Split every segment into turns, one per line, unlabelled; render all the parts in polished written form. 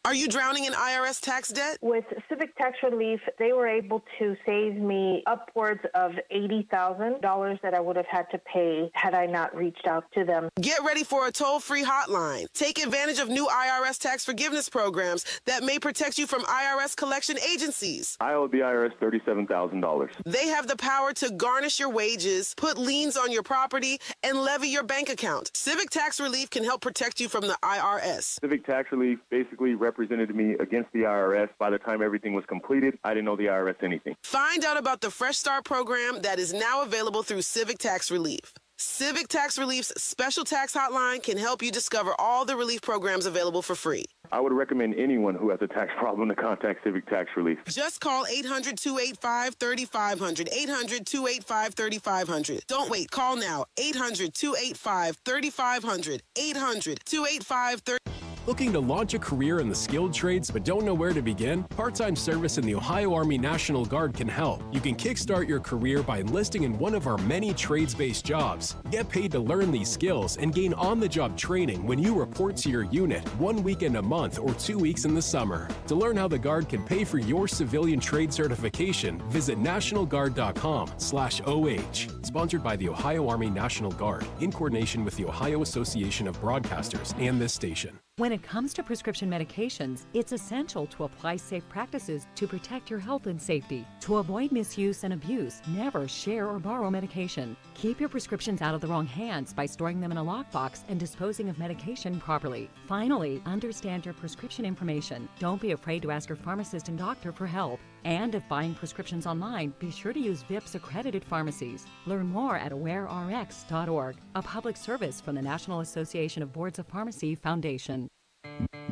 Are you drowning in IRS tax debt?
With Civic Tax Relief, they were able to save me upwards of $80,000 that I would have had to pay had I not reached out to them.
Get ready for a toll-free hotline. Take advantage of new IRS tax forgiveness programs that may protect you from IRS collection agencies.
I owe the IRS $37,000.
They have the power to garnish your wages, put liens on your property, and levy your bank account. Civic Tax Relief can help protect you from the IRS.
Civic Tax Relief basically represented me against the IRS. By the time everything was completed, I didn't owe the IRS anything.
Find out about the Fresh Start program that is now available through Civic Tax Relief. Civic Tax Relief's special tax hotline can help you discover all the relief programs available for free.
I would recommend anyone who has a tax problem to contact Civic Tax Relief.
Just call 800-285-3500, 800-285-3500. Don't wait. Call now. 800-285-3500, 800-285-3500.
Looking to launch a career in the skilled trades but don't know where to begin? Part-time service in the Ohio Army National Guard can help. You can kickstart your career by enlisting in one of our many trades-based jobs. Get paid to learn these skills and gain on-the-job training when you report to your unit 1 weekend a month or 2 weeks in the summer. To learn how the Guard can pay for your civilian trade certification, visit nationalguard.com/OH. Sponsored by the Ohio Army National Guard in coordination with the Ohio Association of Broadcasters and this station.
When it comes to prescription medications, it's essential to apply safe practices to protect your health and safety. To avoid misuse and abuse, never share or borrow medication. Keep your prescriptions out of the wrong hands by storing them in a lockbox and disposing of medication properly. Finally, understand your prescription information. Don't be afraid to ask your pharmacist and doctor for help. And if buying prescriptions online, be sure to use VIPS accredited pharmacies. Learn more at awarerx.org, a public service from the National Association of Boards of Pharmacy Foundation.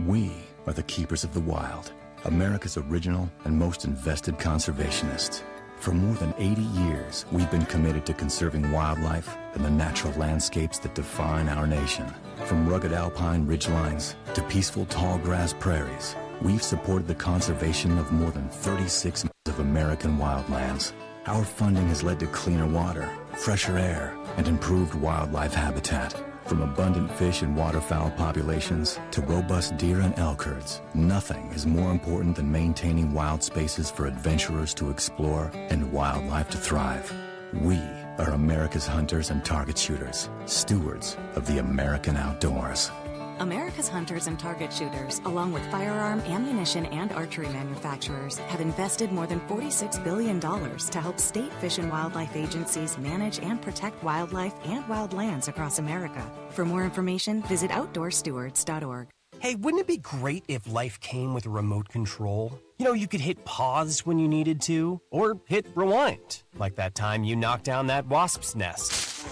We are the keepers of the wild, America's original and most invested conservationists. For more than 80 years, we've been committed to conserving wildlife and the natural landscapes that define our nation. From rugged alpine ridgelines to peaceful tall grass prairies, we've supported the conservation of more than 36 miles of American wildlands. Our funding has led to cleaner water, fresher air, and improved wildlife habitat. From abundant fish and waterfowl populations to robust deer and elk herds, nothing is more important than maintaining wild spaces for adventurers to explore and wildlife to thrive. We are America's hunters and target shooters, stewards of the American outdoors.
America's hunters and target shooters, along with firearm, ammunition, and archery manufacturers, have invested more than $46 billion to help state fish and wildlife agencies manage and protect wildlife and wildlands across America. For more information, visit outdoorstewards.org.
Hey, wouldn't it be great if life came with a remote control? You know, you could hit pause when you needed to, or hit rewind, like that time you knocked down that wasp's nest.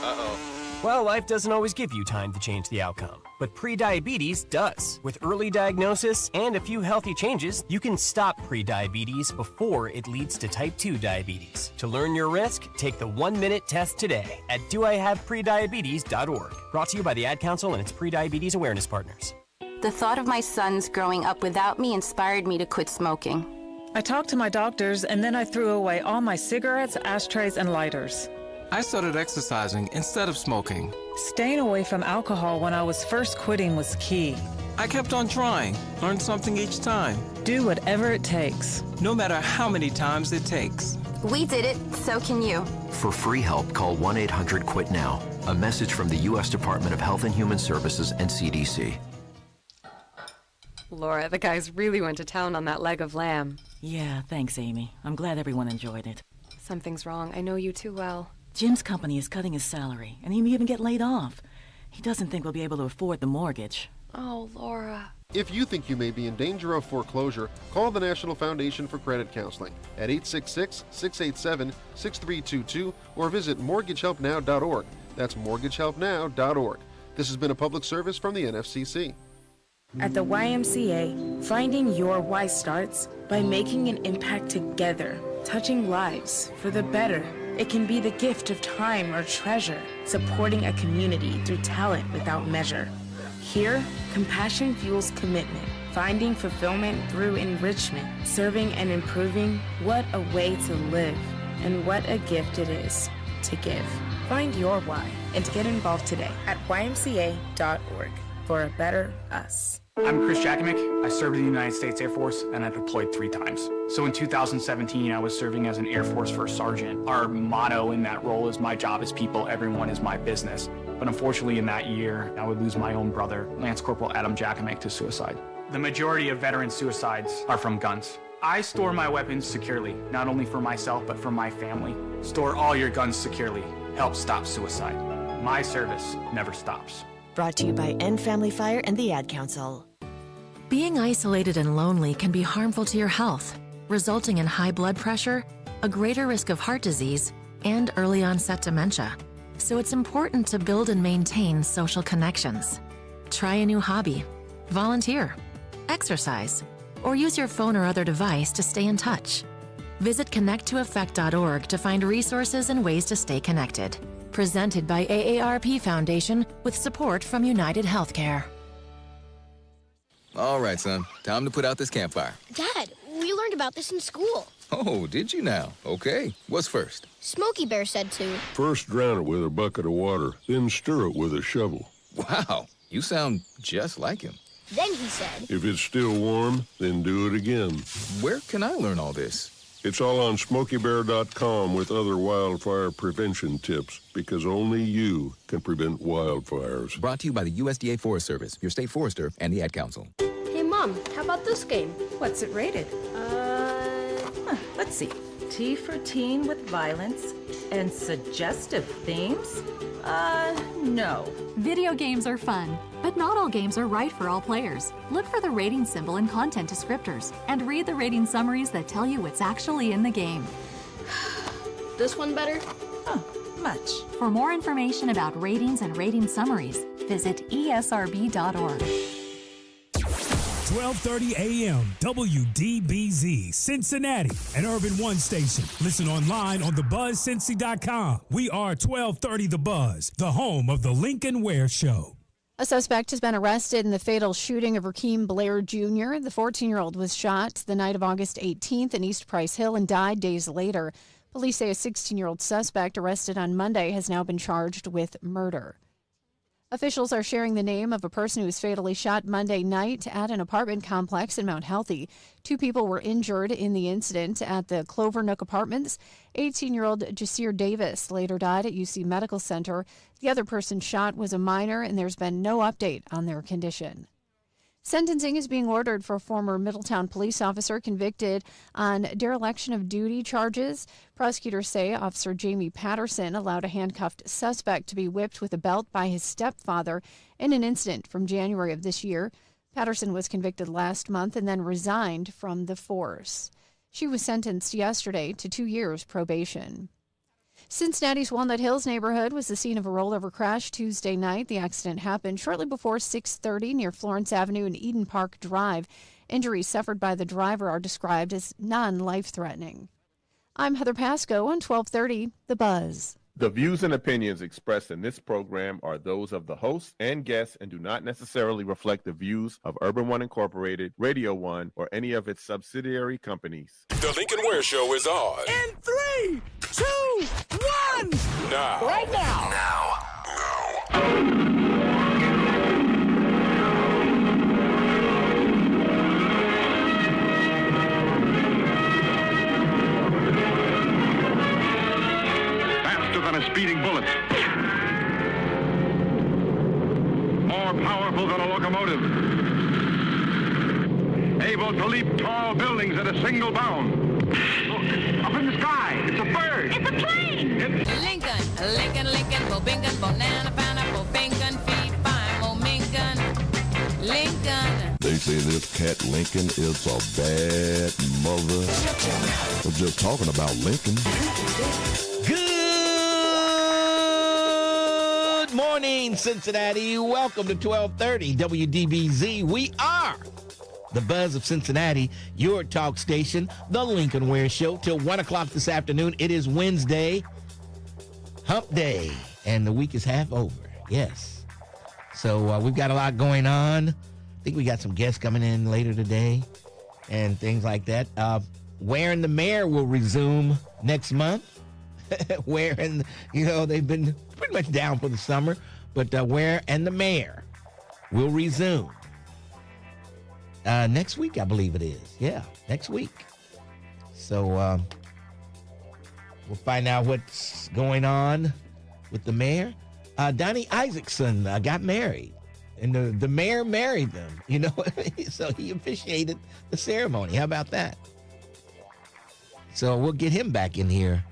Uh-oh. Well, life doesn't always give you time to change the outcome, but prediabetes does. With early diagnosis and a few healthy changes, you can stop prediabetes before it leads to type 2 diabetes. To learn your risk, take the 1-minute test today at doihaveprediabetes.org. Brought to you by the Ad Council and its prediabetes awareness partners.
The thought of my sons growing up without me inspired me to quit smoking.
I talked to my doctors, and then I threw away all my cigarettes, ashtrays, and lighters.
I started exercising instead of smoking.
Staying away from alcohol when I was first quitting was key.
I kept on trying, learned something each time.
Do whatever it takes.
No matter how many times it takes.
We did it, so can you.
For free help, call 1-800-QUIT-NOW. A message from the U.S. Department of Health and Human Services and CDC.
Laura, the guys really went to town on that leg of lamb.
Yeah, thanks, Amy. I'm glad everyone enjoyed it.
Something's wrong. I know you too well.
Jim's company is cutting his salary, and he may even get laid off. He doesn't think we'll be able to afford the mortgage.
Oh, Laura.
If you think you may be in danger of foreclosure, call the National Foundation for Credit Counseling at 866-687-6322 or visit mortgagehelpnow.org. That's mortgagehelpnow.org. This has been a public service from the NFCC.
At the YMCA, finding your why starts by making an impact together, touching lives for the better. It can be the gift of time or treasure, supporting a community through talent without measure. Here, compassion fuels commitment, finding fulfillment through enrichment, serving and improving. What a way to live, and what a gift it is to give. Find your why and get involved today at ymca.org for a better us.
I'm Chris Jakovic. I served in the United States Air Force and I deployed 3 times. So in 2017, I was serving as an Air Force First Sergeant. Our motto in that role is my job is people, everyone is my business. But unfortunately in that year, I would lose my own brother, Lance Corporal Adam Jakovic, to suicide. The majority of veteran suicides are from guns. I store my weapons securely, not only for myself, but for my family. Store all your guns securely. Help stop suicide. My service never stops.
Brought to you by End Family Fire and the Ad Council.
Being isolated and lonely can be harmful to your health, resulting in high blood pressure, a greater risk of heart disease, and early onset dementia. So it's important to build and maintain social connections. Try a new hobby, volunteer, exercise, or use your phone or other device to stay in touch. Visit connecttoeffect.org to find resources and ways to stay connected. Presented by AARP Foundation with support from United Healthcare.
All right, son. Time to put out this campfire.
Dad, we learned about this in school.
Oh, did you now? Okay. What's first?
Smokey Bear said to.
First drown it with a bucket of water, then stir it with a shovel.
Wow, you sound just like him.
Then he said.
If it's still warm, then do it again.
Where can I learn all this?
It's all on SmokeyBear.com with other wildfire prevention tips, because only you can prevent wildfires.
Brought to you by the USDA Forest Service, your state forester, and the Ad Council.
Hey, Mom, how about this game?
What's it rated? Let's see. T for teen with violence and suggestive themes? No.
Video games are fun, but not all games are right for all players. Look for the rating symbol in content descriptors and read the rating summaries that tell you what's actually in the game.
This one better?
Much.
For more information about ratings and rating summaries, visit esrb.org.
1230 AM, WDBZ, Cincinnati, an Urban One station. Listen online on thebuzzcincy.com. We are 1230 The Buzz, the home of the Lincoln Ware Show.
A suspect has been arrested in the fatal shooting of Rakeem Blair Jr. The 14-year-old was shot the night of August 18th in East Price Hill and died days later. Police say a 16-year-old suspect arrested on Monday has now been charged with murder. Officials are sharing the name of a person who was fatally shot Monday night at an apartment complex in Mount Healthy. 2 people were injured in the incident at the Clover Nook Apartments. 18-year-old Jasir Davis later died at UC Medical Center. The other person shot was a minor, and there's been no update on their condition. Sentencing is being ordered for a former Middletown police officer convicted on dereliction of duty charges. Prosecutors say Officer Jamie Patterson allowed a handcuffed suspect to be whipped with a belt by his stepfather in an incident from January of this year. Patterson was convicted last month and then resigned from the force. She was sentenced yesterday to 2 years probation. Cincinnati's Walnut Hills neighborhood was the scene of a rollover crash Tuesday night. The accident happened shortly before 6:30 near Florence Avenue and Eden Park Drive. Injuries suffered by the driver are described as non-life-threatening. I'm Heather Pasco on 1230 The Buzz.
The views and opinions expressed in this program are those of the host and guests and do not necessarily reflect the views of Urban One Incorporated, Radio One, or any of its subsidiary companies.
The Lincoln Ware Show is on.
In 3, 2, 1.
Now.
Right now.
Than a speeding bullet. More powerful than a locomotive. Able to leap tall buildings at a single bound. Look, up in the sky. It's a bird.
It's a plane.
Lincoln, Lincoln, Lincoln, Bobingan, Bonana, Pineapple, Fingan, Feed, Fine, Momingan, Lincoln.
They say this cat Lincoln is a bad mother. I'm just talking about Lincoln.
Good morning, Cincinnati. Welcome to 1230 WDBZ. We are the Buzz of Cincinnati, your talk station, the Lincoln Ware Show, till 1 o'clock this afternoon. It is Wednesday, hump day, and the week is half over. Yes. So we've got a lot going on. I think we got some guests coming in later today and things like that. Ware and the Mayor will resume next month. Ware and, they've been pretty much down for the summer, but Ware and the Mayor will resume Next week, I believe it is. Yeah, next week. So we'll find out what's going on with the mayor. Donnie Isaacson got married, and the mayor married them, you know. So he officiated the ceremony. How about that? So we'll get him back in here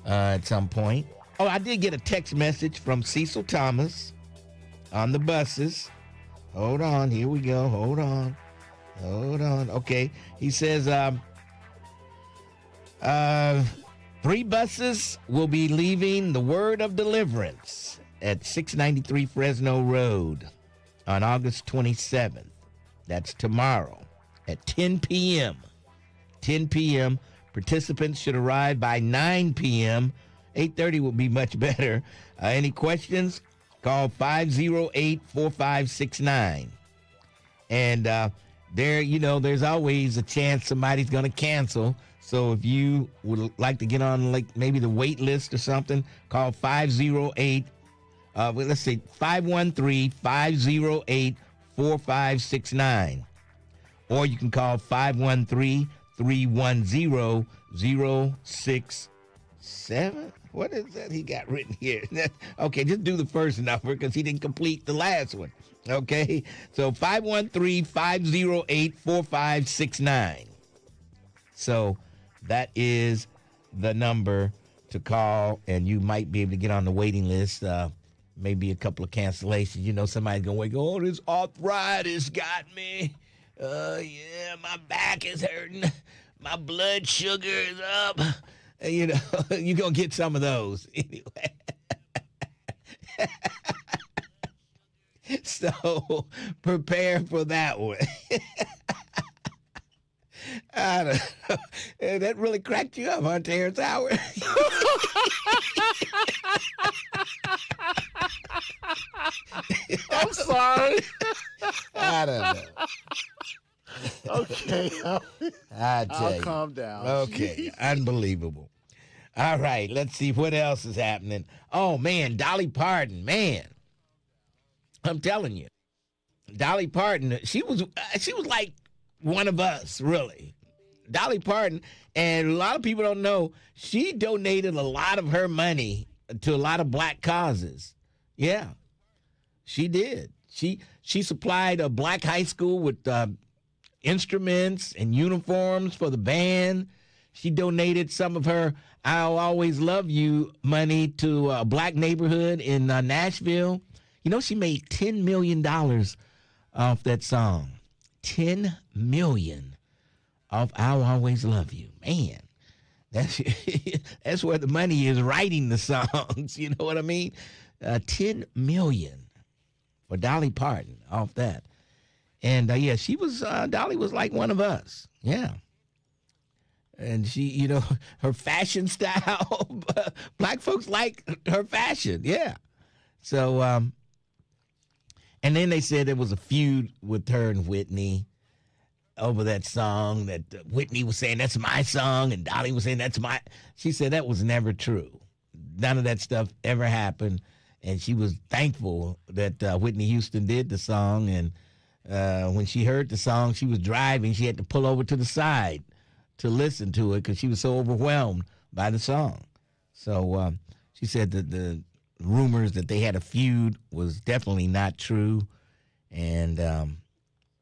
at some point. Oh, I did get a text message from Cecil Thomas on the buses. Hold on, here we go. Hold on. Okay, he says 3 buses will be leaving the Word of Deliverance at 693 Fresno Road on August 27th. That's tomorrow at 10 p.m. 10 p.m. Participants should arrive by 9 p.m. 8:30 would be much better. Any questions? Call 508-4569. And there, you know, there's always a chance somebody's going to cancel. So if you would like to get on, like, maybe the wait list or something, call 508-4569. Or you can call 513-310-067. What is that he got written here? Okay, just do the first number because he didn't complete the last one. Okay, so 513-508-4569. So that is the number to call, and you might be able to get on the waiting list. Maybe a couple of cancellations. You know, somebody's going to wake up, oh, this arthritis got me. Yeah, my back is hurting. My blood sugar is up. You know, you're going to get some of those anyway. So prepare for that one. I don't know. That really cracked you up, huh, Terrence Howard?
I'm sorry.
I don't know.
Okay. I'll calm down.
Okay. Unbelievable. All right. Let's see what else is happening. Oh, man. Dolly Parton. Man. I'm telling you. Dolly Parton, she was like one of us, really. Dolly Parton, and a lot of people don't know, she donated a lot of her money to a lot of black causes. Yeah. She did. She supplied a black high school with instruments and uniforms for the band. She donated some of her I'll Always Love You money to a black neighborhood in Nashville. You know, she made $10 million off that song. $10 million off I'll Always Love You. Man, that's where the money is, writing the songs. You know what I mean? $10 million for Dolly Parton off that. And, yeah, Dolly was like one of us. Yeah. And she, you know, her fashion style, black folks like her fashion. Yeah. So, and then they said there was a feud with her and Whitney over that song, that Whitney was saying, that's my song, and Dolly was saying, that's my. She said that was never true. None of that stuff ever happened. And she was thankful that Whitney Houston did the song. And when she heard the song, she was driving. She had to pull over to the side to listen to it because she was so overwhelmed by the song. So she said that the rumors that they had a feud was definitely not true. And,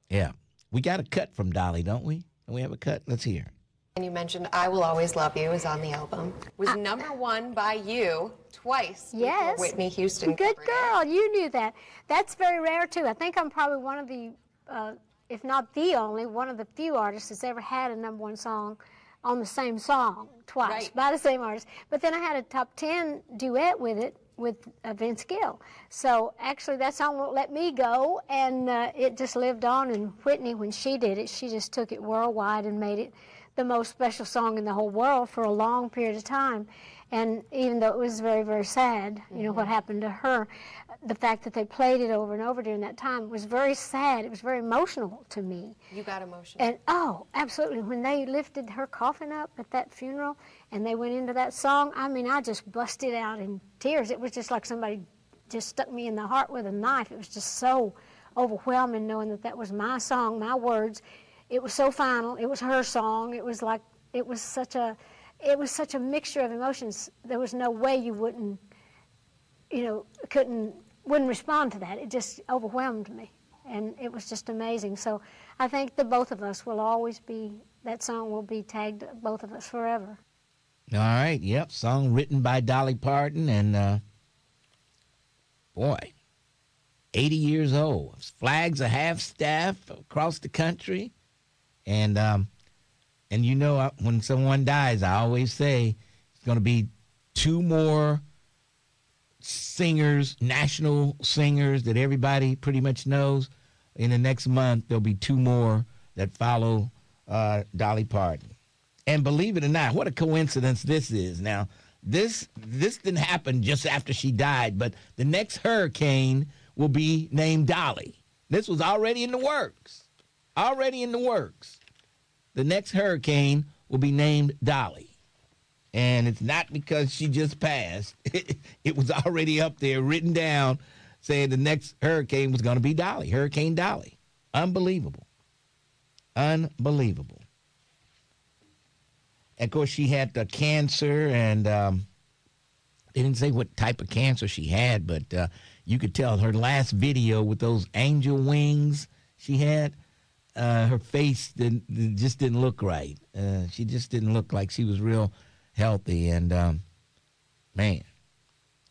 yeah, we got a cut from Dolly, don't we? Don't we have a cut? Let's hear.
And you mentioned I Will Always Love You is on the album. Was #1 by you twice.
Yes.
Before Whitney Houston.
Good girl. You knew that. That's very rare, too. I think I'm probably one of the, if not the only, one of the few artists that's ever had a #1 song on the same song twice by the same artist. But then I had a top 10 duet with it with Vince Gill. So actually that song won't let me go, and it just lived on. And Whitney, when she did it, she just took it worldwide and made it the most special song in the whole world for a long period of time. And even though it was very, very sad, you know, what happened to her, the fact that they played it over and over during that time was very sad. It was very emotional to me.
You got emotional.
And, oh, absolutely. When they lifted her coffin up at that funeral and they went into that song, I mean, I just busted out in tears. It was just like somebody just stuck me in the heart with a knife. It was just so overwhelming knowing that that was my song, my words, it was so final. It was her song. It was such a mixture of emotions. There was no way you wouldn't respond to that. It just overwhelmed me, and it was just amazing. So I think the both of us will always be, that song will be tagged both of us forever.
All right, yep, song written by Dolly Parton, and boy, 80 years old. Flags are half-staff across the country, and when someone dies, I always say it's going to be 2 more singers, national singers that everybody pretty much knows. In the next month, there'll be 2 more that follow Dolly Parton. And believe it or not, what a coincidence this is. Now, this didn't happen just after she died, but the next hurricane will be named Dolly. This was already in the works. The next hurricane will be named Dolly. And it's not because she just passed. It was already up there, written down, saying the next hurricane was going to be Dolly, Hurricane Dolly. Unbelievable. Of course, she had the cancer, and they didn't say what type of cancer she had, but you could tell her last video with those angel wings she had, her face just didn't look right. She just didn't look like she was real healthy, and man,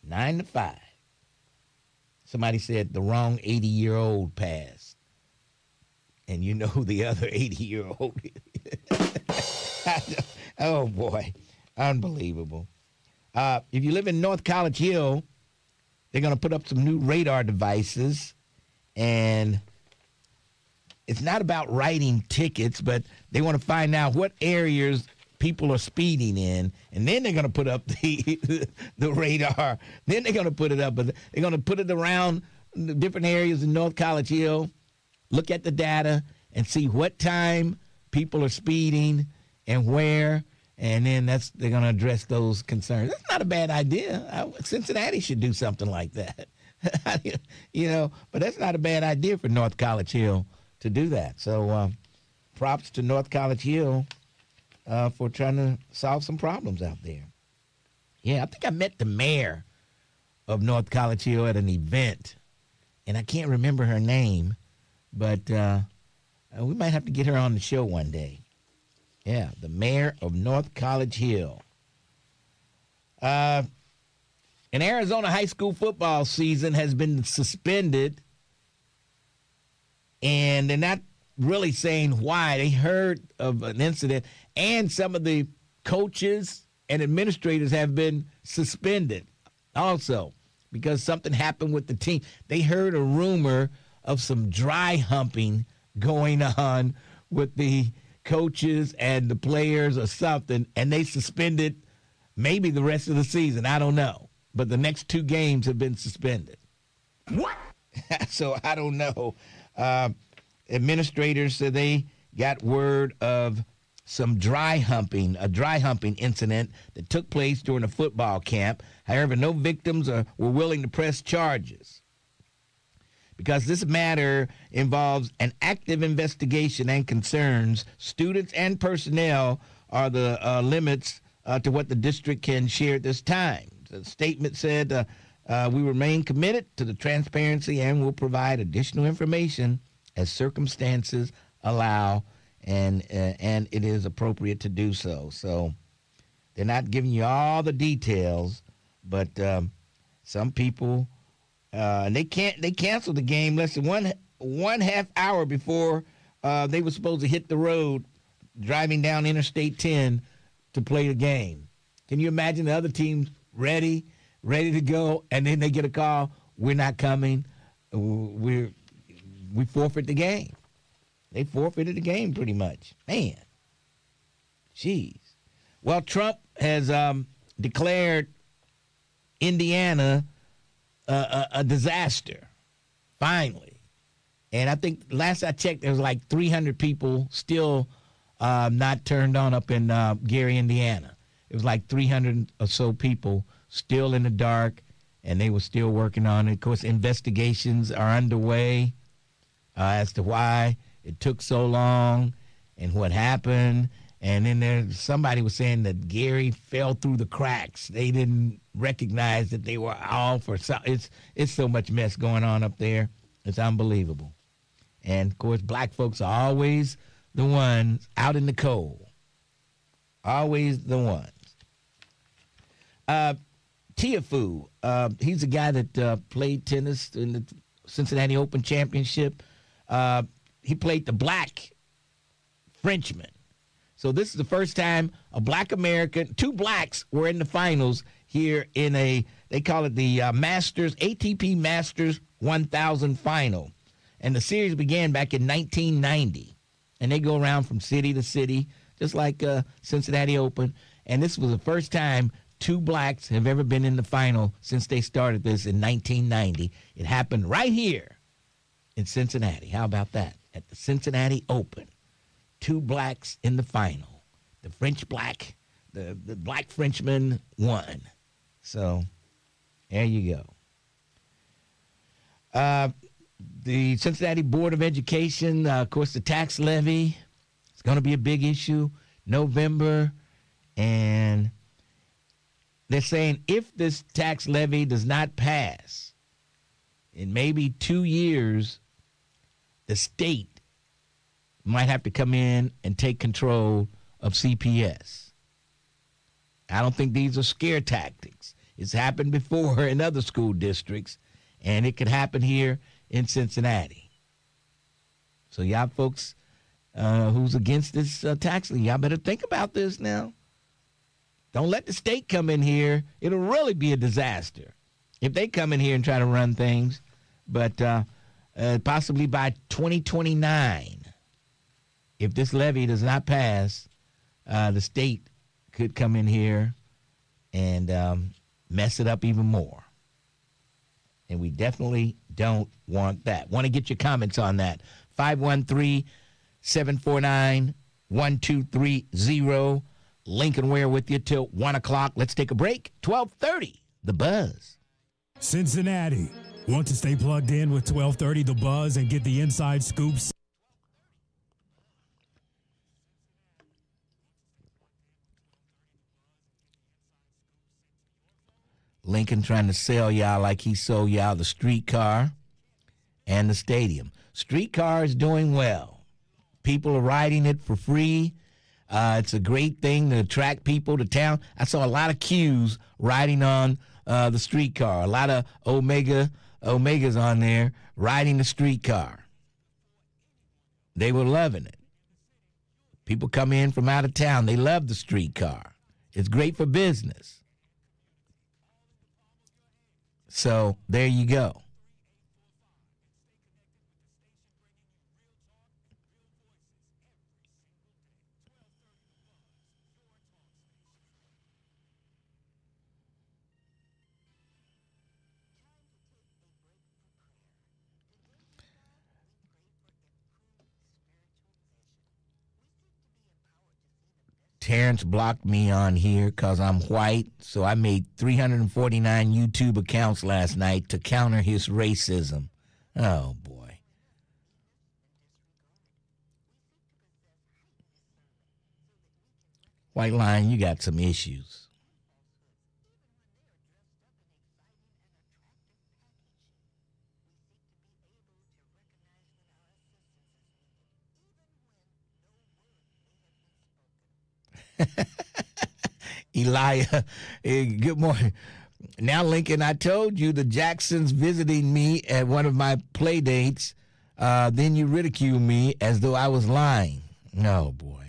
9 to 5. Somebody said the wrong 80-year-old passed, and you know who the other 80-year-old is. Oh, boy. Unbelievable. If you live in North College Hill, they're going to put up some new radar devices, and it's not about writing tickets, but they want to find out what areas people are speeding in, and then they're going to put up the radar. Then they're going to put it up, but they're going to put it around the different areas in North College Hill, look at the data, and see what time people are speeding and where, and then they're going to address those concerns. That's not a bad idea. Cincinnati should do something like that. But that's not a bad idea for North College Hill to do that. So props to North College Hill for trying to solve some problems out there. Yeah, I think I met the mayor of North College Hill at an event, and I can't remember her name, but we might have to get her on the show one day. Yeah, the mayor of North College Hill. An Arizona high school football season has been suspended, and they're not really saying why. They heard of an incident, and some of the coaches and administrators have been suspended also because something happened with the team. They heard a rumor of some dry humping going on with the coaches and the players or something, and they suspended maybe the rest of the season. I don't know. But the next 2 games have been suspended. What? So I don't know. Administrators said they got word of a dry humping incident that took place during a football camp. However, no victims were willing to press charges, because this matter involves an active investigation and concerns students and personnel are the limits to what the district can share at this time. The statement said, we remain committed to the transparency and will provide additional information as circumstances allow, and it is appropriate to do so. So they're not giving you all the details, but some people, and they canceled the game less than one half hour before they were supposed to hit the road, driving down Interstate 10 to play the game. Can you imagine the other teams ready to go, and then they get a call, we're not coming, we forfeit the game. They forfeited the game pretty much. Man, jeez. Well, Trump has declared Indiana a disaster, finally. And I think last I checked, there was like 300 people still not turned on up in Gary, Indiana. It was like 300 or so people still in the dark, and they were still working on it. Of course, investigations are underway as to why it took so long, and what happened. And then somebody was saying that Gary fell through the cracks. They didn't recognize that they were off or something. It's so much mess going on up there. It's unbelievable. And, of course, black folks are always the ones out in the cold. Always the ones. Tiafoe, he's a guy that played tennis in the Cincinnati Open Championship. He played the black Frenchman. So this is the first time a black American, two blacks were in the finals here in they call it the ATP Masters 1000 final. And the series began back in 1990. And they go around from city to city, just like Cincinnati Open. And this was the first time two blacks have ever been in the final since they started this in 1990. It happened right here in Cincinnati. How about that? At the Cincinnati Open. Two blacks in the final. The French black, the black Frenchman won. So there you go. The Cincinnati Board of Education, of course, the tax levy, it's going to be a big issue. November, and they're saying if this tax levy does not pass in maybe 2 years, the state might have to come in and take control of CPS. I don't think these are scare tactics. It's happened before in other school districts, and it could happen here in Cincinnati. So y'all folks who's against this tax levy, y'all better think about this now. Don't let the state come in here. It'll really be a disaster if they come in here and try to run things. But possibly by 2029, if this levy does not pass, the state could come in here and mess it up even more. And we definitely don't want that. Want to get your comments on that. 513-749-1230. Lincoln Ware with you till 1 o'clock. Let's take a break. 12:30, The Buzz.
Cincinnati. Want to stay plugged in with 1230 The Buzz and get the inside scoops?
Lincoln trying to sell y'all like he sold y'all the streetcar and the stadium. Streetcar is doing well. People are riding it for free. It's a great thing to attract people to town. I saw a lot of queues riding on the streetcar. A lot of Omegas on there riding the streetcar. They were loving it. People come in from out of town. They love the streetcar. It's great for business. So there you go. Terrence blocked me on here because I'm white, so I made 349 YouTube accounts last night to counter his racism. Oh, boy. White Line, you got some issues. Elijah, good morning. Now, Lincoln, I told you the Jacksons visiting me at one of my play dates. Then you ridiculed me as though I was lying. Oh, boy.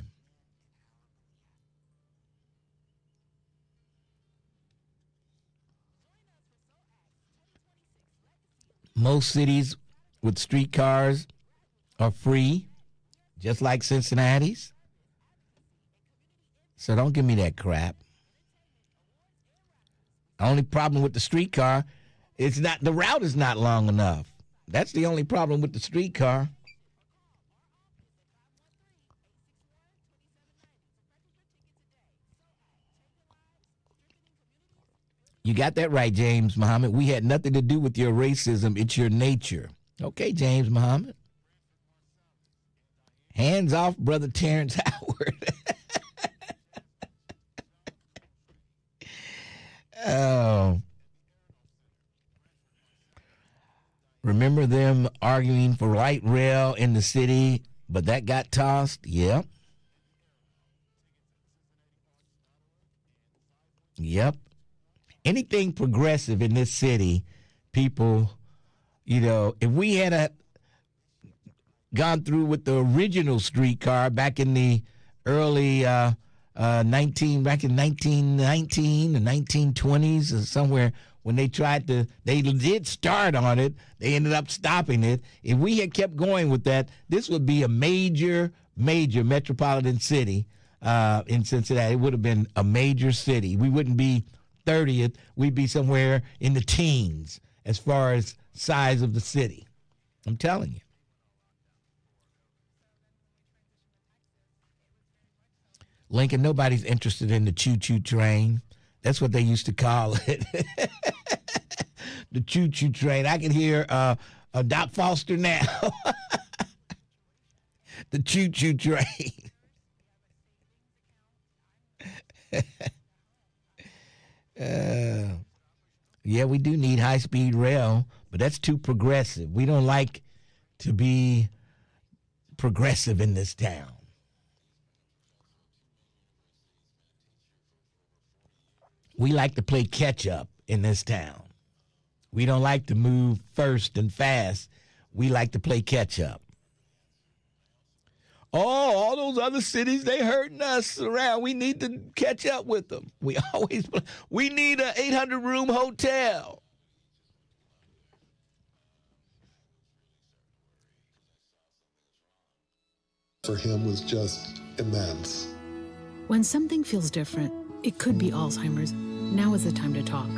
Most cities with streetcars are free, just like Cincinnati's. So don't give me that crap. The only problem with the streetcar is the route is not long enough. That's the only problem with the streetcar. You got that right, James Muhammad. We had nothing to do with your racism. It's your nature. Okay, James Muhammad. Hands off, Brother Terrence Howard. Oh. Remember them arguing for light rail in the city, but that got tossed? Yep. Yep. Anything progressive in this city, people, if we had gone through with the original streetcar back in the early back in 1919, the 1920s or somewhere, when they did start on it, they ended up stopping it. If we had kept going with that, this would be a major metropolitan city in Cincinnati. It would have been a major city. We wouldn't be 30th. We'd be somewhere in the teens as far as size of the city. I'm telling you. Lincoln, nobody's interested in the choo-choo train. That's what they used to call it. The choo-choo train. I can hear Doc Foster now. The choo-choo train. Yeah, we do need high-speed rail, but that's too progressive. We don't like to be progressive in this town. We like to play catch-up in this town. We don't like to move first and fast. We like to play catch-up. Oh, all those other cities, they hurting us around. We need to catch up with them. We need an 800-room hotel.
For him was just immense.
When something feels different, it could be Alzheimer's. Now is the time to talk.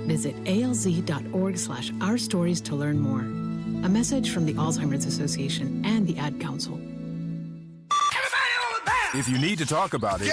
Visit alz.org/ourstories to learn more. A message from the Alzheimer's Association and the Ad Council.
If you need to talk about it,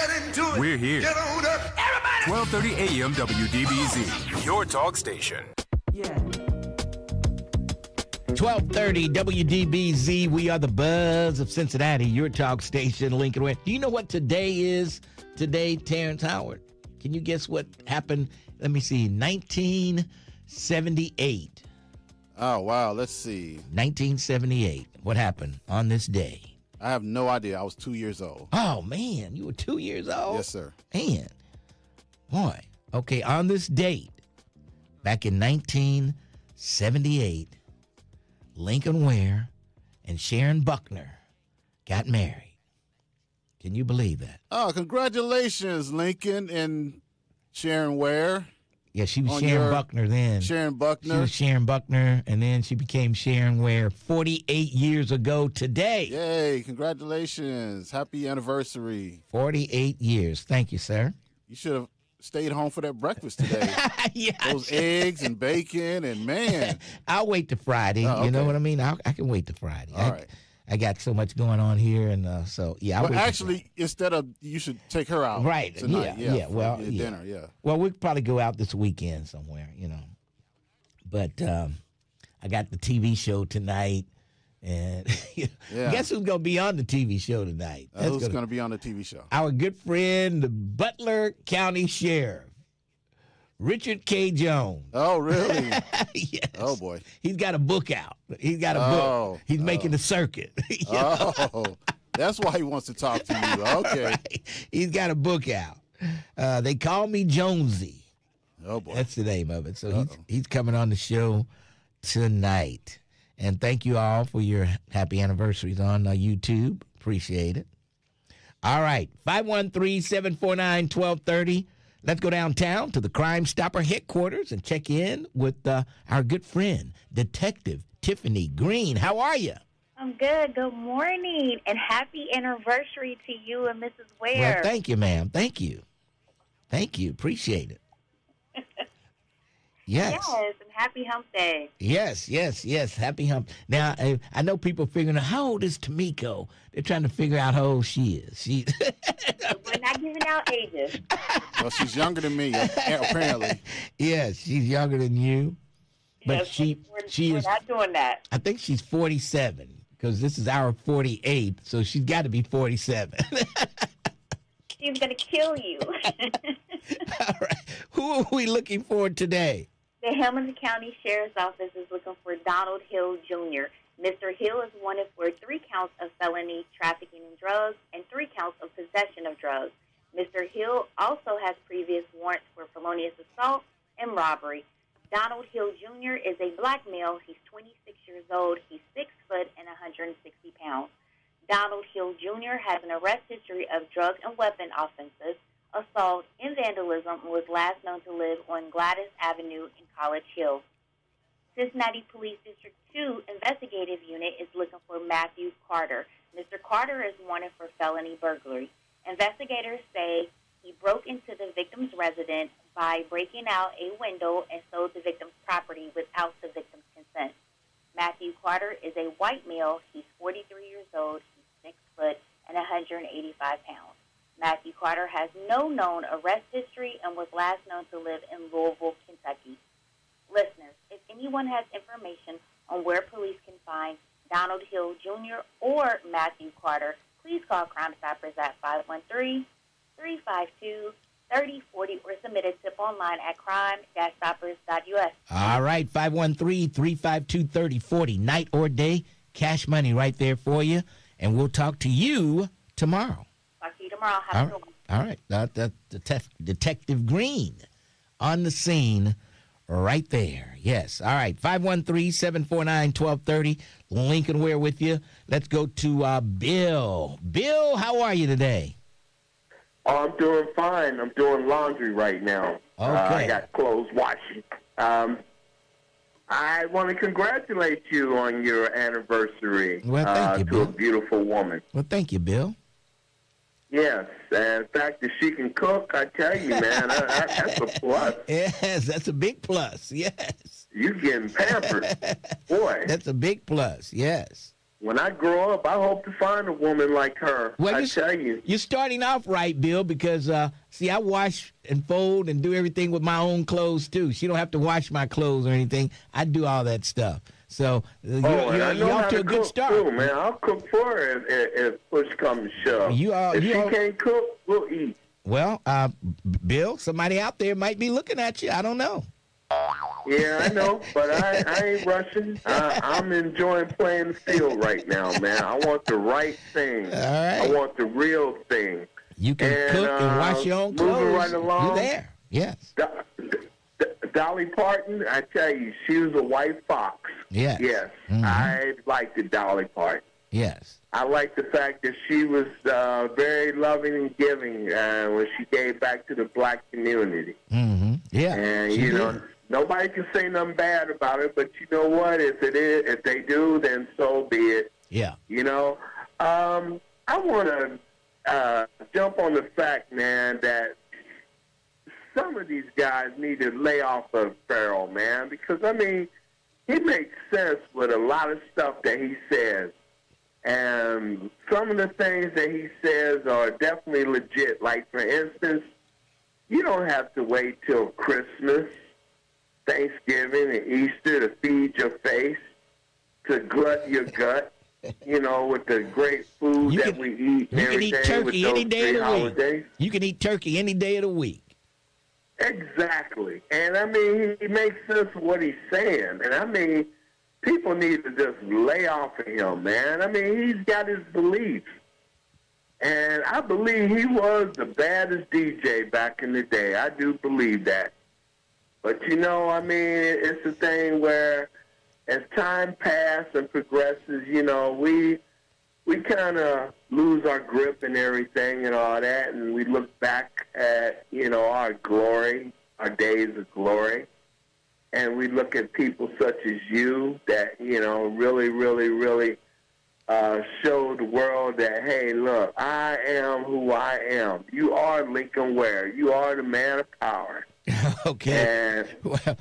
we're here. 1230 AM WDBZ, your talk station.
1230 WDBZ, we are the buzz of Cincinnati, your talk station, Lincoln Ware. Do you know what today is? Today, Terrence Howard. Can you guess what happened? Let me see, 1978.
Oh, wow, let's see.
1978. What happened on this day?
I have no idea. I was 2 years old.
Oh, man, you were 2 years old?
Yes, sir.
Man, boy. Okay, on this date, back in 1978, Lincoln Ware and Sharon Buckner got married. Can you believe that?
Oh, congratulations, Lincoln and Sharon Ware.
Yeah, she was Sharon Buckner then.
Sharon Buckner.
She was Sharon Buckner, and then she became Sharon Ware 48 years ago today.
Yay, congratulations. Happy anniversary.
48 years. Thank you, sir.
You should have stayed home for that breakfast today.
Yeah,
those eggs and bacon and, man.
I'll wait till Friday.
Oh, okay.
You know what I mean? I can wait till Friday.
All right.
I got so much going on here, and so yeah.
Well, actually, instead of you should take her out,
right?
Tonight.
Yeah. Well,
dinner. Yeah.
Well, we'll probably go out this weekend somewhere, But I got the TV show tonight, and guess who's gonna be on the TV show tonight?
Who's gonna be on the TV show?
Our good friend, the Butler County Sheriff, Richard K. Jones.
Oh, really?
Yes.
Oh, boy.
He's got a book out. He's got a book. He's making a circuit.
That's why he wants to talk to you. Okay.
Right. He's got a book out. They call me Jonesy.
Oh, boy.
That's the name of it. So he's coming on the show tonight. And thank you all for your happy anniversaries on YouTube. Appreciate it. All right. 513-749-1230. Let's go downtown to the Crime Stopper headquarters and check in with our good friend, Detective Tiffany Green. How are you?
I'm good. Good morning, and happy anniversary to you and Mrs. Ware.
Well, thank you, ma'am. Thank you. Thank you. Appreciate it. Yes.
Yes, and happy hump day.
Yes. Happy hump. Now, I know people figuring out, how old is Tamiko? They're trying to figure out how old she is.
We're not giving out ages.
Well, she's younger than me, apparently.
Yes, she's younger than you. But
yes,
she is.
We're not doing that.
I think she's 47. because this is our 48th, so she's got to be 47.
She's going to kill you.
All right. Who are we looking for today?
The Hamilton County Sheriff's Office is looking for Donald Hill Jr. Mr. Hill is wanted for 3 counts of felony trafficking in drugs and 3 counts of possession of drugs. Mr. Hill also has previous warrants for felonious assault and robbery. Donald Hill Jr. is a black male. He's 26 years old. He's 6 foot and 160 pounds. Donald Hill Jr. has an arrest history of drug and weapon offenses, assault, and vandalism, and was last known to live on Gladys Avenue in College Hill. Cincinnati Police District 2 Investigative Unit is looking for Matthew Carter. Mr. Carter is wanted for felony burglary. Investigators say he broke into the victim's residence by breaking out a window and stole the victim's property without the victim's consent. Matthew Carter is a white male. He's 43 years old. He's 6 foot and 185 pounds. Matthew Carter has no known arrest history and was last known to live in Louisville, Kentucky. Listeners, if anyone has information on where police can find Donald Hill Jr. or Matthew Carter, please call Crime Stoppers at 513-352-3040 or submit a tip online at crime-stoppers.us.
All right, 513-352-3040. Night or day, cash money right there for you. And we'll talk to you tomorrow.
Talk to you tomorrow. Have a good one.
All right. Detective Green on the scene right there. Yes. All right. 513-749-1230. Lincoln Ware with you. Let's go to Bill. Bill, how are you today?
Oh, I'm doing fine. I'm doing laundry right now.
Okay.
I got clothes washing. I want to congratulate you on your anniversary.
Well, thank you,
to
Bill.
a beautiful woman.
Well, thank you, Bill.
Yes, and the fact that she can cook, I tell you, man, that's a plus.
Yes, that's a big plus. Yes.
You getting pampered. Boy.
That's a big plus. Yes.
When I grow up, I hope to find a woman like her.
Well,
I tell you.
You're starting off right, Bill, because, see, I wash and fold and do everything with my own clothes, too. She don't have to wash my clothes or anything. I do all that stuff. So you're off to a good start.
Too, man. I'll cook for her if push comes to shove. If she can't cook, we'll eat.
Well, Bill, somebody out there might be looking at you. I don't know.
Yeah, I know, but I ain't rushing. I'm enjoying playing the field right now, man. I want the right thing.
All right.
I want the real thing.
You can cook and wash your own clothes.
Moving right along.
You're there. Yes.
Dolly Parton, I tell you, she was a white fox.
Yes.
Yes.
Mm-hmm.
I liked the Dolly Parton.
Yes.
I like the fact that she was very loving and giving when she gave back to the black community.
Mm-hmm. Yeah.
And, you know, nobody can say nothing bad about it, but you know what? If they do, then so be it.
Yeah.
You know, I want to jump on the fact, man, that some of these guys need to lay off of Farrell, man, because, I mean, he makes sense with a lot of stuff that he says. And some of the things that he says are definitely legit. Like, for instance, you don't have to wait till Christmas, Thanksgiving, and Easter to feed your face, to glut your gut, you know, with the great food that we eat every day.
You can eat turkey any day of the
holidays.
week. You can eat turkey any day of the week.
Exactly. And, I mean, he makes sense of what he's saying. And, I mean, people need to just lay off of him, man. I mean, he's got his beliefs. And I believe he was the baddest DJ back in the day. I do believe that. But, you know, I mean, it's a thing where as time passes and progresses, you know, we kind of lose our grip and everything and all that, and we look back at, you know, our glory, our days of glory, and we look at people such as you that, you know, really, really, really show the world that, hey, look, I am who I am. You are Lincoln Ware. You are the man of power.
Okay.
And
well,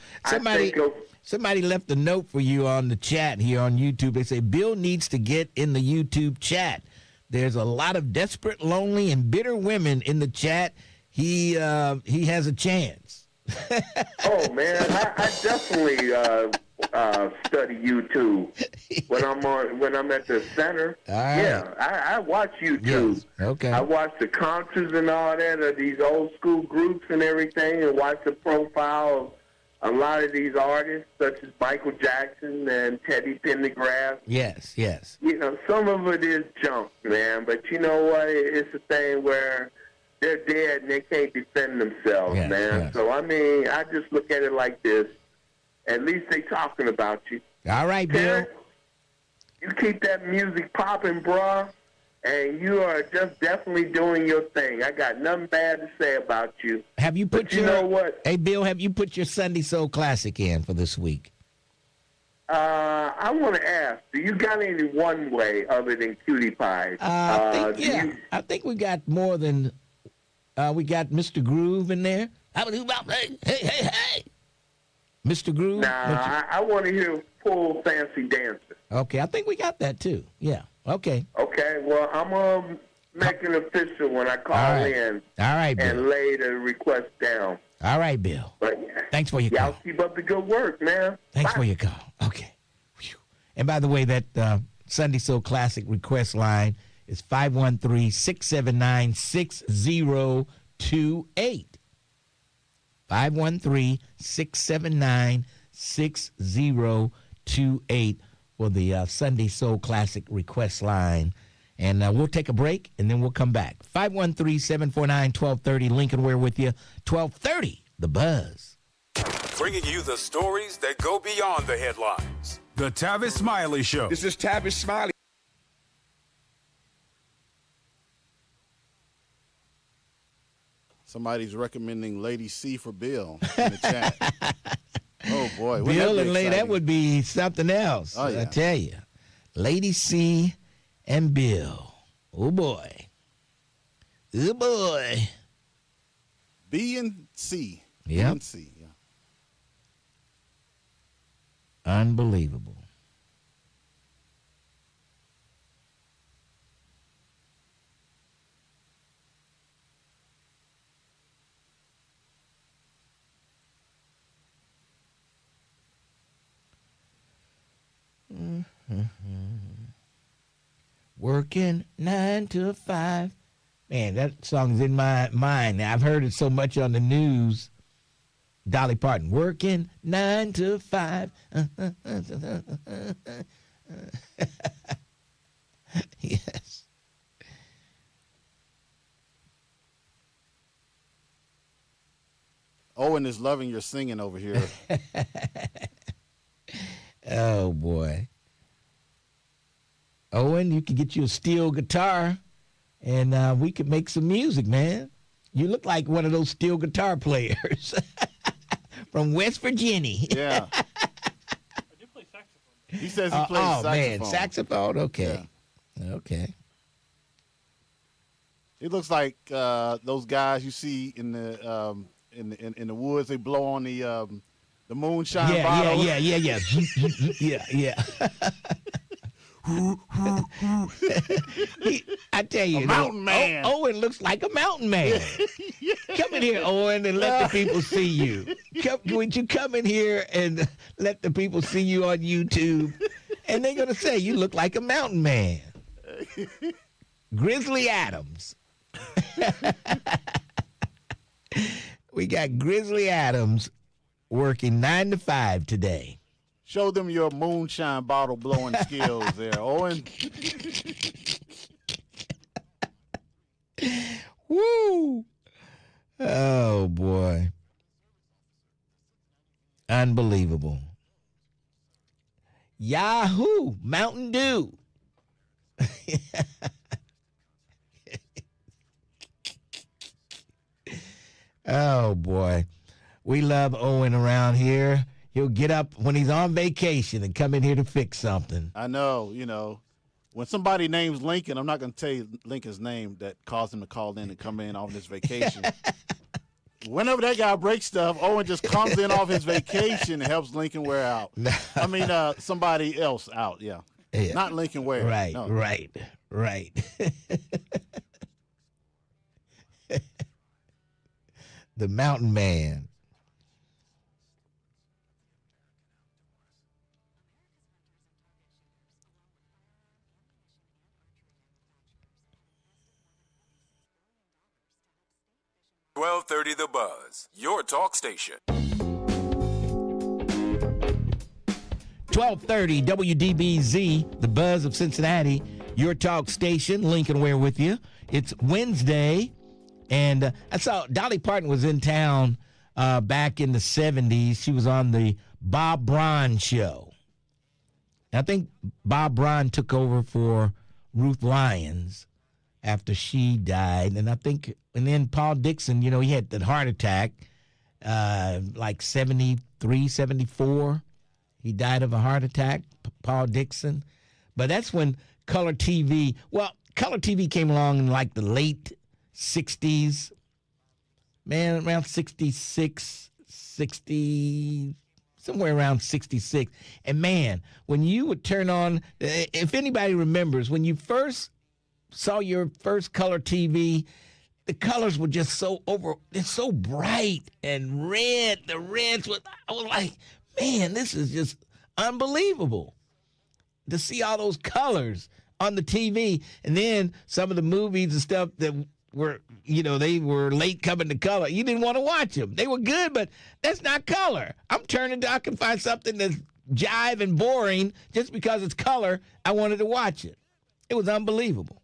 somebody left a note for you on the chat here on YouTube. They say Bill needs to get in the YouTube chat. There's a lot of desperate, lonely, and bitter women in the chat. He has a chance.
Oh, man, I definitely study YouTube when I'm at the center.
All right.
Yeah, I watch YouTube.
Yes. Okay.
I watch the concerts and all that of these old school groups and everything, and watch the profile of a lot of these artists, such as Michael Jackson and Teddy Pendergrass.
Yes, yes.
You know, some of it is junk, man, but you know what? It's a thing where they're dead and they can't defend themselves,
Yes,
man.
yes.
So, I mean, I just look at it like this. At least they talking about you.
All right, Bill.
Terrence, you keep that music popping, bruh, and you are just definitely doing your thing. I got nothing bad to say about you.
Have you put
But you know what?
Hey, Bill, have you put your Sunday Soul Classic in for this week?
I want to ask, do you got any one way other than Cutie Pie?
I think we got more than, we got Mr. Groove in there. Hey. Mr. Groove?
Nah, I want to hear Full Fancy Dancer.
Okay, I think we got that too. Yeah, okay.
Okay, well, I'm going to make it official when I call in.
All right, Bill.
And lay the request down.
All right, Bill.
But
thanks for your call.
Y'all keep up the good work, man.
Thanks
Bye.
for your call. Okay. Whew. And by the way, that Sunday Soul Classic request line is 513-679-6028. 513-679-6028 for the Sunday Soul Classic request line. And we'll take a break, and then we'll come back. 513-749-1230. Lincoln Ware with you. 1230, The Buzz.
Bringing you the stories that go beyond the headlines. The Tavis Smiley Show.
This is Tavis Smiley.
Somebody's recommending Lady C for Bill in the chat. Oh, boy.
Bill and Lady, that would be something else.
Oh, yeah.
I tell you. Lady C and Bill. Oh, boy. Oh, boy.
B and C.
Yep.
B and C, yeah.
Unbelievable. Working 9 to 5. Man, that song's in my mind. I've heard it so much on the news. Dolly Parton, working 9 to 5. Yes.
Owen is loving your singing over here.
Oh, boy. Owen, you can get you a steel guitar, and we could make some music, man. You look like one of those steel guitar players from West Virginia.
Yeah.
I do play saxophone.
He says he plays saxophone.
Oh, man, saxophone? Okay. Yeah. Okay.
It looks like those guys you see in the in the woods. They blow on the moonshine bottle.
Yeah. I tell you,
a mountain man.
Owen looks like a mountain man. Come in here, Owen, and let the people see you. Would you come in here and let the people see you on YouTube? And they're going to say, you look like a mountain man. Grizzly Adams. We got Grizzly Adams working 9 to 5 today.
Show them your moonshine bottle blowing skills there, Owen.
Woo! Oh, boy. Unbelievable. Yahoo! Mountain Dew. Oh, boy. We love Owen around here. He'll get up when he's on vacation and come in here to fix something.
I know, when somebody names Lincoln, I'm not going to tell you Lincoln's name that caused him to call in and come in on this vacation. Whenever that guy breaks stuff, Owen just comes in off his vacation and helps Lincoln Ware out. I mean, somebody else out, yeah. Not Lincoln Ware.
Right,
no.
right. The mountain man.
1230 The Buzz, your talk station.
1230 WDBZ, The Buzz of Cincinnati, your talk station. Lincoln Ware with you. It's Wednesday, and I saw Dolly Parton was in town back in the 70s. She was on the Bob Braun show. I think Bob Braun took over for Ruth Lyons after she died. And then Paul Dixon, he had that heart attack, like 73, 74. He died of a heart attack, Paul Dixon. But that's when color TV came along in like the late 60s. Man, around 66, 60, somewhere around 66. And man, when you would turn on, if anybody remembers, when you first saw your first color TV, the colors were just they're so bright and red. The reds I was like, man, this is just unbelievable to see all those colors on the TV. And then some of the movies and stuff that were, they were late coming to color. You didn't want to watch them. They were good, but that's not color. I can find something that's jive and boring just because it's color. I wanted to watch it. It was unbelievable.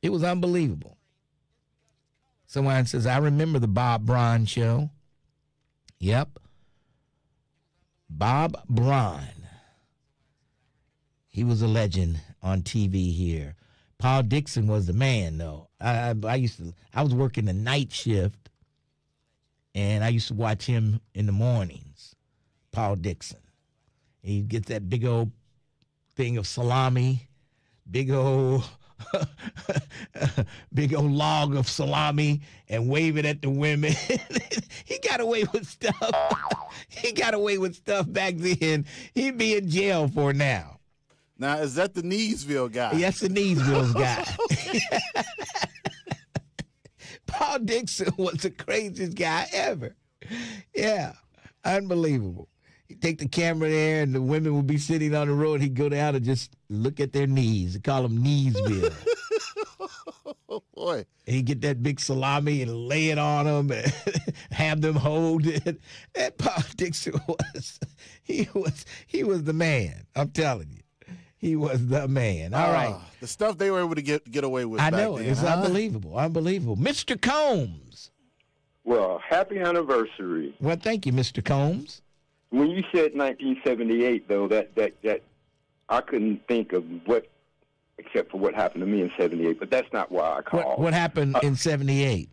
It was unbelievable. Someone says, I remember the Bob Braun show. Yep. Bob Braun. He was a legend on TV here. Paul Dixon was the man, though. I was working the night shift, and I used to watch him in the mornings. Paul Dixon. He'd get that big old thing of salami, big old log of salami, and wave it at the women. He got away with stuff. He got away with stuff back then. He'd be in jail for now.
Now, is that the Neesville guy?
That's the Neesville guy. Paul Dixon was the craziest guy ever. Yeah, unbelievable. He'd take the camera there, and the women would be sitting on the road. He'd go down and just look at their knees. They call them Neesville.
Oh, boy.
And he'd get that big salami and lay it on them and have them hold it. And Paul Dixon he was the man. I'm telling you. He was the man. All right.
The stuff they were able to get away with.
I
back
know.
then,
It's unbelievable. Unbelievable. Mr. Combs.
Well, happy anniversary.
Well, thank you, Mr. Combs.
When you said 1978, though, that I couldn't think of what, except for what happened to me in 78, but that's not why I called.
What happened in 78?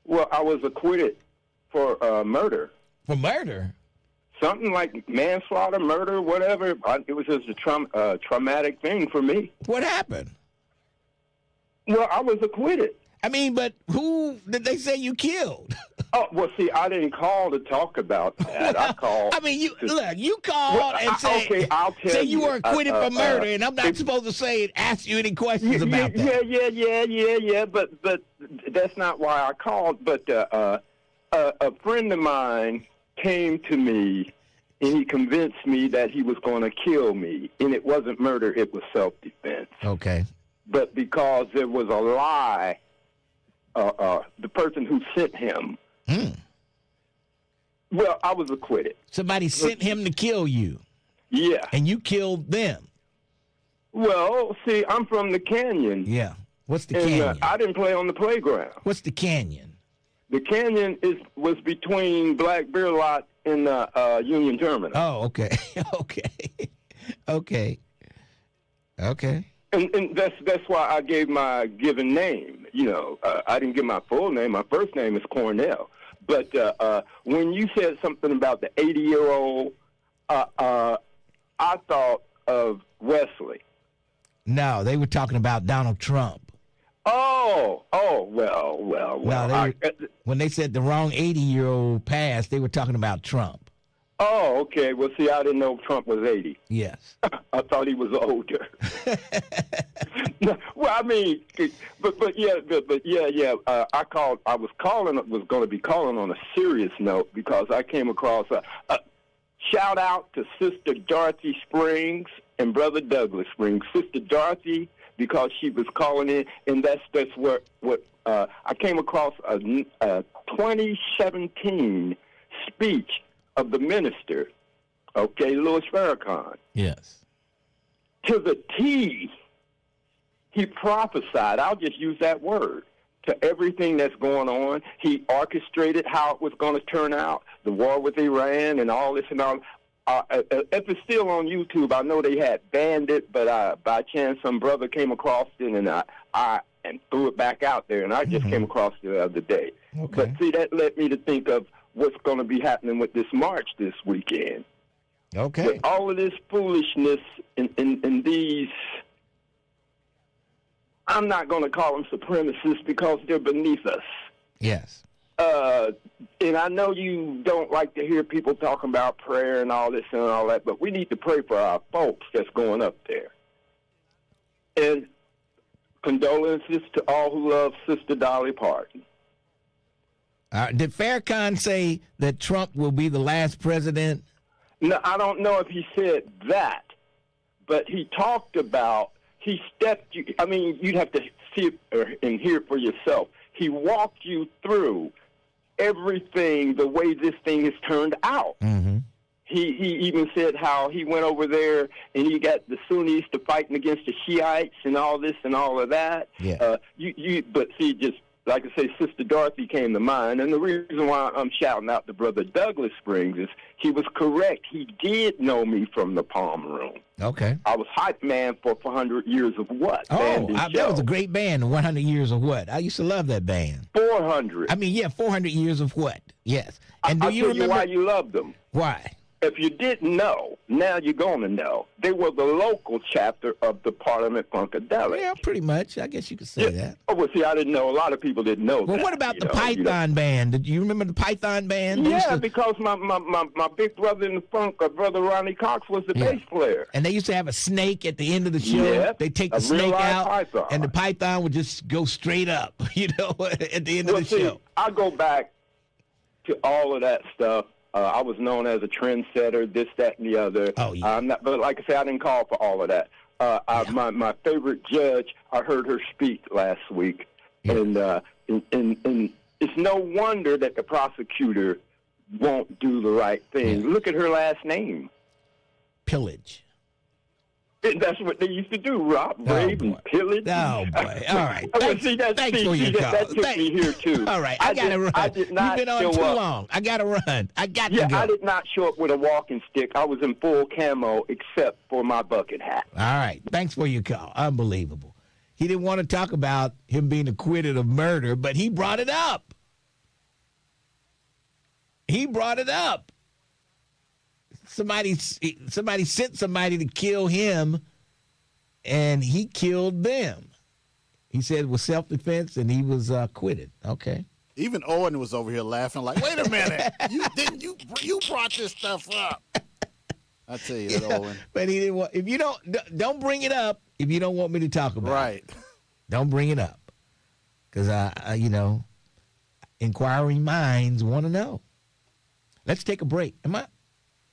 Well, I was acquitted for murder.
For murder?
Something like manslaughter, murder, whatever. It was just a traumatic thing for me.
What happened?
Well, I was acquitted.
I mean, but who did they say you killed?
Oh, well, see, I didn't call to talk about that. I called.
I mean, you called and said,
okay, I'll tell
say you were acquitted for murder, and I'm not supposed to say ask you any questions about that.
Yeah. But that's not why I called. But a friend of mine came to me, and he convinced me that he was going to kill me, and it wasn't murder; it was self-defense.
Okay.
But because there was a lie, the person who sent him. Well, I was acquitted.
Somebody sent him to kill you.
Yeah.
And you killed them.
Well, see, I'm from the canyon.
Yeah. What's the canyon?
I didn't play on the playground.
What's the canyon?
The canyon was between Black Bear Lot and Union Terminal.
Oh, okay. Okay.
And that's why I gave my given name. I didn't give my full name. My first name is Cornell. But when you said something about the 80-year-old, I thought of Wesley.
No, they were talking about Donald Trump.
Oh, well.
No, when they said the wrong 80-year-old passed, they were talking about Trump.
Oh, okay. Well, see, I didn't know Trump was 80.
Yes.
I thought he was older. No, well, I mean, but yeah. I was going to be calling on a serious note because I came across a shout out to Sister Dorothy Springs and Brother Douglas Springs. Sister Dorothy, because she was calling in, and that's what I came across a 2017 speech of the minister, Louis Farrakhan.
Yes.
To the T, he prophesied, I'll just use that word, to everything that's going on. He orchestrated how it was going to turn out, the war with Iran and all this and all. If it's still on YouTube, I know they had banned it, but by chance some brother came across it, and I threw it back out there, and I just came across it the other day.
Okay.
But see, that led me to think of what's going to be happening with this march this weekend.
Okay.
With all of this foolishness and these, I'm not going to call them supremacists because they're beneath us.
Yes.
And I know you don't like to hear people talking about prayer and all this and all that, but we need to pray for our folks that's going up there. And condolences to all who love Sister Dolly Parton.
Did Farrakhan say that Trump will be the last president?
No, I don't know if he said that, but he talked about, you'd have to see it and hear it for yourself. He walked you through everything, the way this thing has turned out.
Mm-hmm.
He even said how he went over there and he got the Sunnis to fighting against the Shiites and all this and all of that.
Yeah.
But see, just like I say, Sister Dorothy came to mind, and the reason why I'm shouting out to Brother Douglas Springs is he was correct. He did know me from the Palm Room.
Okay.
I was hype man for 400 Years of What?
That was a great band, 100 Years of What? I used to love that band.
400.
400 Years of What? Yes. And
I'll tell you why you loved them.
Why?
If you didn't know, now you're going to know. They were the local chapter of the Parliament Funkadelic.
Yeah, pretty much. I guess you could say that.
Oh, well, see, I didn't know. A lot of people didn't know that.
Well, what about the Python band? Did you remember the Python band?
Yeah, because my big brother in the funk, Brother Ronnie Cox, was the bass player.
And they used to have a snake at the end of the show.
Yeah,
they take the snake out, and the python would just go straight up, at the end of the show.
I go back to all of that stuff. I was known as a trendsetter, this, that, and the other.
Oh, yeah.
But like I say, I didn't call for all of that. My favorite judge, I heard her speak last week, and it's no wonder that the prosecutor won't do the right thing. Look at her last name.
Pillage.
That's what they used to do, rob, rape, and pillage.
Oh, boy. All right.
Thanks
for your call.
That took me here, too.
All right. I got to run.
I did not
You've been on too
up.
long. I got to run. I got to go.
I did not show up with a walking stick. I was in full camo except for my bucket hat.
All right. Thanks for your call. Unbelievable. He didn't want to talk about him being acquitted of murder, but he brought it up. Somebody sent somebody to kill him, and he killed them. He said it was self-defense, and he was acquitted. Okay.
Even Owen was over here laughing like, wait a minute. You brought this stuff up. I tell you that, Owen.
But he didn't want, if you don't bring it up if you don't want me to talk about it.
Right.
Don't bring it up. Because, inquiring minds want to know. Let's take a break.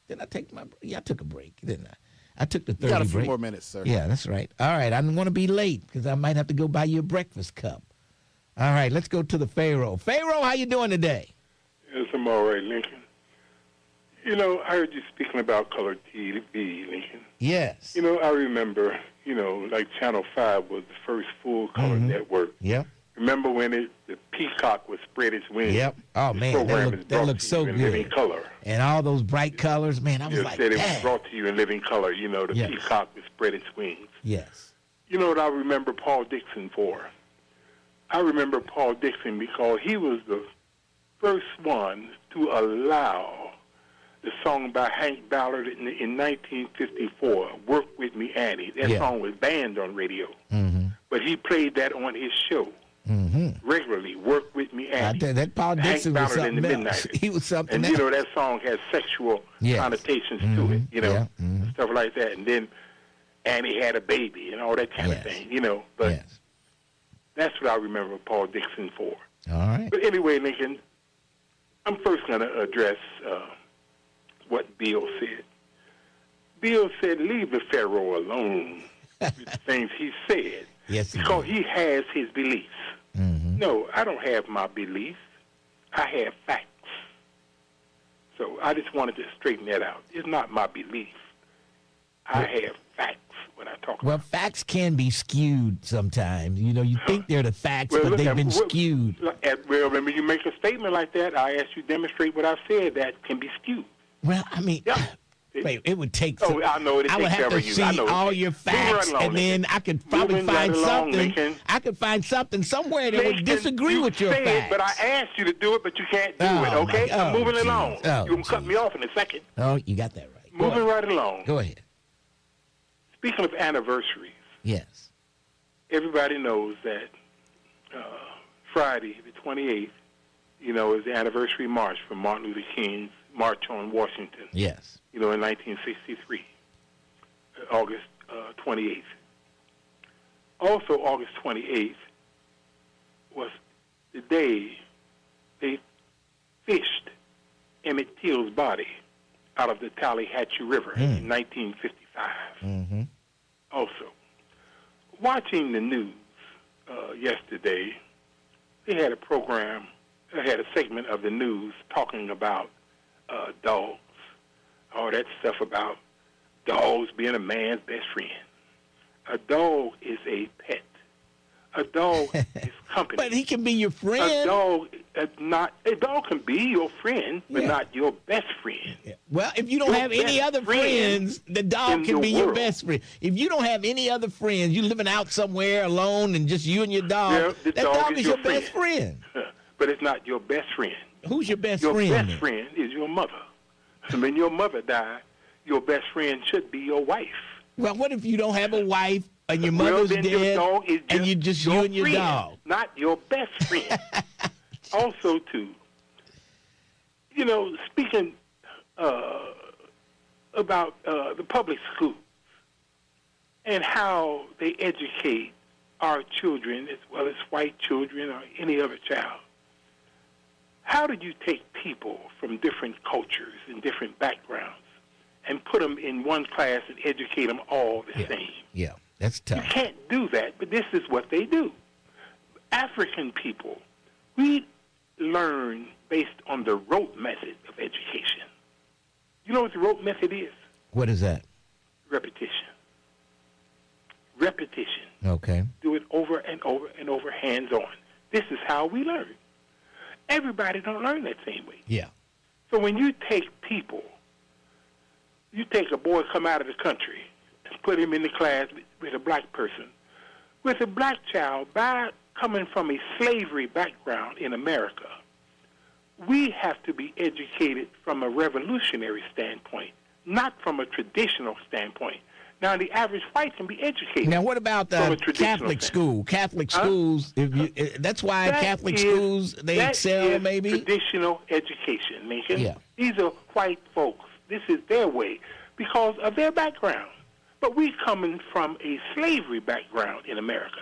Did I take my break? Yeah, I took a break, didn't I? I took the 30 break.
You got a few more minutes, sir.
Yeah, that's right. All right, I don't want to be late because I might have to go buy you a breakfast cup. All right, let's go to the Pharaoh. Pharaoh, how you doing today?
Yes, I'm all right, Lincoln. I heard you speaking about color TV, Lincoln.
Yes.
I remember, like Channel 5 was the first full-color network.
Yep.
Remember when the peacock would spread its wings?
Yep. Oh, man, that looked so good.
Living color.
And all those bright colors, man, I was like,
said it was brought to you in living color. The peacock would spread its wings.
Yes.
You know what I remember Paul Dixon for? I remember Paul Dixon because he was the first one to allow the song by Hank Ballard in 1954, Work With Me, Annie. That song was banned on radio.
Mm-hmm.
But he played that on his show.
Mm-hmm.
Regularly, Work With Me, Annie.
That Paul Dixon was something else. He was something else.
And, that song has sexual connotations to it, stuff like that. And then Annie had a baby and all that kind of thing, But that's what I remember Paul Dixon for.
All right.
But anyway, Lincoln, I'm first going to address what Bill said. Bill said, leave the Pharaoh alone with the things he said.
Yes,
because he has his beliefs.
Mm-hmm.
No, I don't have my beliefs. I have facts. So I just wanted to straighten that out. It's not my belief. I have facts when I talk
Well,
about
facts can be skewed sometimes. You know, you think they're the facts, but they've been skewed.
Well, when you make a statement like that, I ask you to demonstrate what I've said that can be skewed.
Well, I mean, wait, it would take.
Oh, I know it.
I would have to see all your facts, and then I could probably find something. I could find something somewhere that would disagree with your facts.
But I asked you to do it, but you can't do it. Okay, I'm moving along. You're gonna cut me off in a second.
Oh, you got that right.
Moving right along.
Go ahead.
Speaking of anniversaries,
yes,
everybody knows that Friday, the 28th, is the anniversary march for Martin Luther King's March on Washington.
Yes.
In 1963, August 28th. Also, August 28th was the day they fished Emmett Till's body out of the Tallahatchie River in 1955.
Mm-hmm.
Also, watching the news yesterday, they had a program, they had a segment of the news talking about dogs, all that stuff about dogs being a man's best friend. A dog is a pet. A dog is company.
But he can be your friend.
A dog can be your friend, but not your best friend.
Yeah. Well, if you don't have any other friends, the dog can be your best friend. If you don't have any other friends, you're living out somewhere alone and just you and your dog, that dog is your best friend.
But it's not your best friend.
Who's your best friend?
Your best friend is your mother. When your mother died, your best friend should be your wife.
Well, what if you don't have a wife and your mother's dead
your dog is
and you just you and your
friend,
dog?
Not your best friend. Also, too, speaking about the public schools and how they educate our children as well as white children or any other child. How do you take people from different cultures and different backgrounds and put them in one class and educate them all the same?
Yeah, that's tough.
You can't do that, but this is what they do. African people, we learn based on the rote method of education. You know what the rote method is?
What is that?
Repetition. Repetition.
Okay.
Do it over and over and over, hands-on. This is how we learn. Everybody don't learn that same way.
Yeah.
So when you take people, you take a boy come out of the country and put him in the class with a black person. With a black child, coming from a slavery background in America, we have to be educated from a revolutionary standpoint, not from a traditional standpoint. Now, the average white can be educated.
Now, what about the Catholic school? Catholic schools, that's why Catholic schools, they excel, maybe?
Traditional education, Lincoln.
Yeah.
These are white folks. This is their way because of their background. But we coming from a slavery background in America.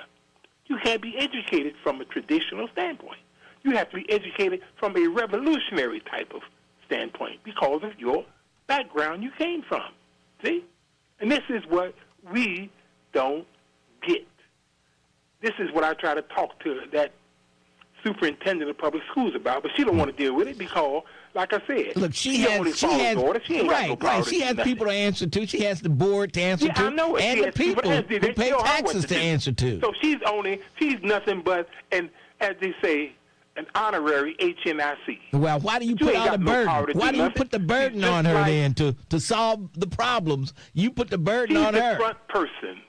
You can't be educated from a traditional standpoint. You have to be educated from a revolutionary type of standpoint because of your background you came from. See? And this is what we don't get. This is what I try to talk to that superintendent of public schools about, but she don't want to deal with it because, like I said,
look, she has people to answer to. She has the board to answer to,
I know it.
and the people who pay taxes to answer to.
So she's nothing but, and as they say, an honorary HNIC.
Well, why do you put all the burden? Why do you put the burden on her then to solve the problems? You put the burden on her.
She's the front person.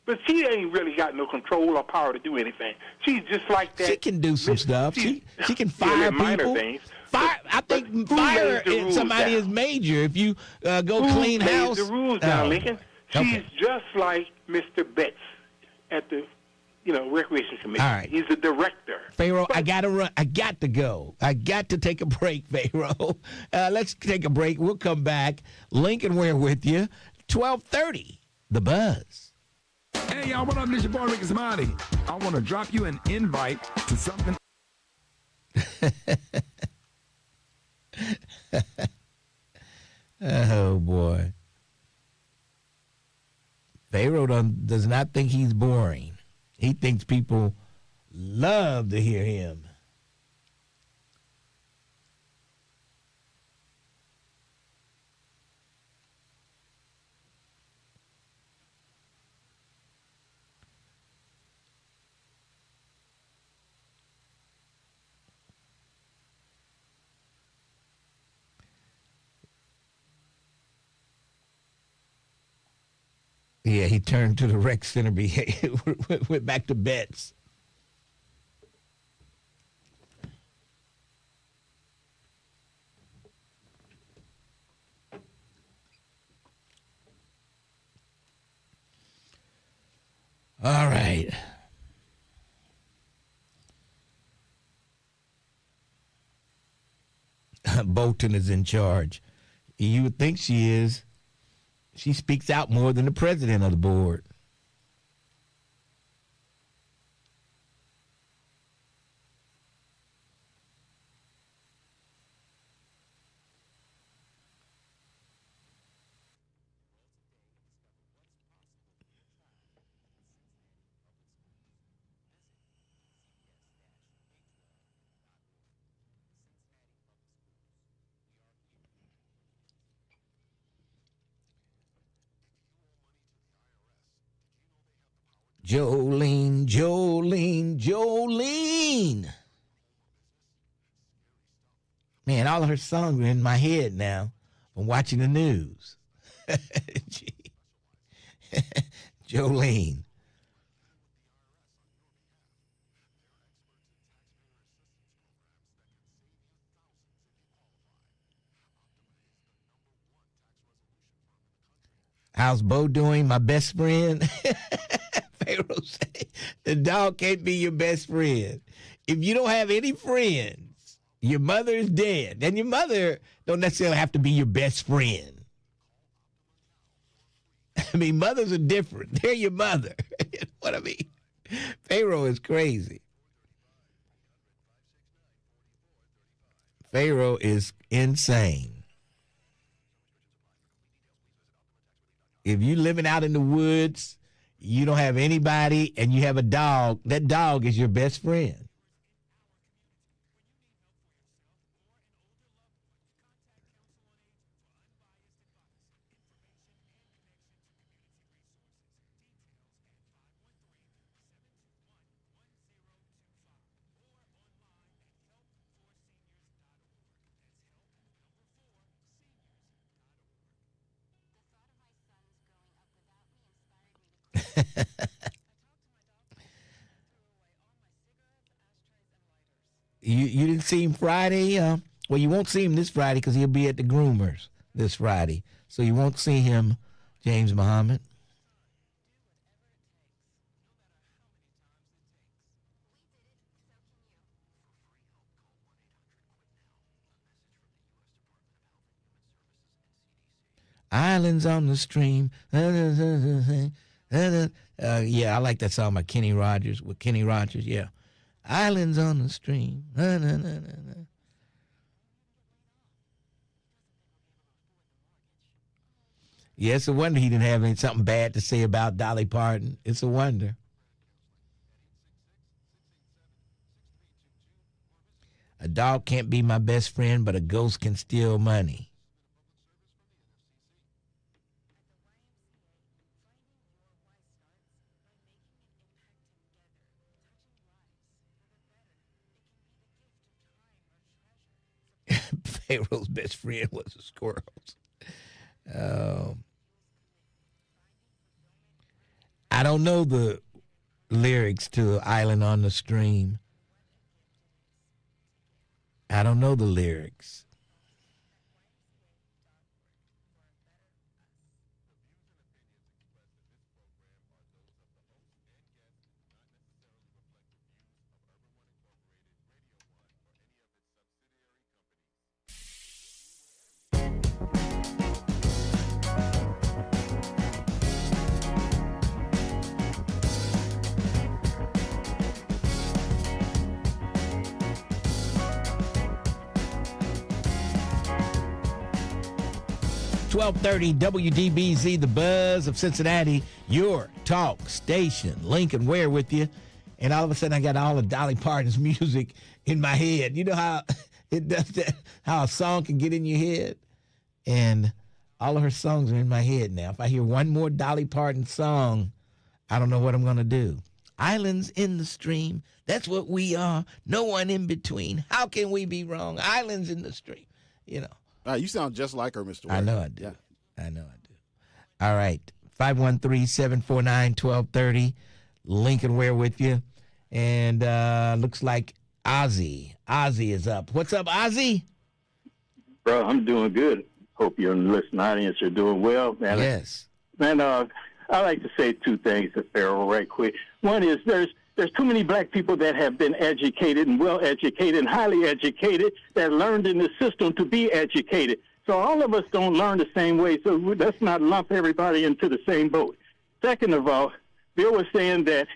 But she ain't really got no control or power to do anything. She's just like that.
She can do some stuff. She can fire people.
Things.
I think fire somebody is major if you go clean house.
Who lays the rules down, Lincoln? She's just like Mr. Betts at the Recreation Commission.
All right.
He's the director.
Pharaoh, I got to run. I got to go. I got to take a break, Pharaoh. Let's take a break. We'll come back. Lincoln Ware with you. 12:30, The Buzz.
Hey, y'all, what up? This your boy, Ricky Samadi. I want to drop you an invite to something.
Oh, boy. Pharaoh does not think he's boring. He thinks people love to hear him. Yeah, he turned to the rec center behavior, went back to bets. All right. Bolton is in charge. You would think she is. She speaks out more than the president of the board. Jolene, Jolene, Jolene. Man, all of her songs are in my head now from watching the news. Jolene. How's Bo doing, my best friend? Pharaoh said, the dog can't be your best friend. If you don't have any friends, your mother is dead. And your mother don't necessarily have to be your best friend. I mean, mothers are different. They're your mother. You know what I mean? Pharaoh is crazy. Pharaoh is insane. If you're living out in the woods, you don't have anybody, and you have a dog, that dog is your best friend. You didn't see him Friday? Well, you won't see him this Friday because he'll be at the groomers this Friday. So you won't see him, James Muhammad. Islands on the stream. Yeah, I like that song by Kenny Rogers, with Kenny Rogers, yeah. Islands on the stream. Yeah, it's a wonder he didn't have something bad to say about Dolly Parton. It's a wonder. A dog can't be my best friend, but a ghost can steal money. Pharaoh's best friend was the squirrels. I don't know the lyrics to Island on the Stream. I don't know the lyrics. 1230 WDBZ, the buzz of Cincinnati, your talk station. Lincoln Ware with you. And all of a sudden, I got all of Dolly Parton's music in my head. You know how it does that, how a song can get in your head? And all of her songs are in my head now. If I hear one more Dolly Parton song, I don't know what I'm going to do. Islands in the stream, that's what we are. No one in between. How can we be wrong? Islands in the stream, you know.
You sound just like her, Mr. Ware.
I know I do.
Yeah.
I know I do. All right. 513-749-1230. Lincoln Ware with you. And looks like Ozzy. Ozzy is up. What's up, Ozzy?
Bro, I'm doing good. Hope your listening audience are doing well. Man,
yes.
Man, I like to say two things to Pharaoh right quick. One is there's too many black people that have been educated and well-educated and highly educated that learned in the system to be educated. So all of us don't learn the same way, so let's not lump everybody into the same boat. Second of all, Bill was saying that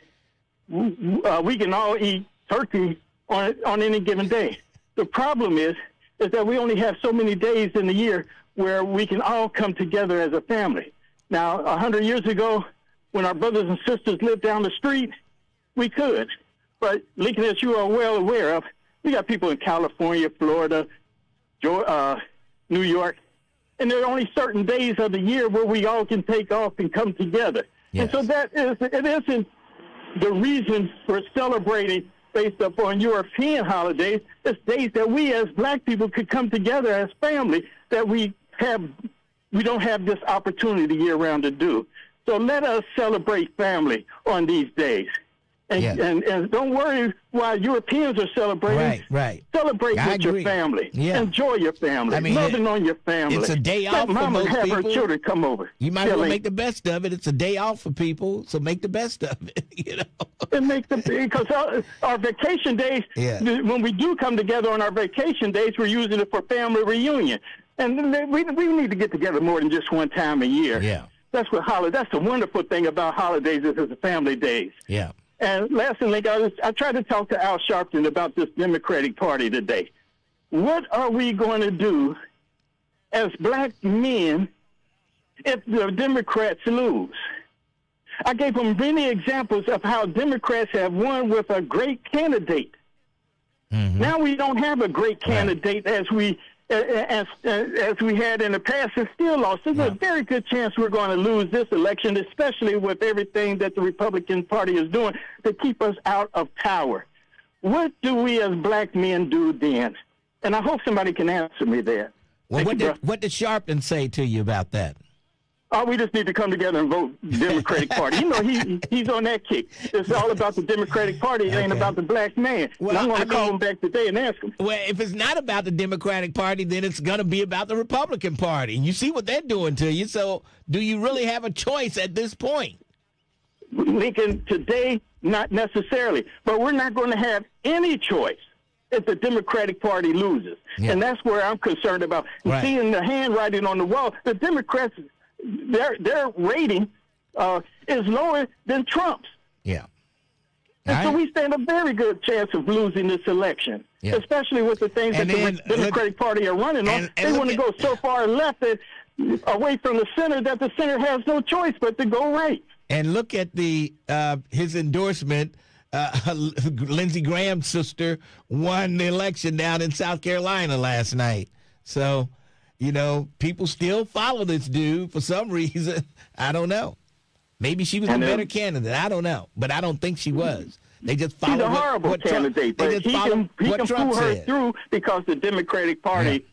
we can all eat turkey on any given day. The problem is that we only have so many days in the year where we can all come together as a family. Now, 100 years ago, when our brothers and sisters lived down the street, we could. But, Lincoln, as you are well aware of, we got people in California, Florida, New York, and there are only certain days of the year where we all can take off and come together. Yes. And so it isn't the reason for celebrating based upon European holidays. It's days that we as black people could come together as family that we don't have this opportunity year-round to do. So let us celebrate family on these days. And don't worry why Europeans are celebrating.
Right.
Celebrate with your family.
Yeah.
Enjoy your family.
I mean,
loving on your family.
It's a day off for
Mama
most
have
people.
her children come over.
You might as well make the best of it. It's a day off for people, so make the best of it. You know.
And because our vacation days, when we do come together on our vacation days, we're using it for family reunion. And we need to get together more than just one time a year.
Yeah.
That's the wonderful thing about holidays is it's the family days.
Yeah.
And lastly, I tried to talk to Al Sharpton about this Democratic Party today. What are we going to do as black men if the Democrats lose? I gave them many examples of how Democrats have won with a great candidate. Mm-hmm. Now we don't have a great candidate as we had in the past and still lost. There's a very good chance we're going to lose this election, especially with everything that the Republican Party is doing to keep us out of power. What do we as black men do then? And I hope somebody can answer me there.
Well, what did Sharpton say to you about that?
Oh, we just need to come together and vote Democratic Party. You know, he's on that kick. It's all about the Democratic Party. It ain't about the black man.
Well,
and I'm going to call him back today and ask him.
Well, if it's not about the Democratic Party, then it's going to be about the Republican Party. You see what they're doing to you. So do you really have a choice at this point?
Lincoln, today, not necessarily. But we're not going to have any choice if the Democratic Party loses. Yeah. And that's where I'm concerned about. Right. Seeing the handwriting on the wall, the Democrats, their rating is lower than Trump's.
Yeah.
And so we stand a very good chance of losing this election, especially with the things that the Democratic Party are running on. They want to go so far left away from the center that the center has no choice but to go right.
And look at his endorsement. Lindsey Graham's sister won the election down in South Carolina last night. So, you know, people still follow this dude for some reason. I don't know. Maybe she was a better candidate. I don't know. But I don't think she was. They just follow
She's a horrible candidate, but he can pull her through because the Democratic Party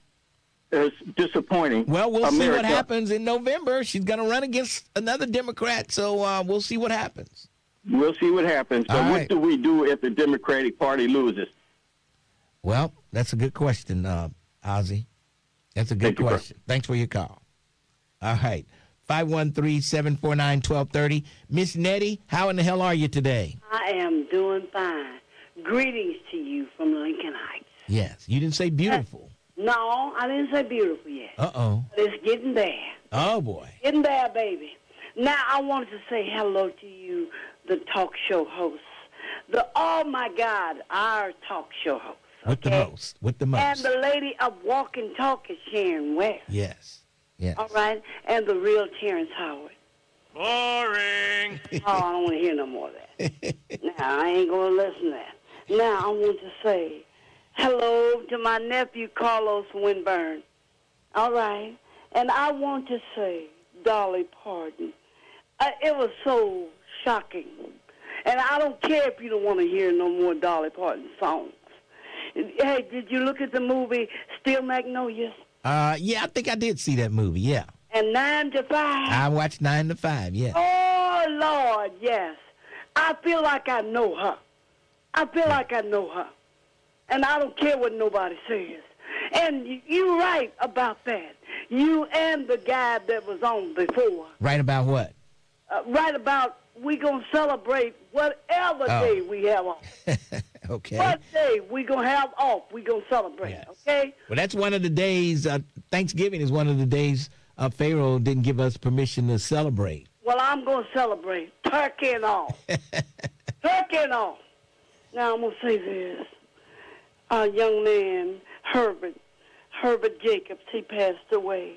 is disappointing.
Well, we'll see what happens in November. She's going to run against another Democrat, so we'll see what happens.
We'll see what happens. So what do we do if the Democratic Party loses?
Well, that's a good question, Ozzy. That's a good question. Thanks for your call. All right. 513-749-1230. Miss Nettie, how in the hell are you today?
I am doing fine. Greetings to you from Lincoln Heights.
Yes. You didn't say beautiful.
No, I didn't say beautiful yet.
Uh-oh.
But it's getting there.
Oh, boy.
Getting there, baby. Now, I wanted to say hello to you, the talk show hosts. Oh, my God, our talk show hosts.
With the most.
And the lady of Walk and Talk is Sharon Ware.
Yes. Yes.
All right? And the real Terrence Howard.
Boring.
Oh, I don't want to hear no more of that. Now, I ain't going to listen to that. Now, I want to say hello to my nephew, Carlos Winburn. All right? And I want to say, Dolly Parton, it was so shocking. And I don't care if you don't want to hear no more Dolly Parton songs. Hey, did you look at the movie Steel Magnolias?
Yeah, I think I did see that movie, yeah.
And 9 to 5?
I watched 9 to 5, yeah.
Oh, Lord, yes. I feel like I know her. And I don't care what nobody says. And you're right about that. You and the guy that was on before.
Right about what?
Right about we going to celebrate whatever day we have off.
Okay.
What day we going to have off, we going to celebrate, okay?
Well, that's one of the days, Thanksgiving is one of the days Pharaoh didn't give us permission to celebrate.
Well, I'm going to celebrate. Turkey and all. Turkey and all. Now, I'm going to say this. Our young man, Herbert Jacobs, he passed away.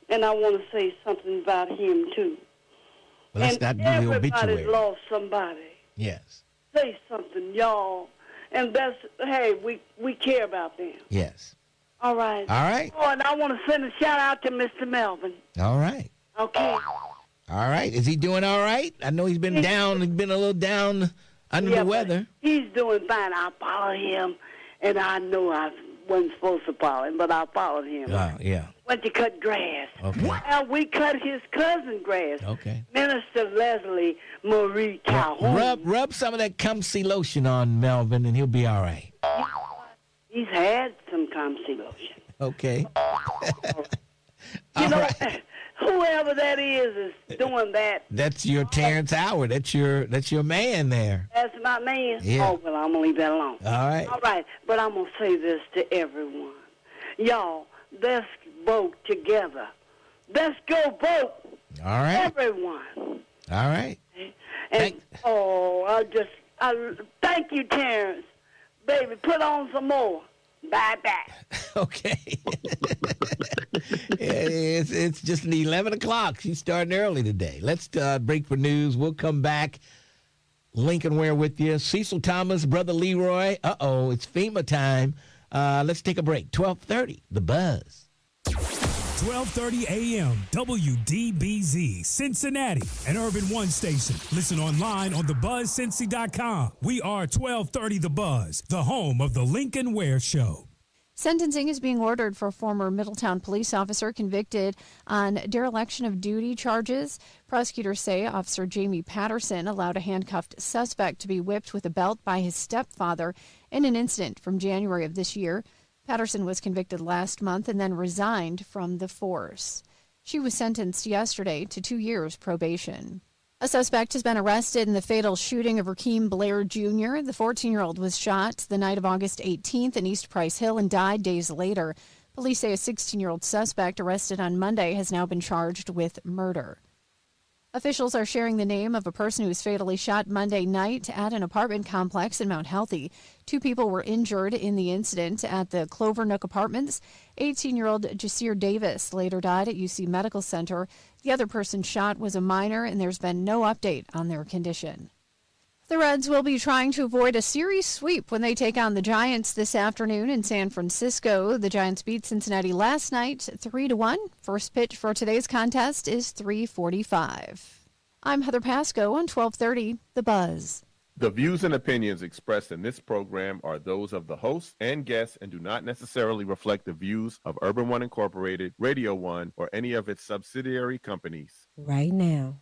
And I want to say something about him, too.
Well, let's not do the obituary.
Everybody's lost somebody.
Yes.
Say something, y'all. And that's, hey, we care about them.
Yes.
All right.
All right.
Oh, and I want to send a shout-out to Mr. Melvin.
All right.
Okay.
All right. Is he doing all right? I know he's been down. He's been a little down under the weather.
He's doing fine. I followed him, and I know I wasn't supposed to follow him, but I followed him.
Yeah.
Went to cut grass.
Okay.
Well, we cut his cousin grass.
Okay.
Minister Leslie Marie Calhoun.
Rub some of that Cum-C lotion on Melvin, and he'll be all right.
He's had some Cum-C lotion.
Okay.
You know, whoever that is doing that.
That's your Terrence Howard. That's your man there.
That's my man.
Yeah.
Oh, well, I'm going to leave that alone.
All right.
All right. But I'm going to say this to everyone. Y'all, let's vote together. Let's go vote.
All right.
Everyone.
All right.
And, thank you, Terrence. Baby, put on some more. Bye-bye.
Okay. It's just 11 o'clock. She's starting early today. Let's break for news. We'll come back. Lincoln Ware with you. Cecil Thomas, Brother Leroy. It's FEMA time. Let's take a break. 12:30, The Buzz.
12:30 a.m. WDBZ, Cincinnati, an Urban One station. Listen online on thebuzzcincy.com. We are 1230 The Buzz, the home of the Lincoln Ware Show.
Sentencing is being ordered for a former Middletown police officer convicted on dereliction of duty charges. Prosecutors say Officer Jamie Patterson allowed a handcuffed suspect to be whipped with a belt by his stepfather in an incident from January of this year. Patterson was convicted last month and then resigned from the force. She was sentenced yesterday to 2 years probation. A suspect has been arrested in the fatal shooting of Rakeem Blair Jr. The 14-year-old was shot the night of August 18th in East Price Hill and died days later. Police say a 16-year-old suspect arrested on Monday has now been charged with murder. Officials are sharing the name of a person who was fatally shot Monday night at an apartment complex in Mount Healthy. 2 people were injured in the incident at the Clover Nook Apartments. 18-year-old Jasir Davis later died at UC Medical Center. The other person shot was a minor, and there's been no update on their condition. The Reds will be trying to avoid a series sweep when they take on the Giants this afternoon in San Francisco. The Giants beat Cincinnati last night 3-1. First pitch for today's contest is 3:45. I'm Heather Pasco on 1230 The Buzz.
The views and opinions expressed in this program are those of the host and guests and do not necessarily reflect the views of Urban One Incorporated, Radio One, or any of its subsidiary companies.
Right now,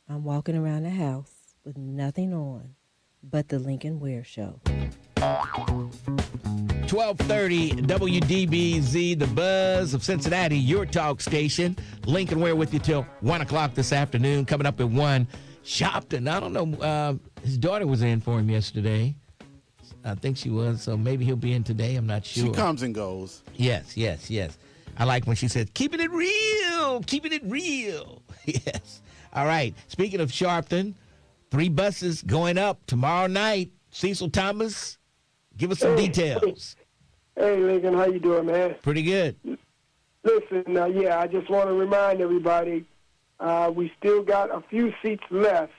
I'm walking around the house with nothing on but the Lincoln Ware Show.
1230 WDBZ, The Buzz of Cincinnati, your talk station. Lincoln Ware with you till 1 o'clock this afternoon. Coming up at 1, Shopton. I don't know. His daughter was in for him yesterday. I think she was, so maybe he'll be in today. I'm not sure.
She comes and goes.
Yes. I like when she says, keeping it real. Yes. All right. Speaking of Sharpton, 3 buses going up tomorrow night. Cecil Thomas, give us some details.
Hey, Lincoln, how you doing, man?
Pretty good.
Listen, I just want to remind everybody, we still got a few seats left,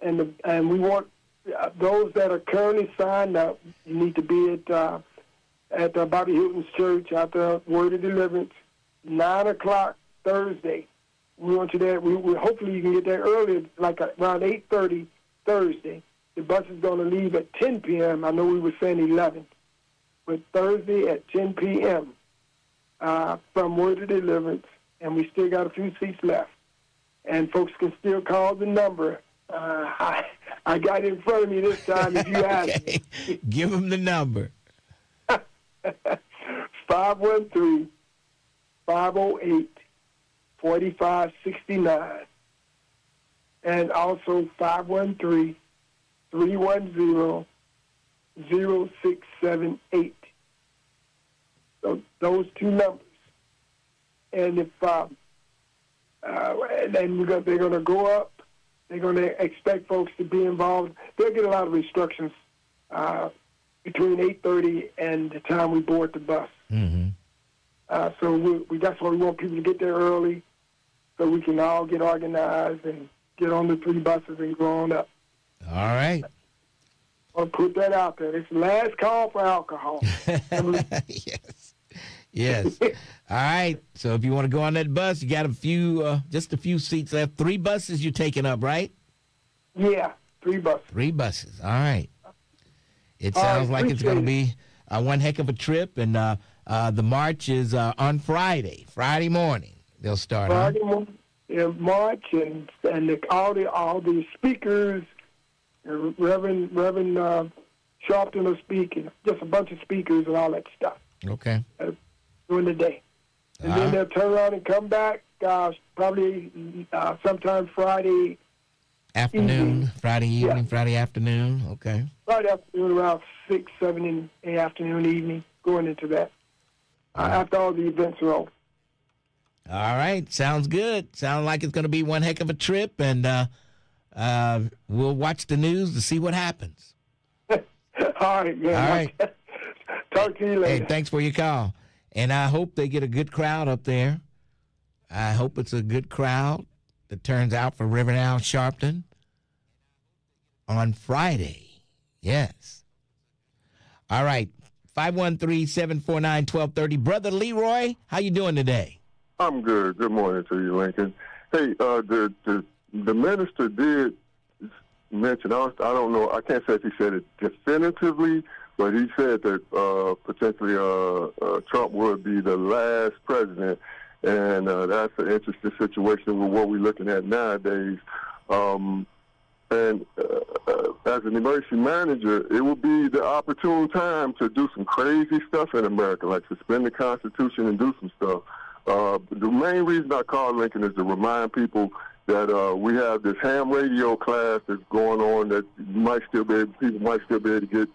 and we want those that are currently signed up. You need to be at Bobby Hilton's church out there, Word of Deliverance, 9 o'clock Thursday. We want you there. We hopefully you can get there early, like around 8:30 Thursday. The bus is going to leave at 10 p.m. I know we were saying 11, but Thursday at 10 p.m. From Word of Deliverance, and we still got a few seats left. And folks can still call the number. I got it in front of me this time. If you ask me,
give them the number.
513-508-4569, and also 513-310-0678. So those two numbers. And if they're going to go up, they're going to expect folks to be involved. They'll get a lot of instructions between 8:30 and the time we board the bus.
Mm-hmm.
So that's why we want people to get there early, so we can all get organized and get on the 3 buses and go on up.
All right.
I'll put that out there. It's the last call for alcohol.
Yes. All right. So if you want to go on that bus, you got just a few seats left. 3 buses you're taking up, right?
Yeah, 3 buses.
3 buses. All right. It sounds like it's going to be one heck of a trip, and the march is on Friday morning. They'll start.
Friday morning, march, and all the speakers, Reverend Sharpton will speak, and just a bunch of speakers and all that stuff.
Okay.
During the day. And then they'll turn around and come back probably sometime Friday
afternoon, Friday evening, Friday afternoon. Okay.
Friday afternoon around 6, 7 in the afternoon, evening, going into that. After all the events are over.
All right. Sounds good. Sounds like it's going to be one heck of a trip, and we'll watch the news to see what happens.
All right, man.
All right.
Talk to you later.
Hey, thanks for your call. And I hope they get a good crowd up there. I hope it's a good crowd that turns out for Reverend Al Sharpton on Friday. Yes. All right. 513-749-1230. Brother Leroy, how you doing today?
I'm good. Good morning to you, Lincoln. Hey, the minister did mention, I don't know, I can't say if he said it definitively, but he said that potentially Trump would be the last president, and that's an interesting situation with what we're looking at nowadays. And as an emergency manager, it will be the opportune time to do some crazy stuff in America, like suspend the Constitution and do some stuff. The main reason I call Lincoln is to remind people that we have this ham radio class that's going on that people might still be able to get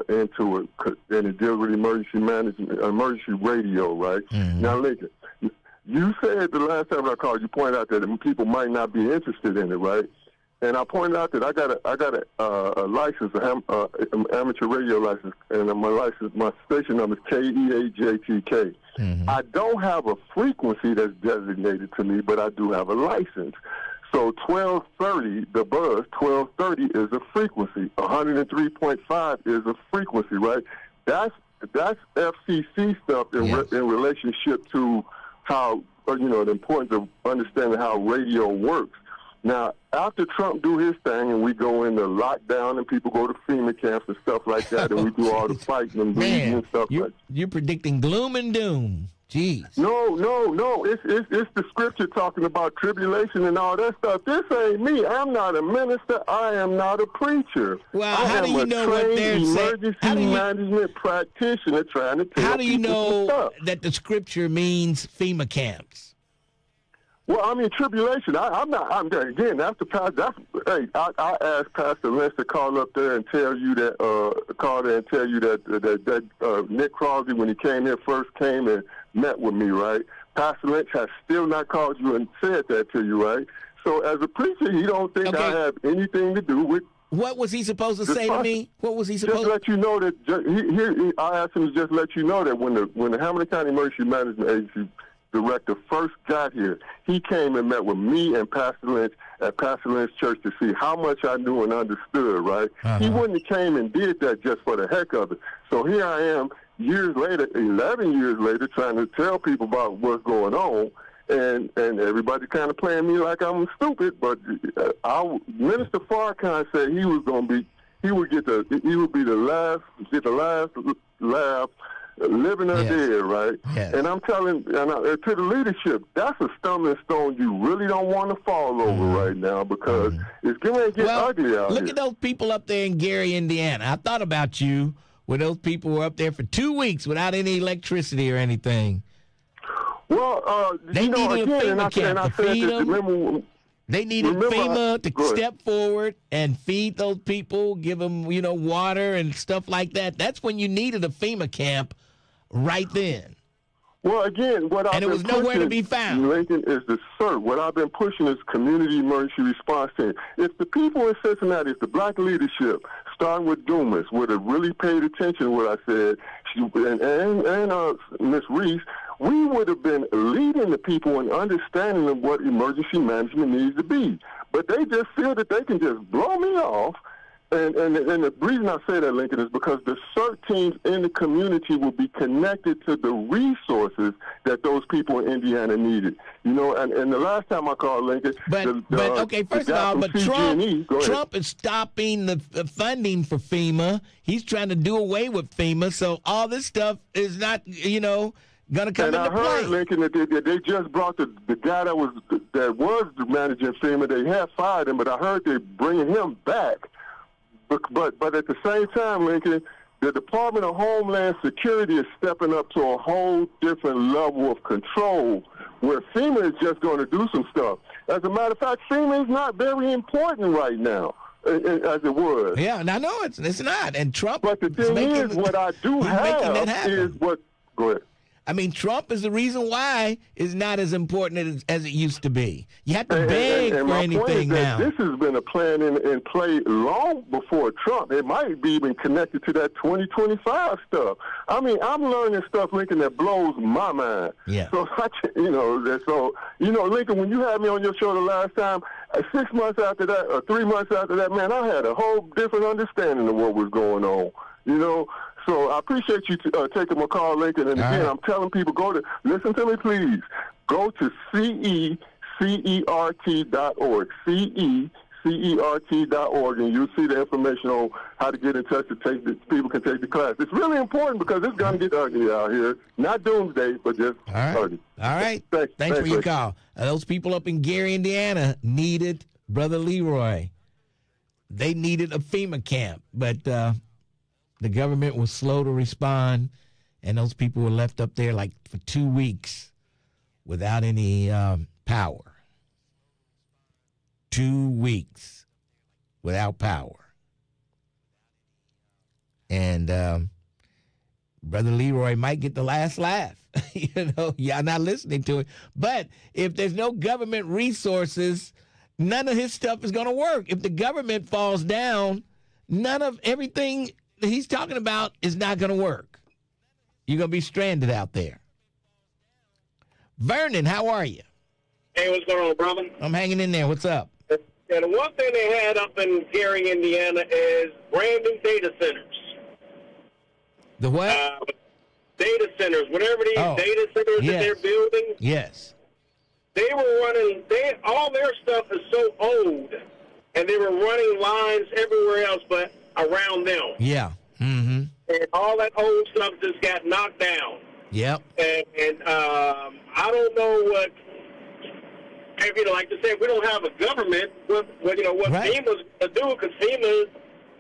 into it, and it deals with emergency management, emergency radio, right? Mm-hmm. Now, Lincoln, you said the last time I called, you pointed out that people might not be interested in it, right? And I pointed out that I got a license, an amateur radio license, and my station number is KEAJTK. Mm-hmm. I don't have a frequency that's designated to me, but I do have a license. So 1230, the buzz, 1230 is a frequency. 103.5 is a frequency, right? That's FCC stuff in relationship to how, the importance of understanding how radio works. Now, after Trump do his thing and we go into lockdown and people go to FEMA camps and stuff like that, and we do all the fighting and bleeding and stuff like that.
You're predicting gloom and doom. Jeez.
No. It's the scripture talking about tribulation and all that stuff. This ain't me. I'm not a minister. I am not a preacher.
Well, how do you know what they're saying?
Emergency management practitioner trying to tell people.
How do you know that the scripture means FEMA camps?
Well, I mean, tribulation. I'm again. That's the pastor. Hey, I asked Pastor Lynch to call up there and tell you that. Call there and tell you that Nick Crosby, when he came here first, came and met with me, right? Pastor Lynch has still not called you and said that to you, right? So as a preacher, he don't think I have anything to do with.
What was he supposed to say to me? What was he supposed
to let you know that? I asked him to just let you know that when the Hamilton County Emergency Management Agency director first got here, he came and met with me and Pastor Lynch at Pastor Lynch Church to see how much I knew and understood, right? He wouldn't have came and did that just for the heck of it. So here I am, years later, 11 years later, trying to tell people about what's going on, and everybody kind of playing me like I'm stupid, but Minister Farrakhan said he would be the last laugh, living or dead, right?
Yes.
And I'm telling to the leadership, that's a stumbling stone you really don't want to fall over right now, because it's going to get ugly out here.
Look at those people up there in Gary, Indiana. I thought about you when those people were up there for 2 weeks without any electricity or anything.
Well,
they needed a FEMA camp to feed them. They needed FEMA to step forward and feed those people, give them, water and stuff like that. That's when you needed a FEMA camp right then.
Well, again,
it was nowhere to be found.
Lincoln, is the CERT. What I've been pushing is community emergency response team. If the people in Cincinnati, if the black leadership, starting with Dumas, would have really paid attention to what I said, and Ms. Reese, we would have been leading the people in understanding of what emergency management needs to be. But they just feel that they can just blow me off. And the reason I say that, Lincoln, is because the CERT teams in the community will be connected to the resources that those people in Indiana needed. And the last time I called, Lincoln...
First of all, Trump is stopping the funding for FEMA. He's trying to do away with FEMA, so all this stuff is not, going to come into play.
And I heard, Lincoln, that they just brought the guy that was managing FEMA. They had fired him, but I heard they're bringing him back. But at the same time, Lincoln, the Department of Homeland Security is stepping up to a whole different level of control, where FEMA is just going to do some stuff. As a matter of fact, FEMA is not very important right now, as it was.
Yeah, and I know it's not. And Trump.
But the thing is, what I do have is what. Go ahead.
I mean, Trump is the reason why it's not as important as it used to be. You have to beg for anything now.
This has been a plan in play long before Trump. It might be even connected to that 2025 stuff. I mean, I'm learning stuff, Lincoln, that blows my mind.
Yeah.
So, Lincoln, when you had me on your show the last time, 6 months after that, or 3 months after that, man, I had a whole different understanding of what was going on. So I appreciate you taking my call, Lincoln. And again, I'm telling people, listen to me, please. Go to CECERT.org, CECERT.org, and you'll see the information on how to get in touch people can take the class. It's really important because it's going to get ugly out here. Not doomsday, but just ugly.
All right. Thanks for your call. Those people up in Gary, Indiana needed Brother Leroy. They needed a FEMA camp, but the government was slow to respond, and those people were left up there like for 2 weeks without any power. 2 weeks without power. And Brother Leroy might get the last laugh. Y'all not listening to it. But if there's no government resources, none of his stuff is going to work. If the government falls down, none of everything he's talking about is not going to work. You're going to be stranded out there. Vernon, how are you?
Hey, what's going on, brother?
I'm hanging in there. What's up?
And the one thing they had up in Gary, Indiana is brand new data centers.
The what?
Data centers. Whatever these data centers that they're building.
Yes.
They were running, all their stuff is so old, and they were running lines everywhere else but around them.
Yeah. Mm-hmm.
And all that old stuff just got knocked down.
Yep.
And I don't know what, like to say, we don't have a government, what FEMA's going to do, because FEMA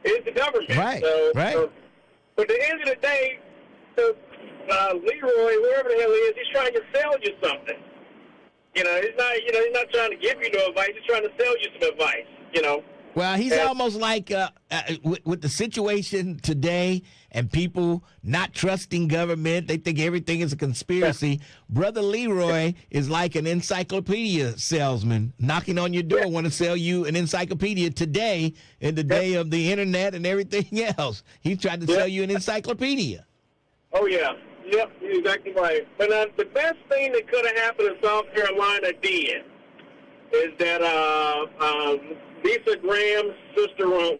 is the government.
Right,
So, but at the end of the day, Leroy, whoever the hell he is, he's trying to sell you something. He's not trying to give you no advice. He's trying to sell you some advice,
Well, he's almost like with the situation today and people not trusting government. They think everything is a conspiracy. Brother Leroy is like an encyclopedia salesman knocking on your door, want to sell you an encyclopedia today in the day of the internet and everything else. He tried to sell you an encyclopedia.
Oh, yeah. Yep, you're exactly right. But the best thing that could have happened in South Carolina is that Lisa Graham's sister won.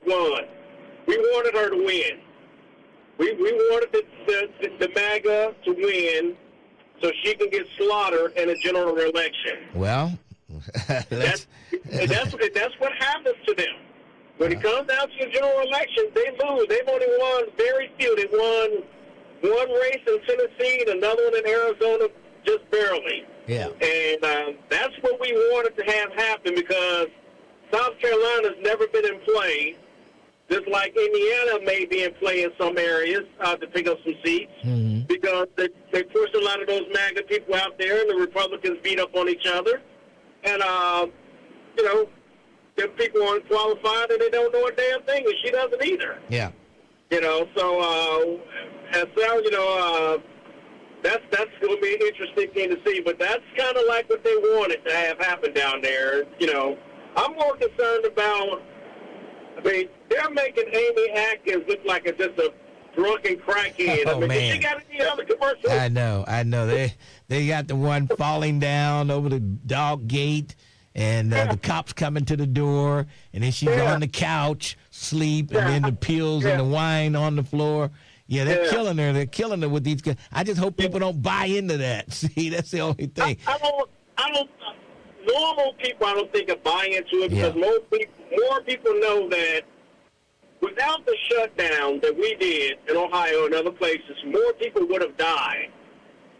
We wanted her to win. We wanted the MAGA to win so she can get slaughtered in a general election.
Well,
that's what happens to them. When it comes down to the general election, they lose. They've only won very few. They won one race in Tennessee and another one in Arizona just barely.
Yeah.
And that's what we wanted to have happen because South Carolina's never been in play, just like Indiana may be in play in some areas to pick up some seats because they pushed a lot of those MAGA people out there and the Republicans beat up on each other. And, the people aren't qualified and they don't know a damn thing, and she doesn't either.
Yeah.
So that's going to be an interesting thing to see. But that's kind of like what they wanted to have happen down there. I'm more concerned about. They're making Amy Atkins look like just a drunken crackhead.
Oh, man.
She got any other commercials?
I know. They got the one falling down over the dog gate. And the cops coming to the door, and then she's on the couch, sleep, and then the pills and the wine on the floor. Yeah, they're killing her. They're killing her with these. I just hope people don't buy into that. See, that's the only thing.
I don't. Normal people, I don't think, are buying into it because more people know that without the shutdown that we did in Ohio and other places, more people would have died.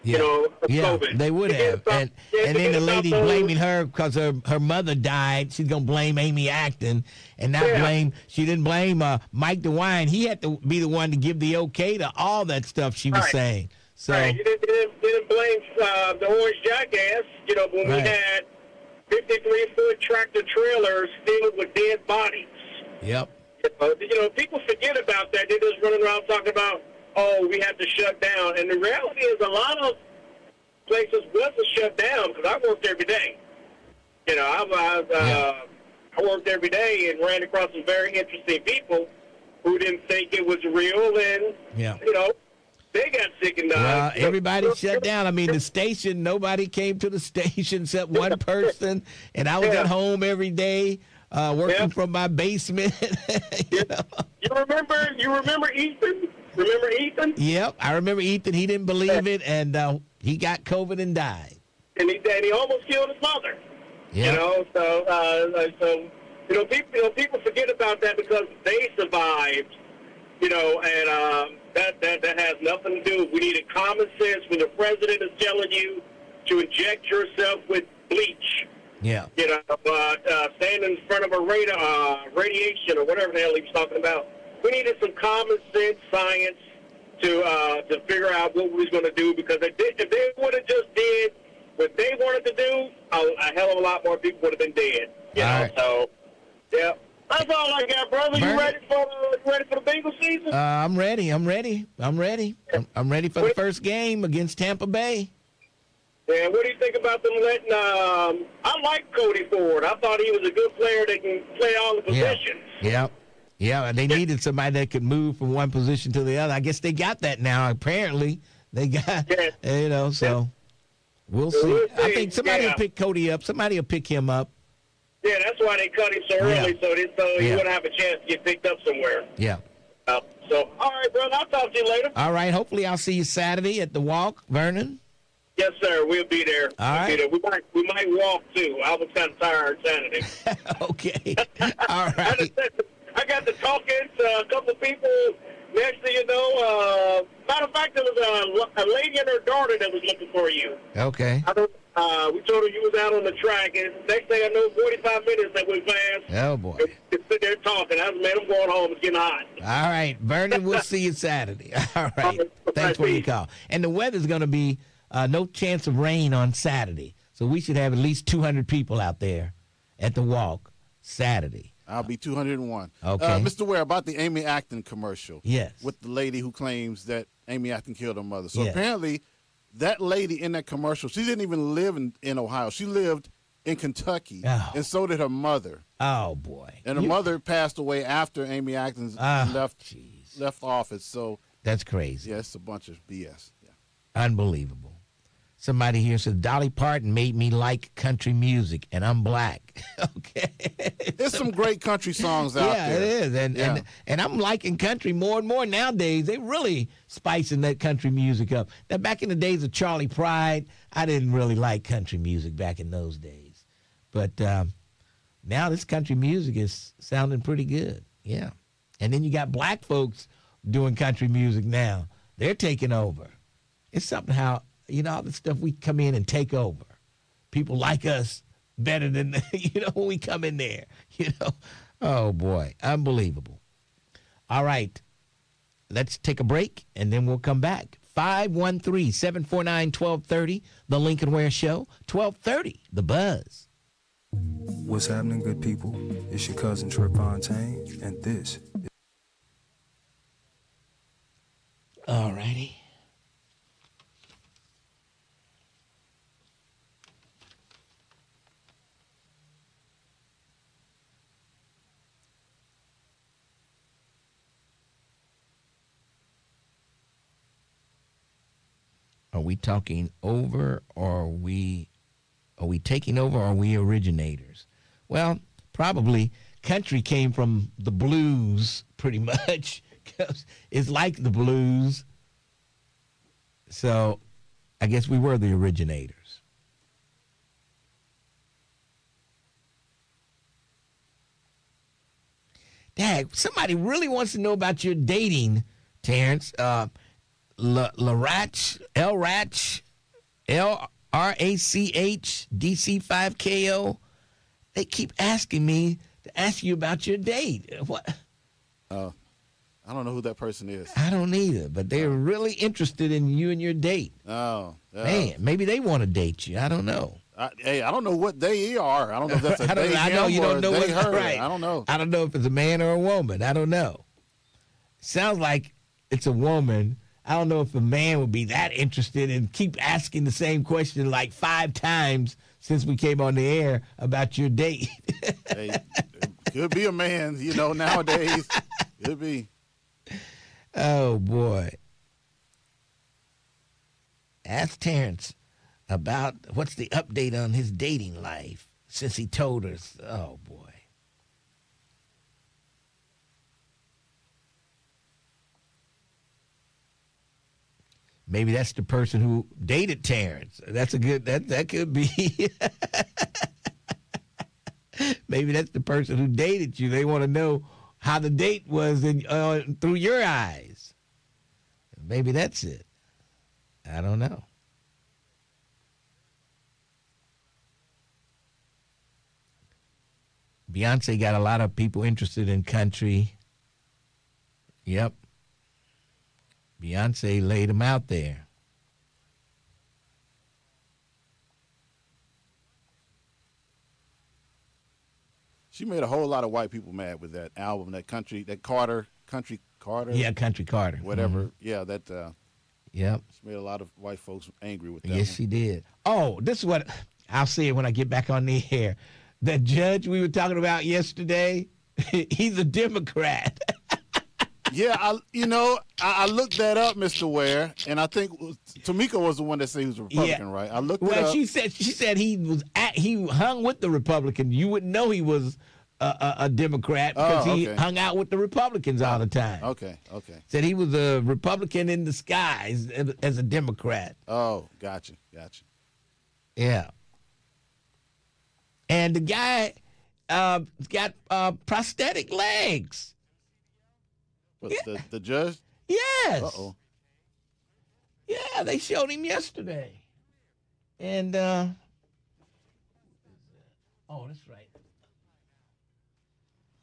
Yeah,
COVID.
They would have. And then the lady blaming her because her mother died. She's going to blame Amy Acton and not she didn't blame Mike DeWine. He had to be the one to give the okay to all that stuff she was saying. So
You didn't blame the orange jackass, when we had 53-foot tractor trailers filled with dead bodies.
Yep.
People forget about that. They're just running around talking about, we have to shut down. And the reality is a lot of places wasn't shut down because I worked every day. I worked every day and ran across some very interesting people who didn't think it was real and, they got sick and died.
Well, everybody shut down. I mean, the station, nobody came to the station except one person. And I was at home every day working from my basement.
You remember Ethan? Remember Ethan?
Yep, I remember Ethan. He didn't believe it, and he got COVID and died.
And he almost killed his mother.
Yeah.
People forget about that because they survived. And that has nothing to do. We needed common sense when the president is telling you to inject yourself with bleach.
Yeah.
Standing in front of a radiation or whatever the hell he was talking about. We needed some common sense science to figure out what we was going to do because if they would have just did what they wanted to do, a hell of a lot more people would have been dead.
Right.
So, yeah. That's all I got, brother. You ready for the Bengals season?
I'm ready. I'm ready for the first game against Tampa Bay.
Yeah, what do you think about them letting I like Cody Ford. I thought he was a good player that can play all the positions.
Yeah, they needed somebody that could move from one position to the other. I guess they got that now. Apparently, they got, so we'll see. I think somebody will pick Cody up. Somebody will pick him up.
Yeah, that's why they cut him so early, so he wouldn't have a chance to get picked up somewhere.
Yeah.
All right, brother, I'll talk to you later.
All right, hopefully I'll see you Saturday at the walk, Vernon.
Yes, sir, we'll be there.
All right.
We might walk, too. I was kind of tired Saturday.
Okay. All right.
I got to talking to a couple of people. Next thing you know, matter of fact, there was a lady and her daughter that was looking for you.
Okay.
We told her you was out on the track, and next thing I know, 45 minutes that went fast.
Oh, boy.
Just sit there talking. I was, man, I'm going home. It's getting hot.
All right. Vernon, we'll see you Saturday. All right. Thanks for your call. And the weather's going to be no chance of rain on Saturday. So we should have at least 200 people out there at the walk Saturday.
I'll be 201.
Okay.
Mr. Ware, about the Amy Acton commercial.
Yes.
With the lady who claims that Amy Acton killed her mother. So
Yes.
apparently, that lady in that commercial, she didn't even live in Ohio. She lived in Kentucky, and so did her mother.
Oh, boy.
And her mother passed away after Amy Acton left office. So
that's crazy.
Yeah, it's a bunch of BS. Yeah.
Unbelievable. Somebody here says, Dolly Parton made me like country music, and I'm black. Okay.
There's some great country songs out there.
Yeah, it is. And I'm liking country more and more nowadays. They really spicing that country music up. Now, back in the days of Charlie Pride, I didn't really like country music back in those days. But now this country music is sounding pretty good. Yeah. And then you got black folks doing country music now. They're taking over. It's something how, all the stuff we come in and take over. People like us better than, when we come in there, Oh, boy. Unbelievable. All right. Let's take a break, and then we'll come back. 513-749-1230, The Lincoln Ware Show, 1230, The Buzz.
What's happening, good people? It's your cousin Trip Fontaine, and this.
All righty. Are we talking over, or are we taking over, or are we originators? Well, probably country came from the blues pretty much, because it's like the blues. So I guess we were the originators. Dad, somebody really wants to know about your dating, Terrence. Lrach, LRACH, DC5KO. They keep asking me to ask you about your date. What?
I don't know who that person is.
I don't either, but they're really interested in you and your date.
Oh.
Man, maybe they want to date you. I don't know.
I don't know what they are. I don't know if that's a they,
I know you don't know
what
what's right.
I don't know.
I don't know if it's a man or a woman. I don't know. Sounds like it's a woman. I don't know if a man would be that interested and keep asking the same question like 5 times since we came on the air about your date.
Hey, it could be a man, nowadays. Could be.
Oh, boy. Ask Terrence about what's the update on his dating life since he told us. Oh, boy. Maybe that's the person who dated Terrence. That's a good, that could be. Maybe that's the person who dated you. They want to know how the date was through your eyes. Maybe that's it. I don't know. Beyonce got a lot of people interested in country. Yep. Beyonce laid him out there.
She made a whole lot of white people mad with that album, that Country Carter.
Yeah, Country Carter.
Whatever.
Mm-hmm.
Yeah, that.
Yep.
She made a lot of white folks angry with that.
Yes,
one.
she did. Oh, this is what I'll say it when I get back on the air. The judge we were talking about yesterday, he's a Democrat.
Yeah, I looked that up, Mr. Ware, and I think Tamika was the one that said he was a Republican, right? I looked it up.
She said he hung with the Republican. You wouldn't know he was a Democrat because he hung out with the Republicans all the time.
Okay.
Said he was a Republican in disguise as a Democrat.
Oh, gotcha.
Yeah. And the guy got prosthetic legs.
What, the judge?
Yes.
Uh-oh.
Yeah, they showed him yesterday. And, that's right.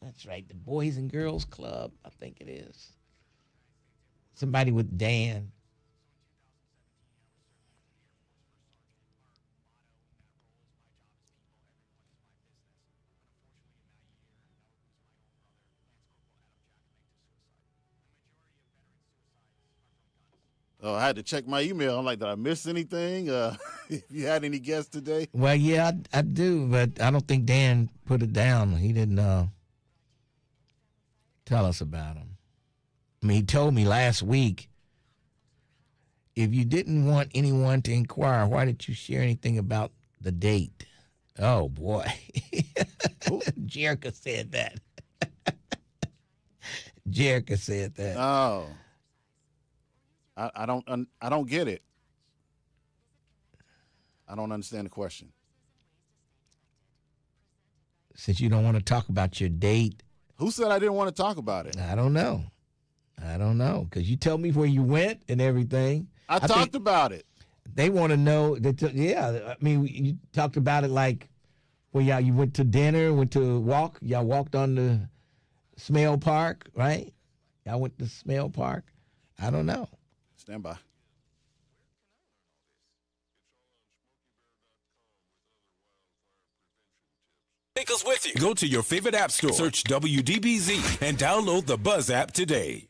That's right. The Boys and Girls Club, I think it is. Somebody with Dan.
Oh, I had to check my email. I'm like, did I miss anything? If you had any guests today?
Well, yeah, I do, but I don't think Dan put it down. He didn't tell us about them. I mean, he told me last week, if you didn't want anyone to inquire, why did you share anything about the date? Oh, boy. Jerica said that. Jerica said that.
Oh. I don't get it. I don't understand the question.
Since you don't want to talk about your date.
Who said I didn't want to talk about it?
I don't know. Because you told me where you went and everything.
I talked about it.
They want to know that. Yeah, I mean, you talked about it like, well, yeah, you went to dinner, went to walk. Y'all walked on the Smale Park, right? Y'all went to Smale Park. I don't know.
Stand by.
Take us with you. Go to your favorite app store, search WDBZ, and download the Buzz app today.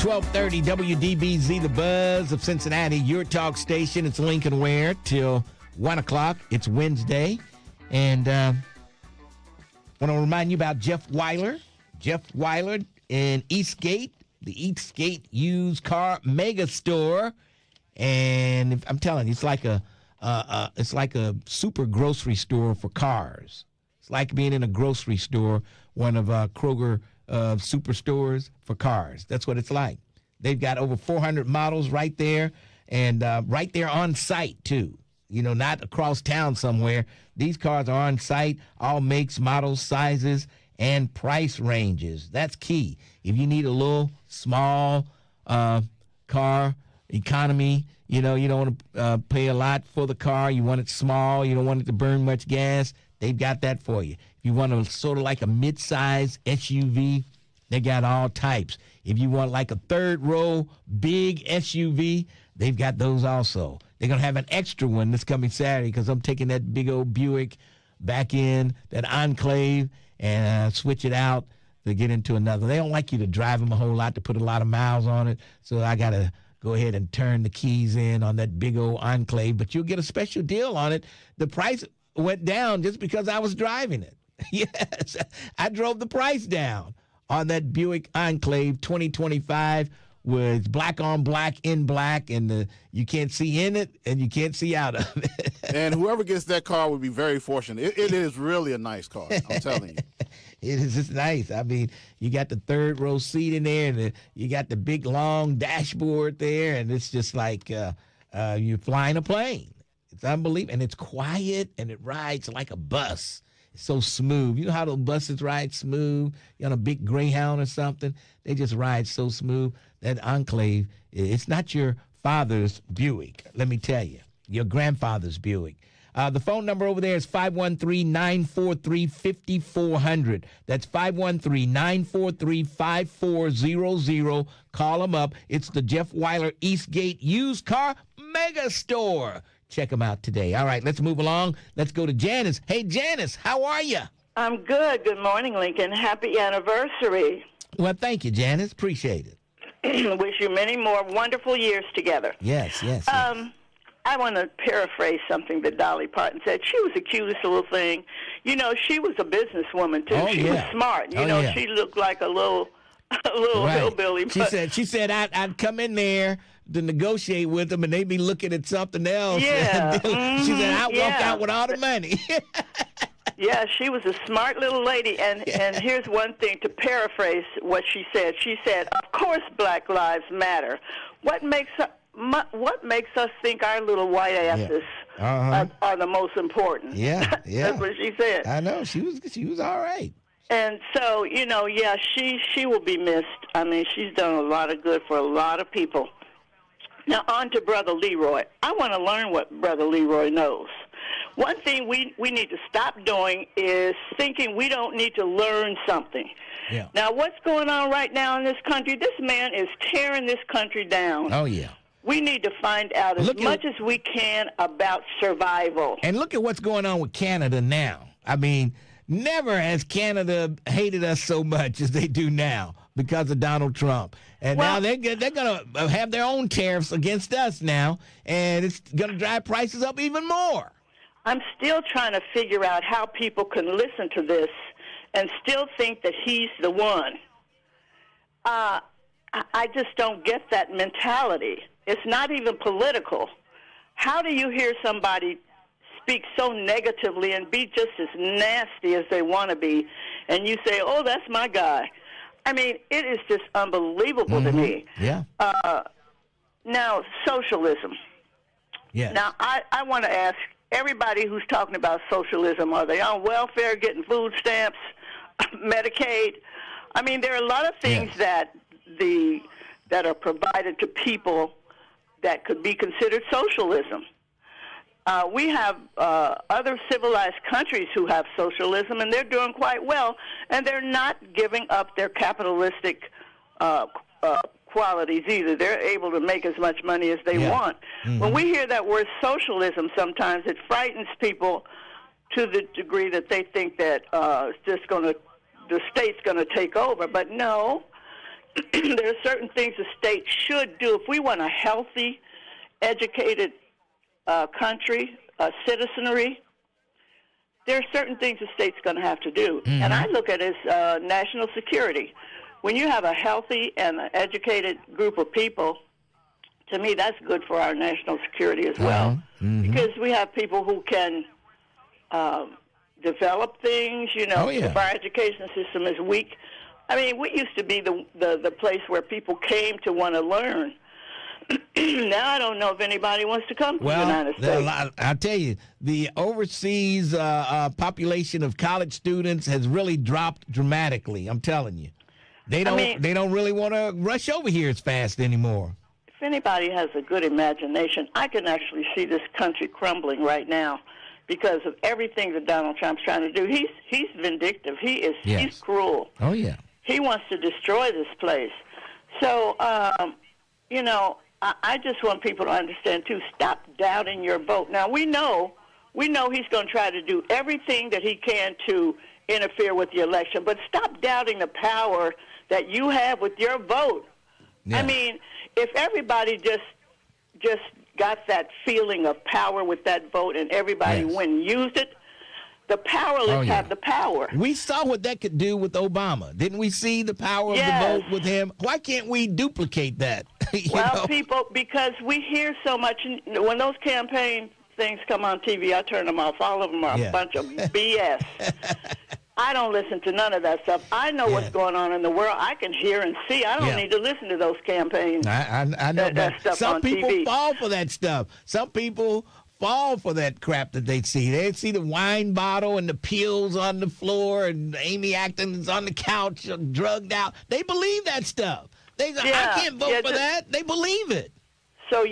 1230 WDBZ, the Buzz of Cincinnati, your talk station. It's Lincoln Ware till 1 o'clock. It's Wednesday. And want to remind you about Jeff Weiler. Jeff Weiler in Eastgate, the Eastgate used car mega store. And I'm telling you, it's like a super grocery store for cars. It's like being in a grocery store, one of Kroger superstores for cars. That's what it's like. They've got over 400 models right there, and right there on site, too. You know, not across town somewhere. These cars are on site, all makes, models, sizes, and price ranges. That's key. If you need a little, small car, economy, you know, you don't want to pay a lot for the car. You want it small. You don't want it to burn much gas. They've got that for you. If you want a sort of like a mid-size SUV, they got all types. If you want like a third row big SUV, they've got those also. They're going to have an extra one this coming Saturday because I'm taking that big old Buick back in, that Enclave, and switch it out to get into another. They don't like you to drive them a whole lot, to put a lot of miles on it, so I got to go ahead and turn the keys in on that big old Enclave, but you'll get a special deal on it. The price went down just because I was driving it. Yes, I drove the price down on that Buick Enclave 2025 with black on black in black, and you can't see in it and you can't see out of it.
And whoever gets that car would be very fortunate. It is really a nice car, I'm telling you.
It is just nice. I mean, you got the third row seat in there, and you got the big long dashboard there, and it's just like you're flying a plane. It's unbelievable, and it's quiet, and it rides like a bus. It's so smooth. You know how those buses ride smooth? You're on a big Greyhound or something. They just ride so smooth. That Enclave, it's not your father's Buick, let me tell you. Your grandfather's Buick. The phone number over there is 513-943-5400. That's 513-943-5400. Call them up. It's the Jeff Weiler Eastgate Used Car Mega Store. Check them out today. All right, let's move along. Let's go to Janice. Hey, Janice, how are you?
I'm good. Good morning, Lincoln. Happy anniversary.
Well, thank you, Janice. Appreciate it.
Wish you many more wonderful years together.
Yes.
I want to paraphrase something that Dolly Parton said. She was a cutest little thing. You know, she was a businesswoman, too. She was smart. You know, she looked like a little hillbilly.
She said I'd come in there to negotiate with them, and they'd be looking at something else.
Yeah.
She said, I'd walk out with all the money.
Yeah, she was a smart little lady, and here's one thing to paraphrase what she said. She said, "Of course, Black Lives Matter. What makes us think our little white asses are the most important?"
Yeah.
That's what she said.
I know she was all right.
And so, you know, yeah, she will be missed. I mean, she's done a lot of good for a lot of people. Now, on to Brother Leroy. I want to learn what Brother Leroy knows. One thing we need to stop doing is thinking we don't need to learn something.
Yeah.
Now, what's going on right now in this country? This man is tearing this country down.
Oh, yeah.
We need to find out as much as we can about survival.
And look at what's going on with Canada now. I mean, Never has Canada hated us so much as they do now because of Donald Trump. And now they're going to have their own tariffs against us now, and it's going to drive prices up even more.
I'm still trying to figure out how people can listen to this and still think that he's the one. I just don't get that mentality. It's not even political. How do you hear somebody speak so negatively and be just as nasty as they want to be, and you say, oh, that's my guy? I mean, it is just unbelievable to me.
Yeah.
Now, socialism.
Yeah.
Now, I want to ask everybody who's talking about socialism, are they on welfare, getting food stamps, Medicaid? I mean, there are a lot of things that are provided to people that could be considered socialism. We have other civilized countries who have socialism, and they're doing quite well, and they're not giving up their capitalistic qualities either. They're able to make as much money as they want. Mm-hmm. When we hear that word socialism, sometimes it frightens people to the degree that they think that the state's going to take over. But no, there are certain things the state should do. If we want a healthy, educated country, citizenry, there are certain things the state's going to have to do. Mm-hmm. And I look at it as national security. When you have a healthy and educated group of people, to me, that's good for our national security as well. Mm-hmm. Because we have people who can develop things, If our education system is weak. I mean, we used to be the place where people came to want to learn. Now I don't know if anybody wants to come to the United States.
I'll tell you, the overseas population of college students has really dropped dramatically. I'm telling you. They don't really want to rush over here as fast anymore.
If anybody has a good imagination, I can actually see this country crumbling right now because of everything that Donald Trump's trying to do. He's vindictive. He's cruel.
Oh, yeah.
He wants to destroy this place. So, I just want people to understand, too, stop doubting your vote. Now, we know he's going to try to do everything that he can to interfere with the election, but stop doubting the power that you have with your vote. Yeah. I mean, if everybody just got that feeling of power with that vote and everybody went and used it, the powerless have the power.
We saw what that could do with Obama. Didn't we see the power of the vote with him? Why can't we duplicate that?
People, because we hear so much. When those campaign things come on TV, I turn them off. All of them are a bunch of BS. I don't listen to none of that stuff. I know what's going on in the world. I can hear and see. I don't need to listen to those campaigns.
I know that stuff
Some
on people
TV.
fall for that stuff. Some people fall for that crap that they see. They see the wine bottle and the pills on the floor and Amy Acton's on the couch drugged out. They believe that stuff. They go, I can't vote for that. They believe it.
So,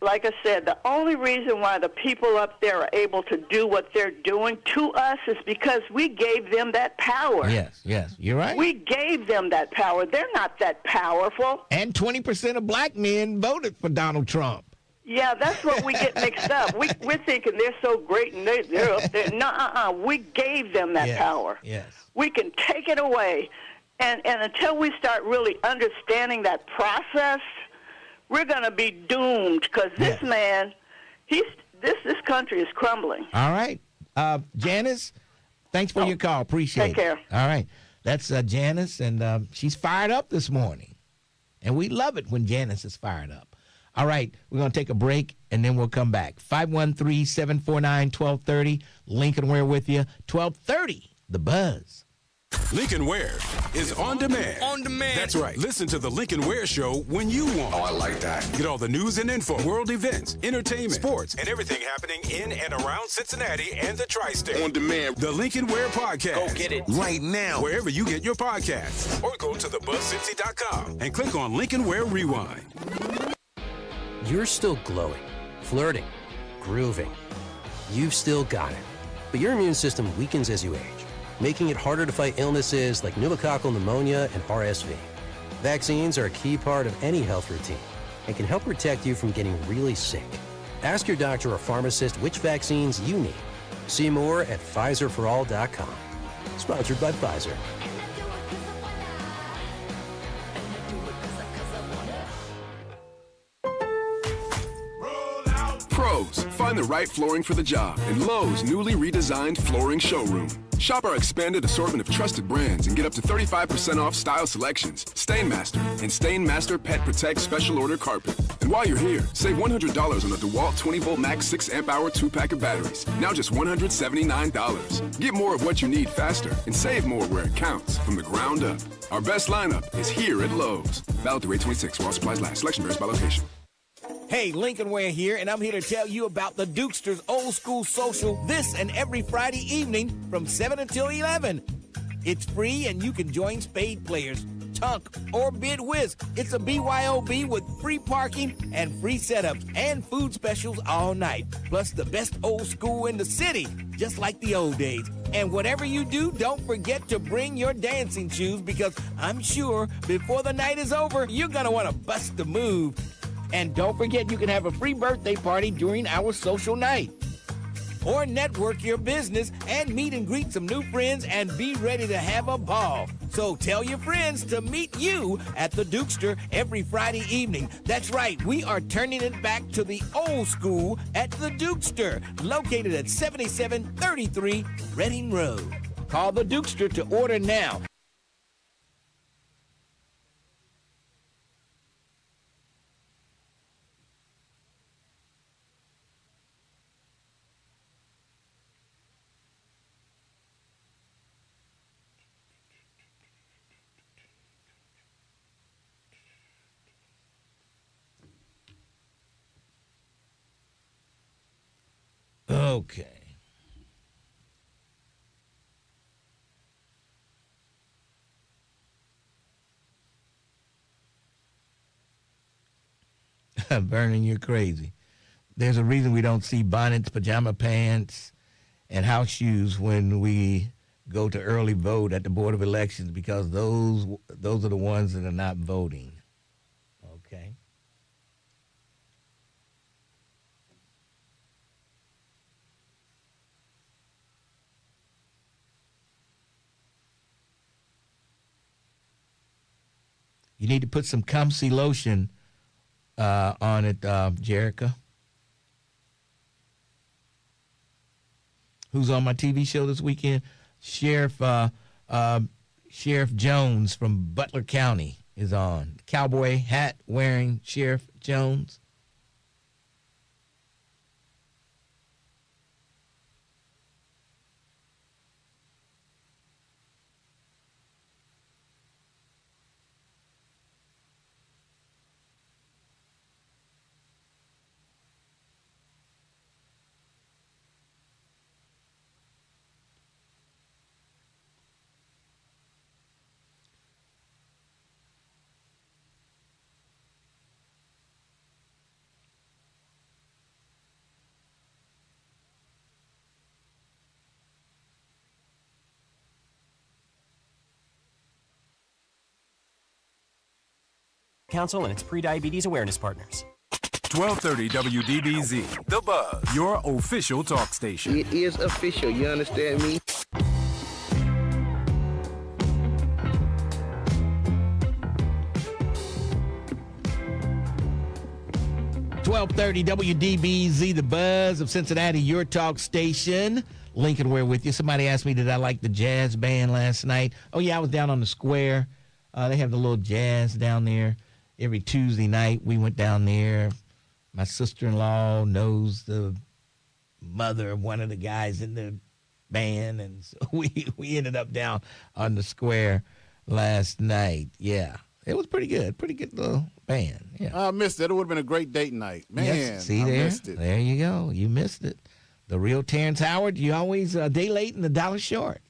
like I said, the only reason why the people up there are able to do what they're doing to us is because we gave them that power.
Yes, you're right.
We gave them that power. They're not that powerful.
And 20% of black men voted for Donald Trump.
Yeah, that's what we get mixed up. We're thinking they're so great and they're up there. No, we gave them that power.
Yes.
We can take it away. And until we start really understanding that process, we're going to be doomed because this man, this country is crumbling.
All right. Janice, thanks for your call. Appreciate it.
Take care.
All right. That's Janice, and she's fired up this morning. And we love it when Janice is fired up. All right. We're going to take a break, and then we'll come back. 513-749-1230. Lincoln Ware with you. 1230, The Buzz.
Lincoln Ware is on demand. On demand. That's right. Listen to the Lincoln Ware Show when you want.
Oh, I like that.
Get all the news and info, world events, entertainment, sports, and everything happening in and around Cincinnati and the tri-state.
On demand.
The Lincoln Ware Podcast.
Go get it right now.
Wherever you get your podcasts. Or go to thebuzzcincy.com and click on Lincoln Ware Rewind.
You're still glowing, flirting, grooving. You've still got it. But your immune system weakens as you age, making it harder to fight illnesses like pneumococcal pneumonia and RSV. Vaccines are a key part of any health routine and can help protect you from getting really sick. Ask your doctor or pharmacist which vaccines you need. See more at PfizerForAll.com. Sponsored by Pfizer.
Pros, find the right flooring for the job in Lowe's newly redesigned flooring showroom. Shop our expanded assortment of trusted brands and get up to 35% off style selections, Stainmaster, and Stainmaster Pet Protect Special Order Carpet. And while you're here, save $100 on the DeWalt 20-volt max 6-amp-hour 2-pack of batteries. Now just $179. Get more of what you need faster and save more where it counts from the ground up. Our best lineup is here at Lowe's. Valid through 8/26 while supplies last. Selection varies by location.
Hey, Lincoln Ware here, and I'm here to tell you about the Dukester's Old School Social this and every Friday evening from 7 until 11. It's free, and you can join spade players, tunk, or bid whiz. It's a BYOB with free parking and free setups and food specials all night. Plus the best old school in the city, just like the old days. And whatever you do, don't forget to bring your dancing shoes because I'm sure before the night is over, you're going to want to bust the move. And don't forget, you can have a free birthday party during our social night. Or network your business and meet and greet some new friends and be ready to have a ball. So tell your friends to meet you at the Dukester every Friday evening. That's right, we are turning it back to the old school at the Dukester, located at 7733 Reading Road. Call the Dukester to order now. Okay. Vernon, you're crazy. There's a reason we don't see bonnets, pajama pants, and house shoes when we go to early vote at the Board of Elections because those are the ones that are not voting. Okay? You need to put some Comfy lotion on it, Jerica. Who's on my TV show this weekend? Sheriff Jones from Butler County is on. Cowboy hat wearing Sheriff Jones.
Council and its pre-diabetes awareness partners.
1230 WDBZ, The Buzz, your official talk station.
It is official, you understand me?
.30 WDBZ, The Buzz of Cincinnati, your talk station. Lincoln Ware with you. Somebody asked me, did I like the jazz band last night? Oh, yeah, I was down on the square. They have the little jazz down there. Every Tuesday night, we went down there. My sister-in-law knows the mother of one of the guys in the band, and so we ended up down on the square last night. Yeah, it was pretty good. Pretty good little band. Yeah,
I missed it. It would have been a great date night. Man,
yes, see
I
there?
missed it.
There you go. You missed it. The real Terrence Howard, you always a day late and a dollar short.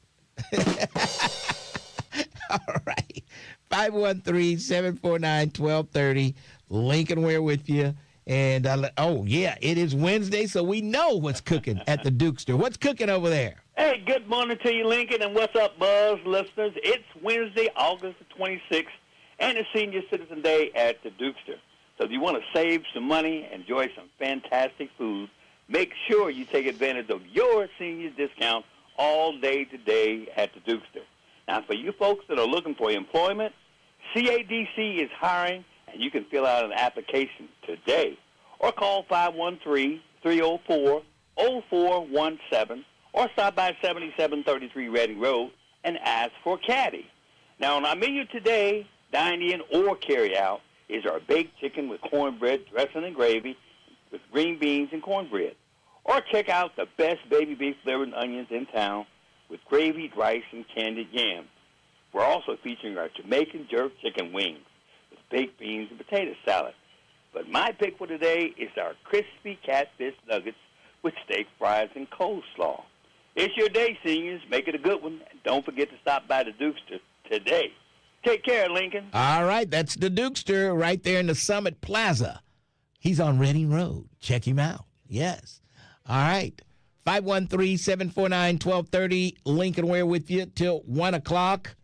All right. 513-749-1230. Lincoln Ware with you. And, it is Wednesday, so we know what's cooking at the Dukester. What's cooking over there?
Hey, good morning to you, Lincoln, and what's up, Buzz listeners? It's Wednesday, August the 26th, and it's Senior Citizen Day at the Dukester. So if you want to save some money, enjoy some fantastic food, make sure you take advantage of your senior discount all day today at the Dukester. Now, for you folks that are looking for employment, CADC is hiring, and you can fill out an application today. Or call 513-304-0417 or stop by 7733 Reading Road and ask for Caddy. Now, on our menu today, dine-in or carry-out, is our baked chicken with cornbread, dressing and gravy, with green beans and cornbread. Or check out the best baby beef liver and onions in town with gravy, rice, and candied yams. We're also featuring our Jamaican jerk chicken wings with baked beans and potato salad. But my pick for today is our crispy catfish nuggets with steak fries and coleslaw. It's your day, seniors. Make it a good one. And don't forget to stop by the Dukester today. Take care, Lincoln.
All right, that's the Dukester right there in the Summit Plaza. He's on Reading Road. Check him out. Yes. All right. 513-749-1230. Lincoln Ware with you till 1 o'clock.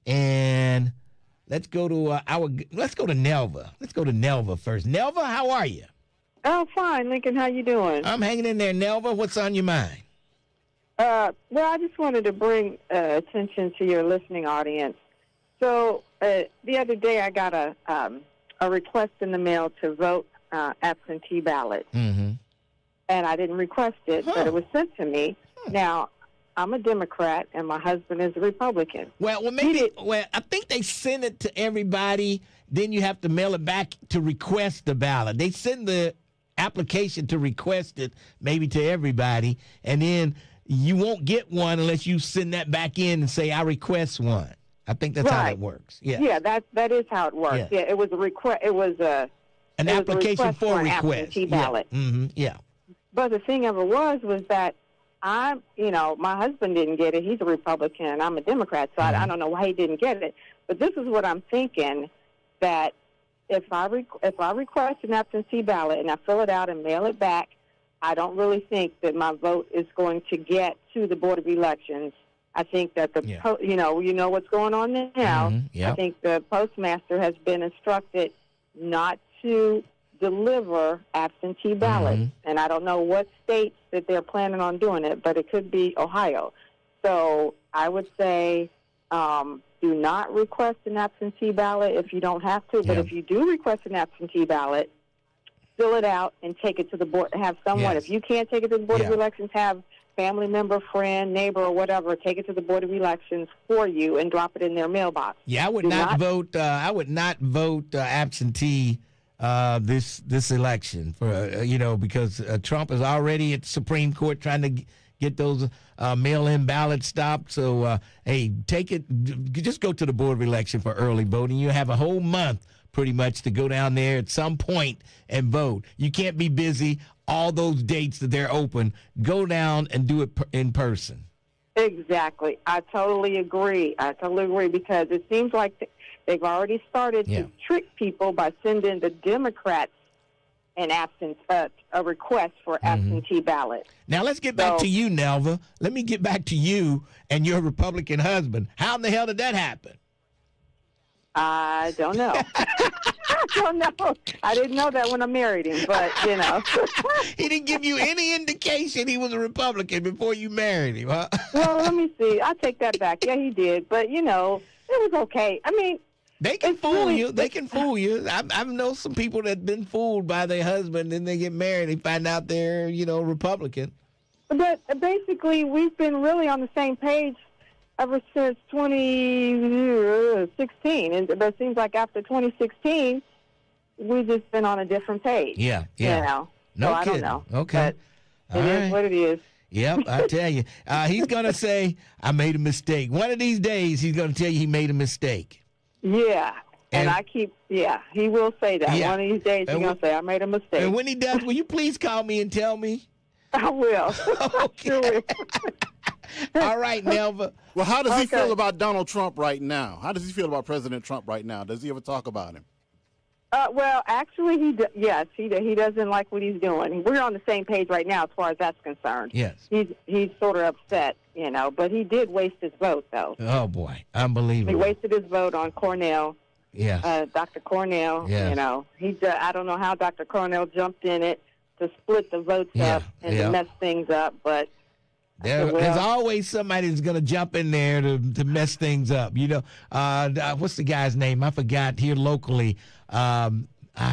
And let's go to Nelva. Let's go to Nelva first. Nelva, how are you?
Oh, fine, Lincoln. How you doing?
I'm hanging in there, Nelva. What's on your mind?
Well, I just wanted to bring attention to your listening audience. So the other day I got a request in the mail to vote absentee ballot.
Mm-hmm.
And I didn't request it, but it was sent to me. Now, I'm a Democrat, and my husband is a Republican.
Well, I think they send it to everybody. Then you have to mail it back to request the ballot. They send the application to request it maybe to everybody, and then you won't get one unless you send that back in and say, I request one. I think that's how it works. Yeah.
Yeah, that is how it works. Yeah, it was a request. It was
an application for
an
request.
Absentee ballot.
Yeah. Mm-hmm. Yeah.
But the thing of it was that my husband didn't get it. He's a Republican, and I'm a Democrat, so I don't know why he didn't get it. But this is what I'm thinking, that if I request an absentee ballot and I fill it out and mail it back, I don't really think that my vote is going to get to the Board of Elections. I think that you know what's going on now.
Mm-hmm. Yep.
I think the postmaster has been instructed not to deliver absentee ballots.
Mm-hmm.
And I don't know what states that they're planning on doing it, but it could be Ohio. So I would say do not request an absentee ballot if you don't have to. But if you do request an absentee ballot, fill it out and take it to the board. Have someone, if you can't take it to the Board of Elections, have family member, friend, neighbor, or whatever, take it to the Board of Elections for you and drop it in their mailbox.
Yeah, I would not vote. I would not vote absentee this election for because Trump is already at the Supreme Court trying to get those mail-in ballots stopped. So hey, take it. Just go to the Board of Election for early voting. You have a whole month pretty much to go down there at some point and vote. You can't be busy all those dates that they're open. Go down and do it in person.
Exactly. I totally agree. Because it seems like they've already started to trick people by sending the Democrats a request for absentee ballot.
Now let's get back to you, Nelva. Let me get back to you and your Republican husband. How in the hell did that happen?
I don't know. I don't know. I didn't know that when I married him, but,
He didn't give you any indication he was a Republican before you married him, huh?
Well, let me see. I take that back. Yeah, he did. But, it was okay. I mean,
they can fool you. They can fool you. I know some people that have been fooled by their husband, and they get married and find out they're, Republican.
But basically, we've been really on the same page ever since 2016. But it seems like after 2016, we've just been on a different page.
Yeah.
No
so
kidding.
I don't know. Okay.
But it is what it is.
Yep, I tell you. He's going to say, I made a mistake. One of these days, he's going to tell you he made a mistake.
Yeah. And he will say that.
Yeah.
One of these days, he's going to say, I made a mistake.
And when he does, will you please call me and tell me?
I will.
Okay. All right, Nelva.
Well, how does he feel about Donald Trump right now? How does he feel about President Trump right now? Does he ever talk about him?
Well, actually, he doesn't like what he's doing. We're on the same page right now as far as that's concerned.
Yes.
He's sort of upset, but he did waste his vote, though.
Oh, boy. Unbelievable.
He wasted his vote on Cornell.
Yeah.
Dr. Cornell,
yes.
I don't know how Dr. Cornell jumped in it to split the votes up and to mess things up, but
There's always somebody that's going to jump in there to mess things up. What's the guy's name? I forgot here locally. I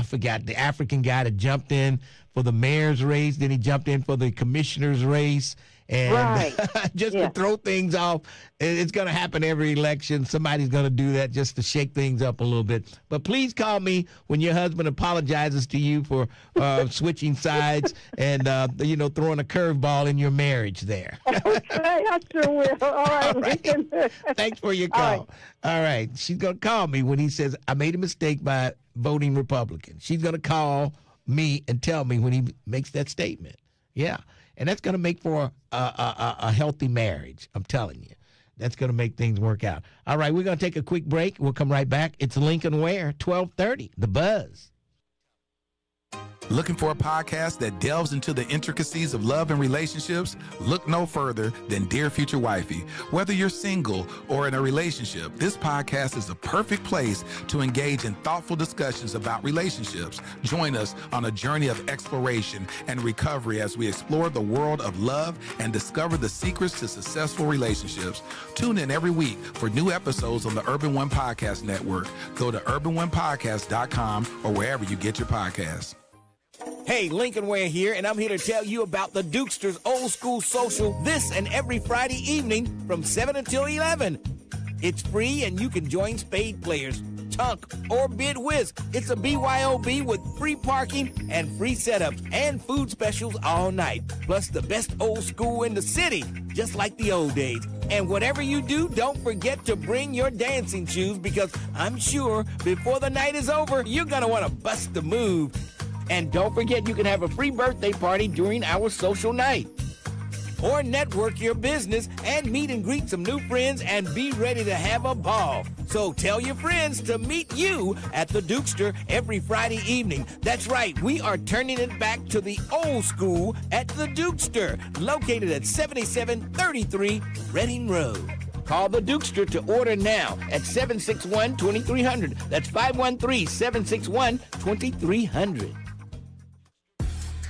forgot the African guy that jumped in for the mayor's race. Then he jumped in for the commissioner's race. And just to throw things off, it's going to happen every election. Somebody's going to do that just to shake things up a little bit. But please call me when your husband apologizes to you for switching sides and, throwing a curveball in your marriage there.
Okay, I sure will. All right.
All right. Thanks for your call. All right. She's going to call me when he says, I made a mistake by voting Republican. She's going to call me and tell me when he makes that statement. Yeah. And that's going to make for a healthy marriage. I'm telling you. That's going to make things work out. All right, we're going to take a quick break. We'll come right back. It's Lincoln Ware, 1230, The Buzz.
Looking for a podcast that delves into the intricacies of love and relationships? Look no further than Dear Future Wifey. Whether you're single or in a relationship, this podcast is a perfect place to engage in thoughtful discussions about relationships. Join us on a journey of exploration and recovery as we explore the world of love and discover the secrets to successful relationships. Tune in every week for new episodes on the Urban One Podcast Network. Go to urbanonepodcast.com or wherever you get your podcasts.
Hey, Lincoln Ware here, and I'm here to tell you about the Dukester's Old School Social this and every Friday evening from 7 until 11. It's free, and you can join spade players, tunk, or bid whist. It's a BYOB with free parking and free setups and food specials all night. Plus the best old school in the city, just like the old days. And whatever you do, don't forget to bring your dancing shoes because I'm sure before the night is over, you're going to want to bust the move. And don't forget, you can have a free birthday party during our social night. Or network your business and meet and greet some new friends and be ready to have a ball. So tell your friends to meet you at the Dukester every Friday evening. That's right, we are turning it back to the old school at the Dukester, located at 7733 Reading Road. Call the Dukester to order now at 761-2300. That's 513-761-2300.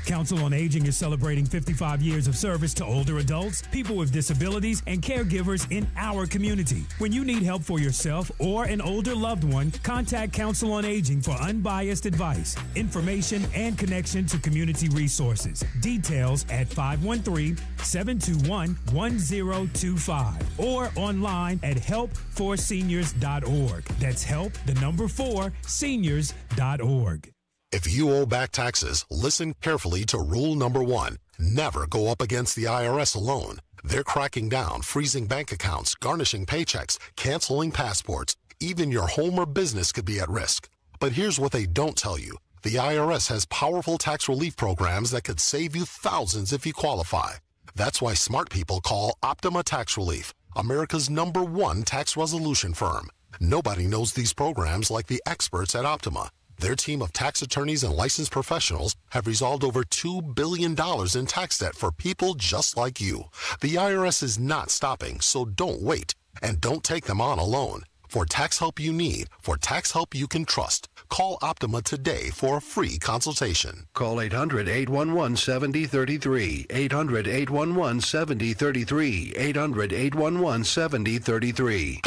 Council on Aging is celebrating 55 years of service to older adults, people with disabilities, and caregivers in our community. When you need help for yourself or an older loved one, contact Council on Aging for unbiased advice, information, and connection to community resources. Details at 513-721-1025 or online at help4seniors.org. That's help4seniors.org.
If you owe back taxes, listen carefully to rule number 1. Never go up against the IRS alone. They're cracking down, freezing bank accounts, garnishing paychecks, canceling passports. Even your home or business could be at risk. But here's what they don't tell you. The IRS has powerful tax relief programs that could save you thousands if you qualify. That's why smart people call Optima Tax Relief, America's #1 tax resolution firm. Nobody knows these programs like the experts at Optima. Their team of tax attorneys and licensed professionals have resolved over $2 billion in tax debt for people just like you. The IRS is not stopping, so don't wait. And don't take them on alone. For tax help you need, for tax help you can trust, call Optima today for a free consultation.
Call 800-811-7033, 800-811-7033, 800-811-7033.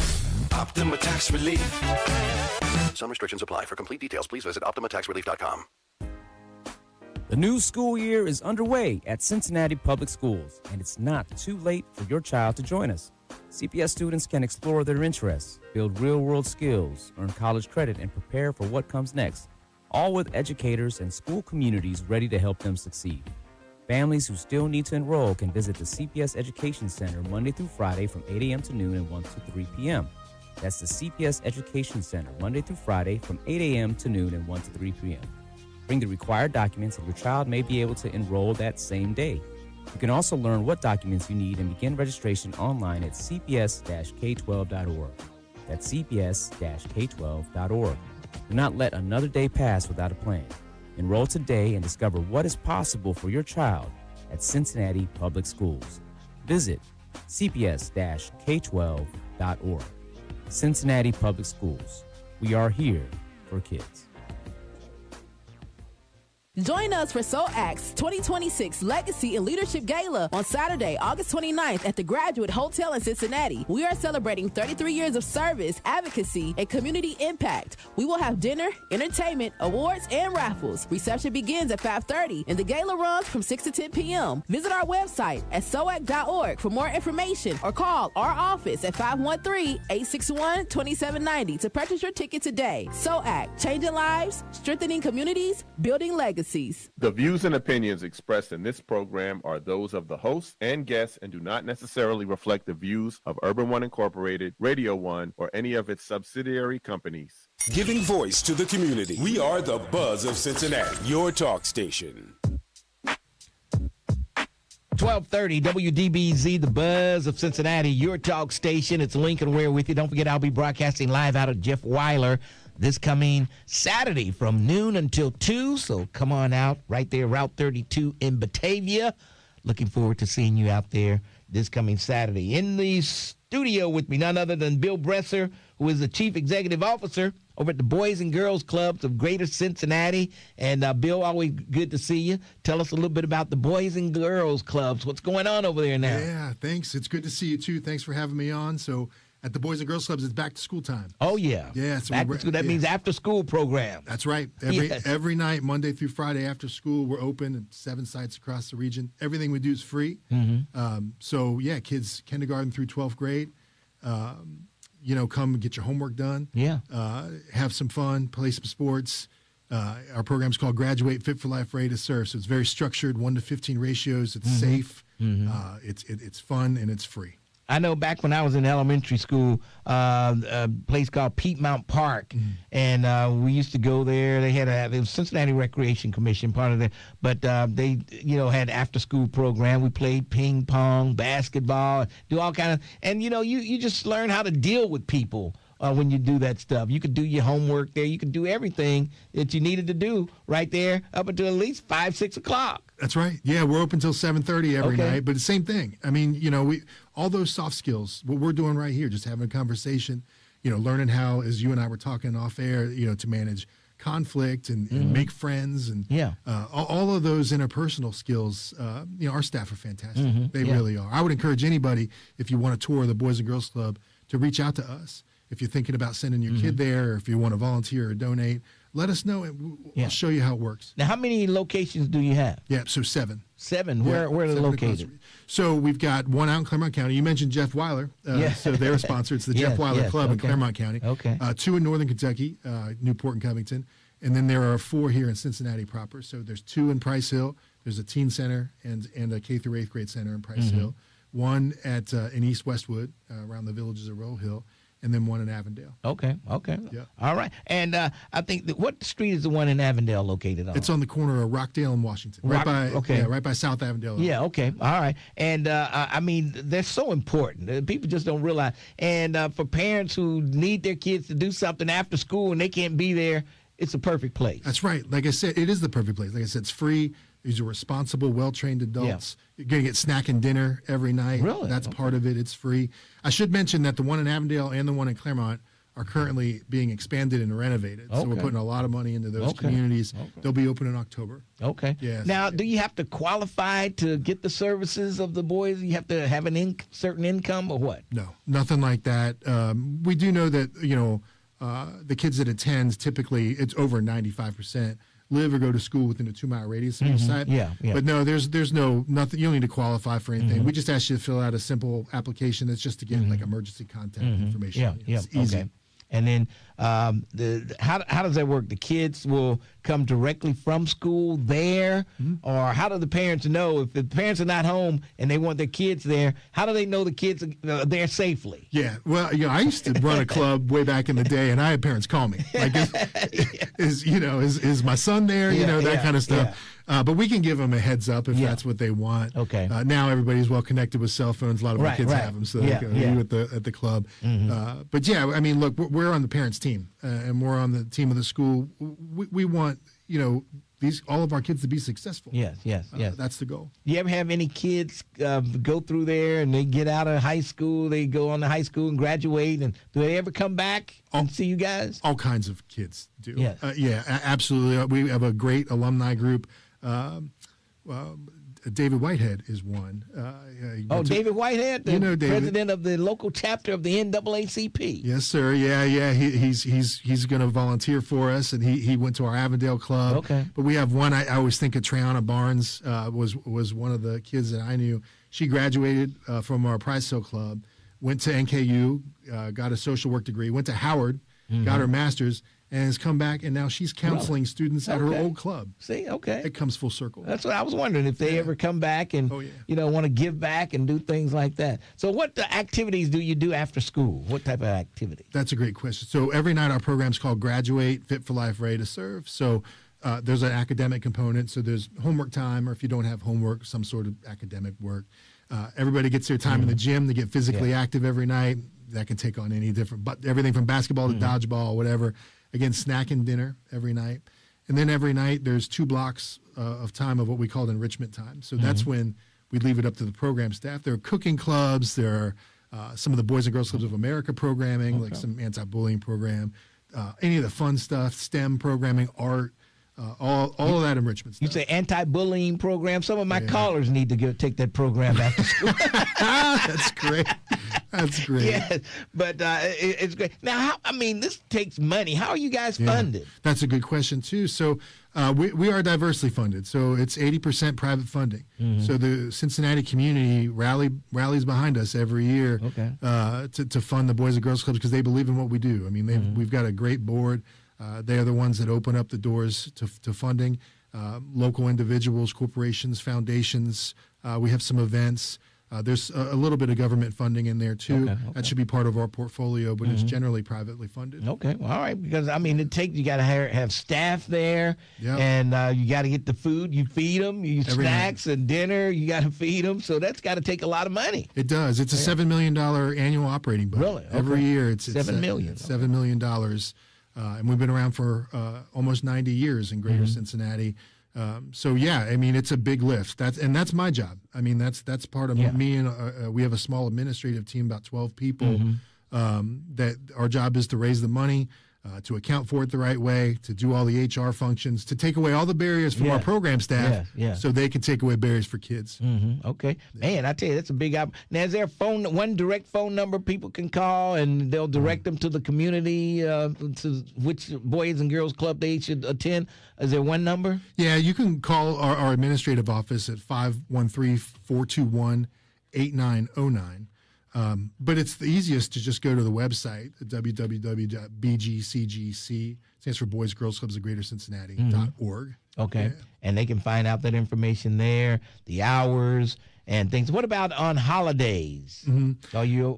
Optima Tax Relief. Some restrictions apply. For complete details, please visit OptimaTaxRelief.com.
The new school year is underway at Cincinnati Public Schools, and it's not too late for your child to join us. CPS students can explore their interests, build real-world skills, earn college credit, and prepare for what comes next, all with educators and school communities ready to help them succeed. Families who still need to enroll can visit the CPS Education Center Monday through Friday from 8 a.m. to noon and 1 to 3 p.m. That's the CPS Education Center, Monday through Friday from 8 a.m. to noon and 1 to 3 p.m. Bring the required documents and your child may be able to enroll that same day. You can also learn what documents you need and begin registration online at cps-k12.org. That's cps-k12.org. Do not let another day pass without a plan. Enroll today and discover what is possible for your child at Cincinnati Public Schools. Visit cps-k12.org. Cincinnati Public Schools. We are here for kids.
Join us for SOAC's 2026 Legacy and Leadership Gala on Saturday, August 29th at the Graduate Hotel in Cincinnati. We are celebrating 33 years of service, advocacy, and community impact. We will have dinner, entertainment, awards, and raffles. Reception begins at 5:30 and the gala runs from 6 to 10 p.m. Visit our website at SOAC.org for more information or call our office at 513-861-2790 to purchase your ticket today. SOAC, changing lives, strengthening communities, building legacies.
The views and opinions expressed in this program are those of the host and guests and do not necessarily reflect the views of Urban One Incorporated, Radio One, or any of its subsidiary companies.
Giving voice to the community. We are the Buzz of Cincinnati, your talk station.
1230 WDBZ, the Buzz of Cincinnati, your talk station. It's Lincoln Ware with you. Don't forget, I'll be broadcasting live out of Jeff Weiler this coming Saturday from noon until 2. So come on out right there, Route 32 in Batavia. Looking forward to seeing you out there this coming Saturday. In the studio with me, none other than Bill Bresser, who is the Chief Executive Officer over at the Boys and Girls Clubs of Greater Cincinnati. And Bill, always good to see you. Tell us a little bit about the Boys and Girls Clubs. What's going on over there now?
Yeah, thanks. It's good to see you, too. Thanks for having me on. So at the Boys and Girls Clubs, it's back to school time.
Oh, yeah.
Yeah. So
back to school, that means after school program.
That's right. Every night, Monday through Friday after school, we're open at 7 sites across the region. Everything we do is free. So, yeah, kids kindergarten through 12th grade, come and get your homework done.
Yeah.
Have some fun, play some sports. Our program's called Graduate Fit for Life, Ready to Serve. So it's very structured, 1-to-15 ratios. It's safe. It's fun, and it's free.
I know back when I was in elementary school, a place called Piedmont Park, and we used to go there. They had the Cincinnati Recreation Commission, part of it, but they, had after-school program. We played ping pong, basketball, do all kind of, and you just learn how to deal with people. When you do that stuff, you could do your homework there. You could do everything that you needed to do right there up until at least 5-6 o'clock.
That's right. Yeah, we're open until 7:30 every night. But the same thing. I mean, we all those soft skills. What we're doing right here, just having a conversation. Learning how, as you and I were talking off air, to manage conflict and make friends and all of those interpersonal skills. Our staff are fantastic. They really are. I would encourage anybody, if you want to tour the Boys and Girls Club, to reach out to us. If you're thinking about sending your kid there, or if you want to volunteer or donate, let us know, and we'll show you how it works.
Now, how many locations do you have?
Yeah, so 7.
7? Where are they located?
So we've got one out in Claremont County. You mentioned Jeff Weiler. So they're a sponsor. It's the Jeff Weiler Club in Claremont County. 2 in Northern Kentucky, Newport and Covington. And then there are 4 here in Cincinnati proper. So there's 2 in Price Hill. There's a teen center and a K through 8th grade center in Price Hill. 1 in East Westwood, around the villages of Roll Hill. And then 1 in Avondale.
Okay.
Yeah.
All right. And I think what street is the one in Avondale located on?
It's on the corner of Rockdale and Washington. Right by South Avondale.
Yeah, okay. All right. And, they're so important. People just don't realize. And for parents who need their kids to do something after school and they can't be there, it's a perfect place.
That's right. Like I said, it is the perfect place. Like I said, it's free. These are responsible, well-trained adults. You're going to get snack and dinner every night.
Really?
That's part of it. It's free. I should mention that the one in Avondale and the one in Claremont are currently being expanded and renovated. So we're putting a lot of money into those communities. They'll be open in October.
Okay.
Yeah.
Now, do you have to qualify to get the services of the boys? You have to have certain income or what?
No, nothing like that. We do know that, the kids that attend, typically it's over 95%. Live or go to school within a 2-mile radius of your site.
Yeah.
But no, there's nothing. You don't need to qualify for anything. We just ask you to fill out a simple application that's just to get like emergency contact information. It's easy.
Okay. And then how does that work? The kids will come directly from school there, or how do the parents know if the parents are not home and they want their kids there? How do they know the kids are there safely?
Yeah, well, I used to run a club way back in the day, and I had parents call me like, is my son there? That kind of stuff. But we can give them a heads up if that's what they want.
Okay.
Now everybody's well connected with cell phones. A lot of my kids have them, so they can view at the club. But I mean, look, we're on the parents' team, and we're on the team of the school. We want the all of our kids to be successful.
Yes.
That's the goal.
Do you ever have any kids go through there and they get out of high school, they go on to high school and graduate, and do they ever come back and see you guys?
All kinds of kids do.
Yes.
Absolutely. We have a great alumni group. David Whitehead is one.
David Whitehead, the
David.
president of the local chapter of the NAACP.
Yes, sir. Yeah. He's going to volunteer for us, and he went to our Avondale club.
Okay.
But we have one. I always think of Treyana Barnes was one of the kids that I knew. She graduated from our Price Hill club, went to NKU, got a social work degree, went to Howard, got her master's, and has come back, and now she's counseling students at her old club.
See, okay.
It comes full circle.
That's what I was wondering, if they ever come back and, want to give back and do things like that. So what activities do you do after school? What type of activity?
That's a great question. So every night our program's called Graduate, Fit for Life, Ready to Serve. So there's an academic component. So there's homework time, or if you don't have homework, some sort of academic work. Everybody gets their time in the gym to get physically active every night. That can take on any different, but everything from basketball to dodgeball, whatever. Again, snack and dinner every night. And then every night there's 2 blocks of time of what we call enrichment time. So that's when we leave it up to the program staff. There are cooking clubs. There are some of the Boys and Girls Clubs of America programming, like some anti-bullying program, any of the fun stuff, STEM programming, art, all of that enrichment stuff.
You say anti-bullying program. Some of my callers need to take that program after school.
That's great. That's great.
Yes, but it's great. Now, this takes money. How are you guys funded?
That's a good question, too. So we are diversely funded. So it's 80% private funding. So the Cincinnati community rallies behind us every year to fund the Boys and Girls Clubs, because they believe in what we do. I mean, we've got a great board. They are the ones that open up the doors to funding. Local individuals, corporations, foundations. We have some events. There's a little bit of government funding in there, too. Okay. That should be part of our portfolio, but it's generally privately funded.
Okay, well, all right, because, you got to have staff there, and you got to get the food. You feed them, snacks and dinner, you got to feed them, so that's got to take a lot of money.
It does. It's a $7 million annual operating budget.
Really? Okay.
Every year it's
$7 million.
$7 million, and we've been around for almost 90 years in Greater Cincinnati. It's a big lift. That's my job. That's part of me, and we have a small administrative team, about 12 people. That our job is to raise the money, to account for it the right way, to do all the HR functions, to take away all the barriers from our program staff, so they can take away barriers for kids.
Okay, man, I tell you, that's a big opportunity. Now, is there one direct phone number people can call, and they'll direct them to the community, to which Boys and Girls Club they should attend? Is there one number?
Yeah, you can call our administrative office at 513-421-8909. But it's the easiest to just go to the website, www.bgcgc, stands for Boys Girls Clubs of Greater Cincinnati.org.
Okay. And they can find out that information there, the hours and things. What about on holidays? Are you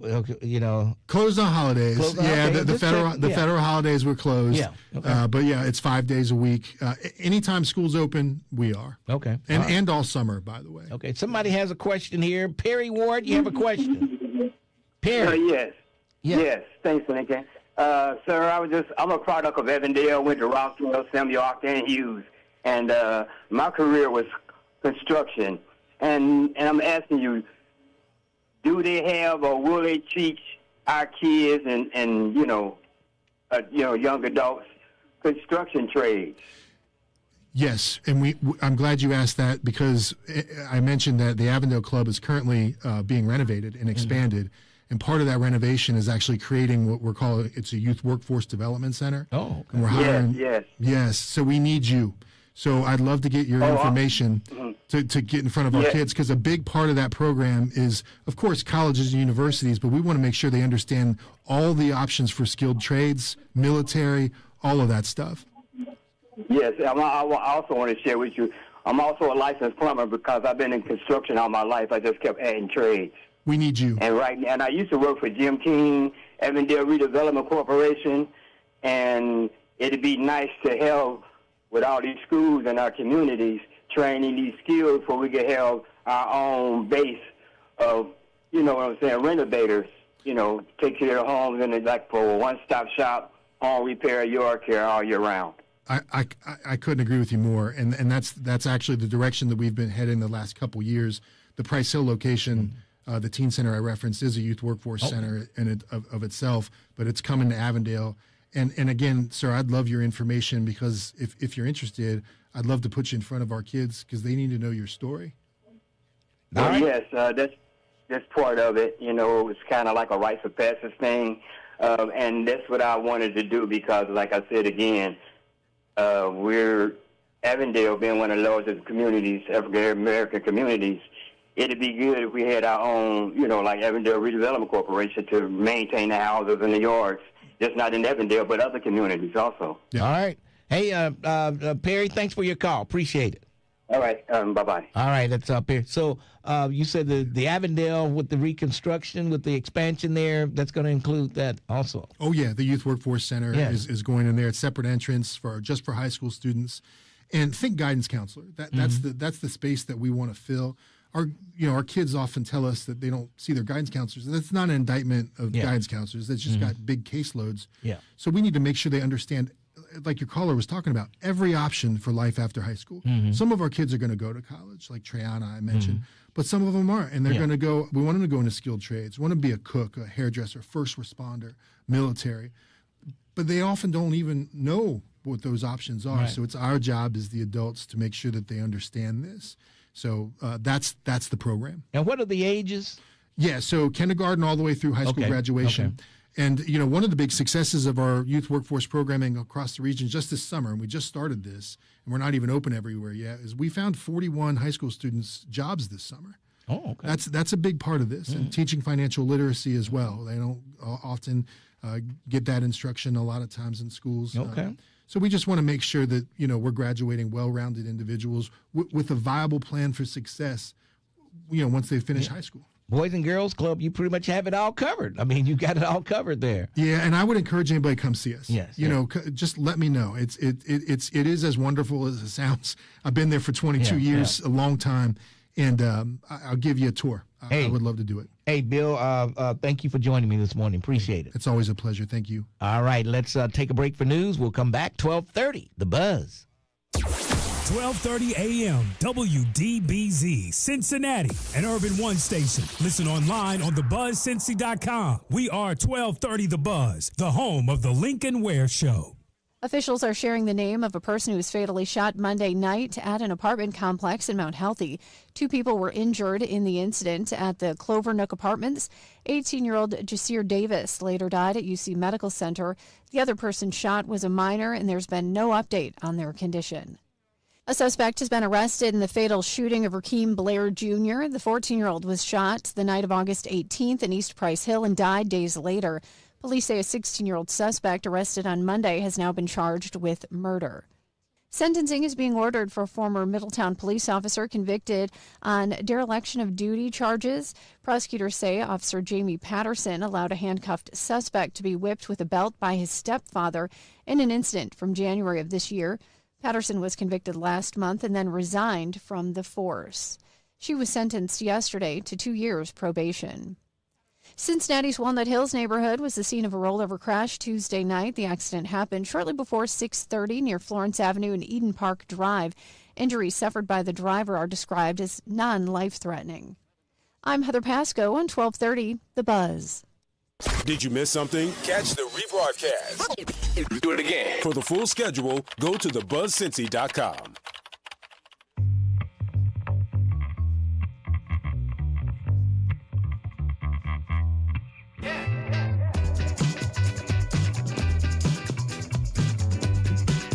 closed on holidays? The federal holidays were closed. Yeah. Okay. But it's 5 days a week. Anytime school's open, we are.
Okay.
And all summer, by the way.
Okay. Somebody has a question here. Perry Ward, you have a question? Perry.
Yes. Thanks, Lincoln. Sir, I'm a product of Evandale, went to Rockville, Samuel Octane Hughes, and my career was construction. And I'm asking you, do they have or will they teach our kids and young adults construction trades?
Yes, and I'm glad you asked that, because I mentioned that the Avondale Club is currently being renovated and expanded, and part of that renovation is actually creating what we're calling a youth workforce development center.
Oh, okay.
And we're hiring.
Yes.
So we need you. So I'd love to get your information to get in front of our kids, because a big part of that program is, of course, colleges and universities, but we want to make sure they understand all the options for skilled trades, military, all of that stuff.
Yes, I also want to share with you, I'm also a licensed plumber, because I've been in construction all my life. I just kept adding trades.
We need you.
And I used to work for Jim King, Evandale Redevelopment Corporation, and it'd be nice to help with all these schools and our communities, training these skills before we can have our own base of, renovators, take care of homes and like for a one-stop shop, home repair, yard care all year round.
I couldn't agree with you more, and that's actually the direction that we've been heading the last couple years. The Price Hill location, the teen center I referenced, is a youth workforce center of itself, but it's coming to Avondale. And again, sir, I'd love your information, because if you're interested, I'd love to put you in front of our kids, because they need to know your story.
Well, yes, that's part of it. You know, it's kind of like a rites of passage thing, and that's what I wanted to do, because, like I said again, we're Avondale being one of the largest communities, African American communities. It'd be good if we had our own, you know, like Avondale Redevelopment Corporation, to maintain the houses and the yards, just not in Avondale, but other communities also.
Yeah. All right. Hey, Perry, thanks for your call. Appreciate it.
All right. Bye-bye.
All right, that's up here. So you said the Avondale with the reconstruction, with the expansion there, that's going to include that also.
Oh, yeah. The Youth Workforce Center is going in there. It's separate entrance just for high school students. And think guidance counselor. That's the space that we want to fill. Our kids often tell us that they don't see their guidance counselors. That's not an indictment of guidance counselors. That's just got big caseloads.
Yeah.
So we need to make sure they understand, like your caller was talking about, every option for life after high school. Some of our kids are going to go to college, like Treyana I mentioned, but some of them aren't, and they're going to go. We want them to go into skilled trades. We want to be a cook, a hairdresser, first responder, military, but they often don't even know what those options are. Right. So it's our job as the adults to make sure that they understand this. So that's the program.
And what are the ages?
Yeah, so kindergarten all the way through high school graduation. Okay. And, you know, one of the big successes of our youth workforce programming across the region just this summer, and we just started this, and we're not even open everywhere yet, is we found 41 high school students jobs this summer.
Oh, okay.
That's a big part of this, and teaching financial literacy as well. They don't often get that instruction a lot of times in schools.
Okay.
So we just want to make sure that, you know, we're graduating well-rounded individuals with a viable plan for success, you know, once they finish high school.
Boys and Girls Club, you pretty much have it all covered. I mean, you got it all covered there.
Yeah, and I would encourage anybody to come see us.
Yes.
You know, just let me know. It is as wonderful as it sounds. I've been there for 22 years, a long time, and I'll give you a tour. I would love to do it.
Hey, Bill, thank you for joining me this morning. Appreciate it.
It's always a pleasure. Thank you.
All right, let's take a break for news. We'll come back 12:30, The Buzz.
12:30 a.m. WDBZ, Cincinnati, an Urban One station. Listen online on thebuzzcincy.com. We are 1230 The Buzz, the home of the Lincoln Ware Show.
Officials are sharing the name of a person who was fatally shot Monday night at an apartment complex in Mount Healthy. 2 people were injured in the incident at the Clover Nook Apartments. 18-year-old Jasir Davis later died at UC Medical Center. The other person shot was a minor, and there's been no update on their condition. A suspect has been arrested in the fatal shooting of Rakeem Blair Jr. The 14-year-old was shot the night of August 18th in East Price Hill and died days later. Police say a 16-year-old suspect arrested on Monday has now been charged with murder. Sentencing is being ordered for a former Middletown police officer convicted on dereliction of duty charges. Prosecutors say Officer Jamie Patterson allowed a handcuffed suspect to be whipped with a belt by his stepfather in an incident from January of this year. Patterson was convicted last month and then resigned from the force. She was sentenced yesterday to 2 years probation. Cincinnati's Walnut Hills neighborhood was the scene of a rollover crash Tuesday night. The accident happened shortly before 6:30 near Florence Avenue and Eden Park Drive. Injuries suffered by the driver are described as non-life-threatening. I'm Heather Pasco on 1230 The Buzz.
Did you miss something? Catch the rebroadcast. Do it again. For the full schedule, go to thebuzzcincy.com.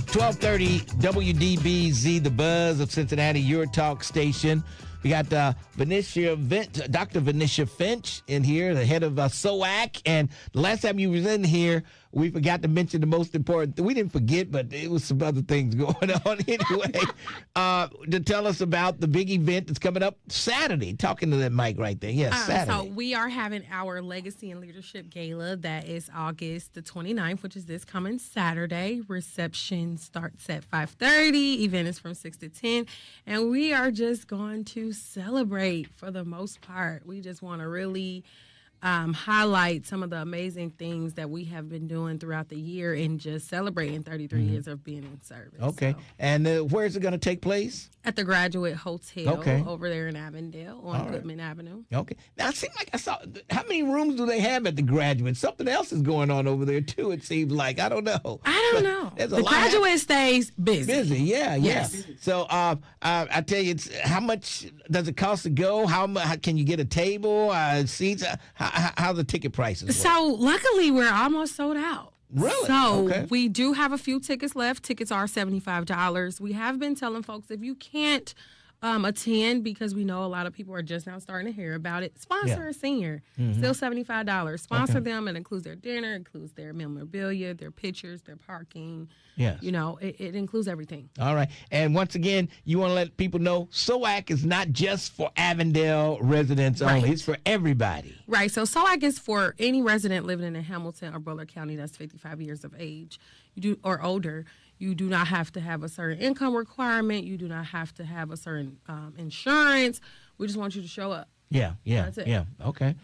.1230 WDBZ, The Buzz of Cincinnati, your talk station. We got Dr. Venetia Finch in here, the head of SOAC. And the last time you was in here, we forgot to mention the most important. We didn't forget, but it was some other things going on anyway. To tell us about the big event that's coming up Saturday. Talking to that mic right there. Yes, Saturday.
So we are having our Legacy and Leadership Gala. That is August the 29th, which is this coming Saturday. Reception starts at 5:30. Event is from 6 to 10. And we are just going to celebrate for the most part. We just want to really highlight some of the amazing things that we have been doing throughout the year and just celebrating 33 years of being in service.
Okay.
So,
And where is it going to take place?
at the Graduate Hotel
Okay.
over there in Avondale on Goodman Avenue.
Okay. Now, it seems like I saw, how many rooms do they have at the Graduate? Something else is going on over there, too, it seems like. I don't know.
I don't know.
There's a
The
lot
Graduate stays busy.
Busy, yeah.
Yes.
So I tell you, how much does it cost to go? How can you get a table, seats? How the ticket prices work?
So luckily, we're almost sold out.
Really?
So
Okay.
we do have a few tickets left. Tickets are $75. We have been telling folks if you can't attend, because we know a lot of people are just now starting to hear about it, sponsor a senior. Still $75. Sponsor them. It includes their dinner, includes their memorabilia, their pictures, their parking.
Yes.
You know, it includes everything.
All right. And once again, you want to let people know SOAC is not just for Avondale residents only.
Right.
It's for everybody.
Right. So SOAC is for any resident living in Hamilton or Butler County that's 55 years of age or older. You do not have to have a certain income requirement. You do not have to have a certain insurance. We just want you to show up.
Yeah.
That's it.
Yeah. Okay.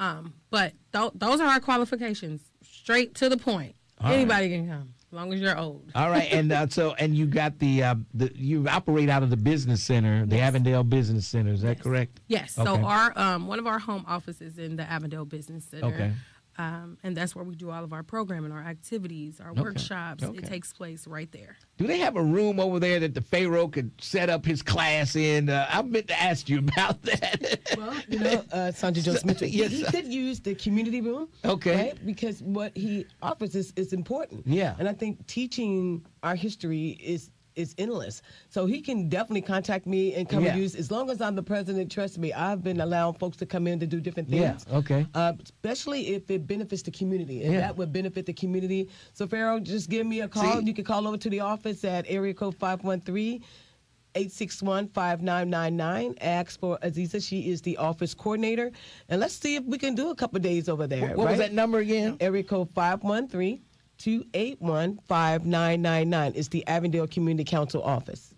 But those are our qualifications. Straight to the point.
All
Anybody can come, as long as you're old.
All right. And and you got the you operate out of the business center, the Avondale Business Center. Is that correct?
Yes.
Okay.
So our one of our home offices in the Avondale Business Center.
Okay.
And that's where we do all of our programming, our activities, our workshops. It takes place right there.
Do they have a room over there that the Pharaoh could set up his class in? I meant to ask you about that.
Well, you know, Sandra Jones Mitchell,
Yes,
he could use the community room.
Okay.
Right? Because what he offers is important.
Yeah.
And I think teaching our history is endless. So he can definitely contact me and come and use, as long as I'm the president, trust me, I've been allowing folks to come in to do different things.
Yeah, okay.
Especially if it benefits the community. And that would benefit the community. So Pharaoh, just give me a call. You can call over to the office at area code 513-861-5999. Ask for Aziza. She is the office coordinator. And let's see if we can do a couple days over there.
What was that number again?
Area code 513-281-5999 is the Avondale Community Council office.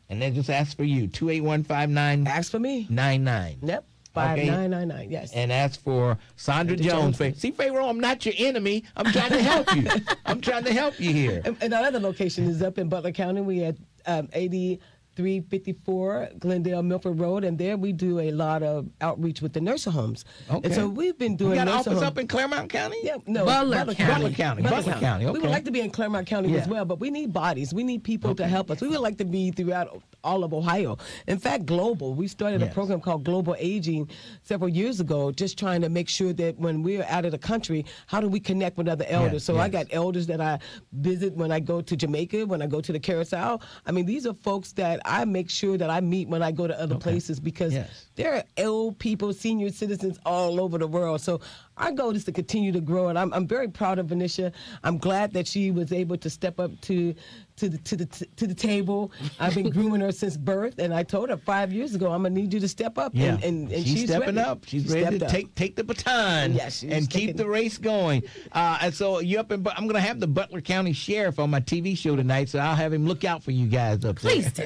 And they just ask for you, 281-5999.
Ask for me.
99.
Yep. 5999, yes.
And ask for Sandra Jones. See, Pharaoh, I'm not your enemy. I'm trying to help you. I'm trying to help you here.
And our other location is up in Butler County. We had 8354 Glendale Milford Road, and there we do a lot of outreach with the nursing homes.
Okay.
And so we've been doing
You got an
nursing
office
homes.
up in Claremont County?
Yeah, no.
Butler County.
Butler County. Okay.
We would like to be in Claremont County as well, but we need bodies. We need people to help us. We would like to be throughout all of Ohio. In fact, global. We started a program called Global Aging several years ago, just trying to make sure that when we're out of the country, how do we connect with other elders? I got elders that I visit when I go to Jamaica, when I go to the Curacao. I mean, these are folks that I make sure that I meet when I go to other places, because there are old people, senior citizens all over the world. So our goal is to continue to grow, and I'm very proud of Venetia. I'm glad that she was able to step up to the table. I've been grooming her since birth, and I told her 5 years ago, I'm gonna need you to step up. And
she's stepping
ready.
up. She's ready to take the baton and keep the race going. And so you up in. I'm gonna have the Butler County Sheriff on my TV show tonight, so I'll have him look out for you guys up there.
Please do.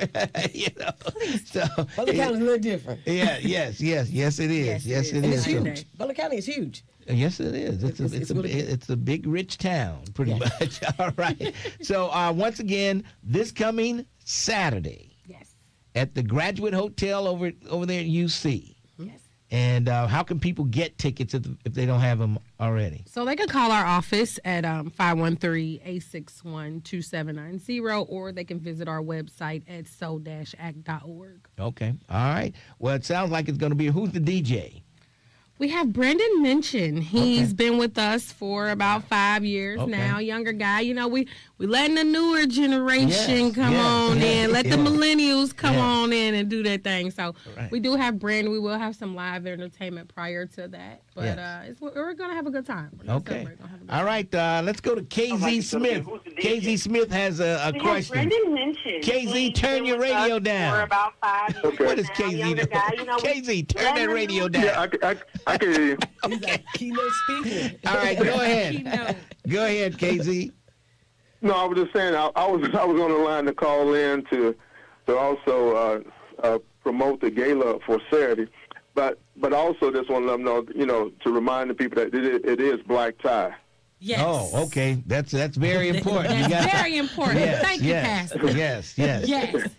Please. So Butler County is a little different.
Yes, it is. Yes, it is.
And it's huge. Butler County is huge.
Yes, it is. It's a big, rich town, pretty much. All right. So once again, this coming Saturday, at the Graduate Hotel over there at UC.
Yes.
And how can people get tickets if they don't have them already?
So they can call our office at 513-861-2790, or they can visit our website at so-act.org.
Okay. All right. Well, it sounds like it's going to be, who's the DJ?
We have Brendan Minchin. He's been with us for about 5 years now. Younger guy. You know, we letting the newer generation come on in. Let the millennials come on in and do their thing. So we do have Brendan. We will have some live entertainment prior to that. But we're going to have a good time.
Okay. All right. Let's go to KZ Smith. KZ Smith has a question.
Brendan Minchin.
KZ, turn your radio down.
For about 5 years.
What is KZ doing? KZ, turn that radio down.
Yeah,
I can hear you. He's a keynote speaker.
All right, go ahead. Go ahead, KZ.
No, I was just saying I was on the line to call in to also promote the gala for Saturday. but also just want to let them know, to remind the people that it is black tie.
Yes.
Oh, okay. That's very important.
That's very important.
Yes,
Thank you, Pastor.
Yes.
Yes.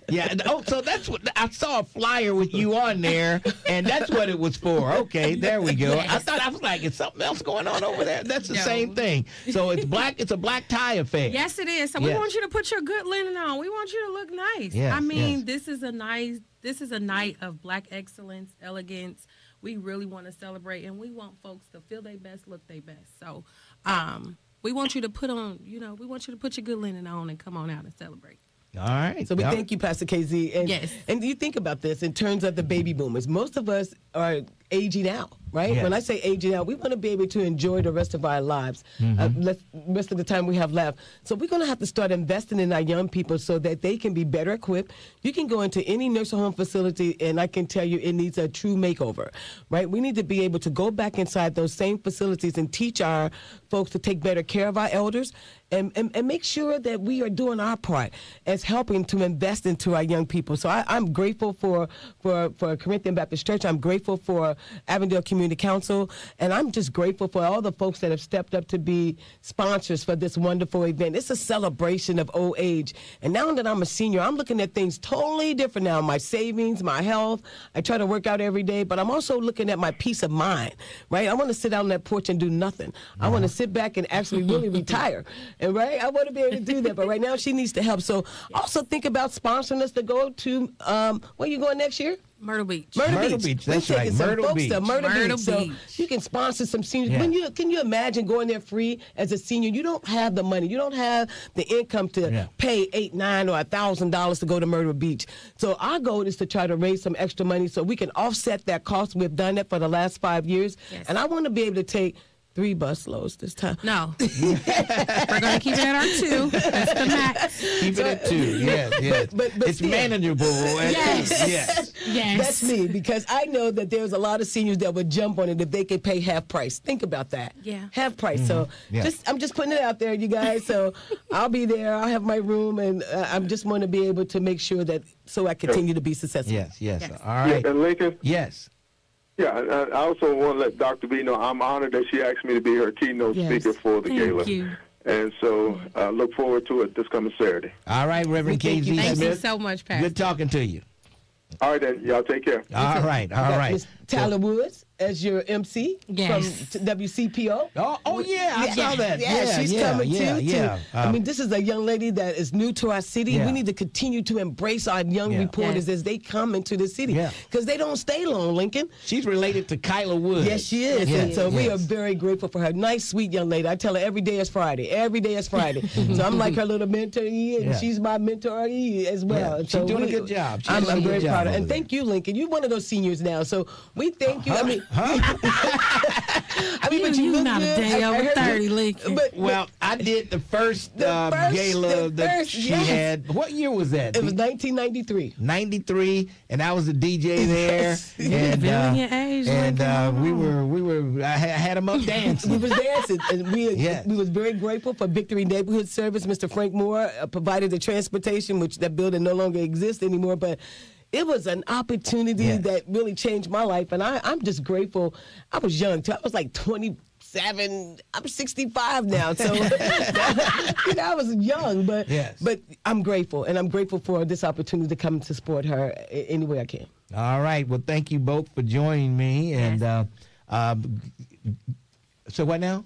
Yeah. Oh, so that's what I saw a flyer with you on there, and that's what it was for. Okay, there we go.
Yes.
I was like, is something else going on over there? That's the same thing. So it's black. It's a black tie affair.
Yes, it is. So we want you to put your good linen on. We want you to look nice.
Yes,
I mean, this is a night of black excellence, elegance. We really want to celebrate, and we want folks to feel their best, look their best. So we want you to put on, we want you to put your good linen on and come on out and celebrate.
All right.
So we thank you, Pastor KZ. And,
yes.
And you think about this in terms of the baby boomers. Most of us are aging out, right?
Yes.
When I say aging out, we want to be able to enjoy the rest of our lives, rest of the time we have left. So we're going to have to start investing in our young people so that they can be better equipped. You can go into any nursing home facility, and I can tell you it needs a true makeover, right? We need to be able to go back inside those same facilities and teach our folks to take better care of our elders and make sure that we are doing our part as helping to invest into our young people. So I'm grateful for Corinthian Baptist Church. I'm grateful for Avondale Community Council, and I'm just grateful for all the folks that have stepped up to be sponsors for this wonderful event. It's a celebration of old age, and now that I'm a senior, I'm looking at things totally different now. My savings, my health. I try to work out every day, but I'm also looking at my peace of mind, right? I want to sit out on that porch and do nothing. I want to sit back and actually really retire, and right? I want to be able to do that, but right now she needs to help. So also think about sponsoring us to go to, where you going next year?
Myrtle Beach.
Myrtle Beach, that's right. Myrtle Beach.
Myrtle Beach. So you can sponsor some seniors.
Yeah.
Can you imagine going there free as a senior? You don't have the money. You don't have the income to pay $800, $900, or $1,000 to go to Myrtle Beach. So our goal is to try to raise some extra money so we can offset that cost. We've done that for the last 5 years. Yes. And I want to be able to take 3 bus loads this time.
No. We're going to keep it at our 2. That's the max.
Keep it at 2. Yes.
But
it's
still,
manageable.
Yes.
That's me, because I know that there's a lot of seniors that would jump on it if they could pay half price. Think about that.
Yeah.
Half price. So I'm just putting it out there, you guys. So I'll be there. I'll have my room, and I just want to be able to make sure that so I continue to be successful.
Yes. All right.
Yeah, and Lincoln?
Yes.
Yeah, I also want to let Dr. B know I'm honored that she asked me to be her keynote speaker for the gala.
Thank you.
And so look forward to it this coming Saturday.
All right, Reverend KZ Smith.
Thank you so much, Pastor.
Good talking to you.
All right, then. Y'all take care.
All right.
Ms. Tyler Woods as your MC from WCPO.
I saw that.
She's coming too.
Yeah.
I mean, this is a young lady that is new to our city.
Yeah.
We need to continue to embrace our young reporters as they come into the city, because they don't stay long, Lincoln.
She's related to Kyla Woods.
Yes, she is. And so we are very grateful for her. Nice, sweet young lady. I tell her every day is Friday. Every day is Friday. So I'm like her little mentoree, and she's my mentoree as well.
Yeah. She's doing a good job.
I'm very proud of her. And thank you, Lincoln. You're one of those seniors now. So we thank you. I mean, but you look
not
good.
a day over 30, Lincoln.
Well, I did the first gala that she had. What year was that?
It was 1993.
93, and I was the DJ there. I had them up dancing.
We was dancing, and we was very grateful for Victory Neighborhood Service. Mr. Frank Moore provided the transportation, which that building no longer exists anymore, but it was an opportunity that really changed my life, and I'm just grateful. I was young, too. I was like 27. I'm 65 now, so I was young, but I'm grateful, and I'm grateful for this opportunity to come to support her any way I can.
All right. Well, thank you both for joining me. And so what now?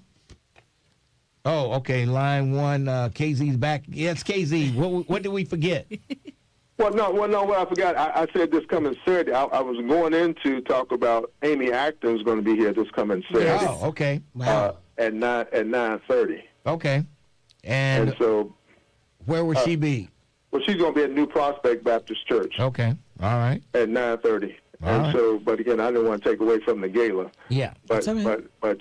Oh, okay. Line 1, KZ's back. Yes, KZ. What did we forget?
What I forgot, I said this coming Saturday. I was going in to talk about Amy Acton's going to be here this coming Saturday.
Oh, okay.
Wow. At 9:30.
Okay. And
so,
where will she be?
Well, she's going to be at New Prospect Baptist Church.
Okay. All right.
At 9:30. So, but again, I didn't want to take away from the gala.
Yeah.
But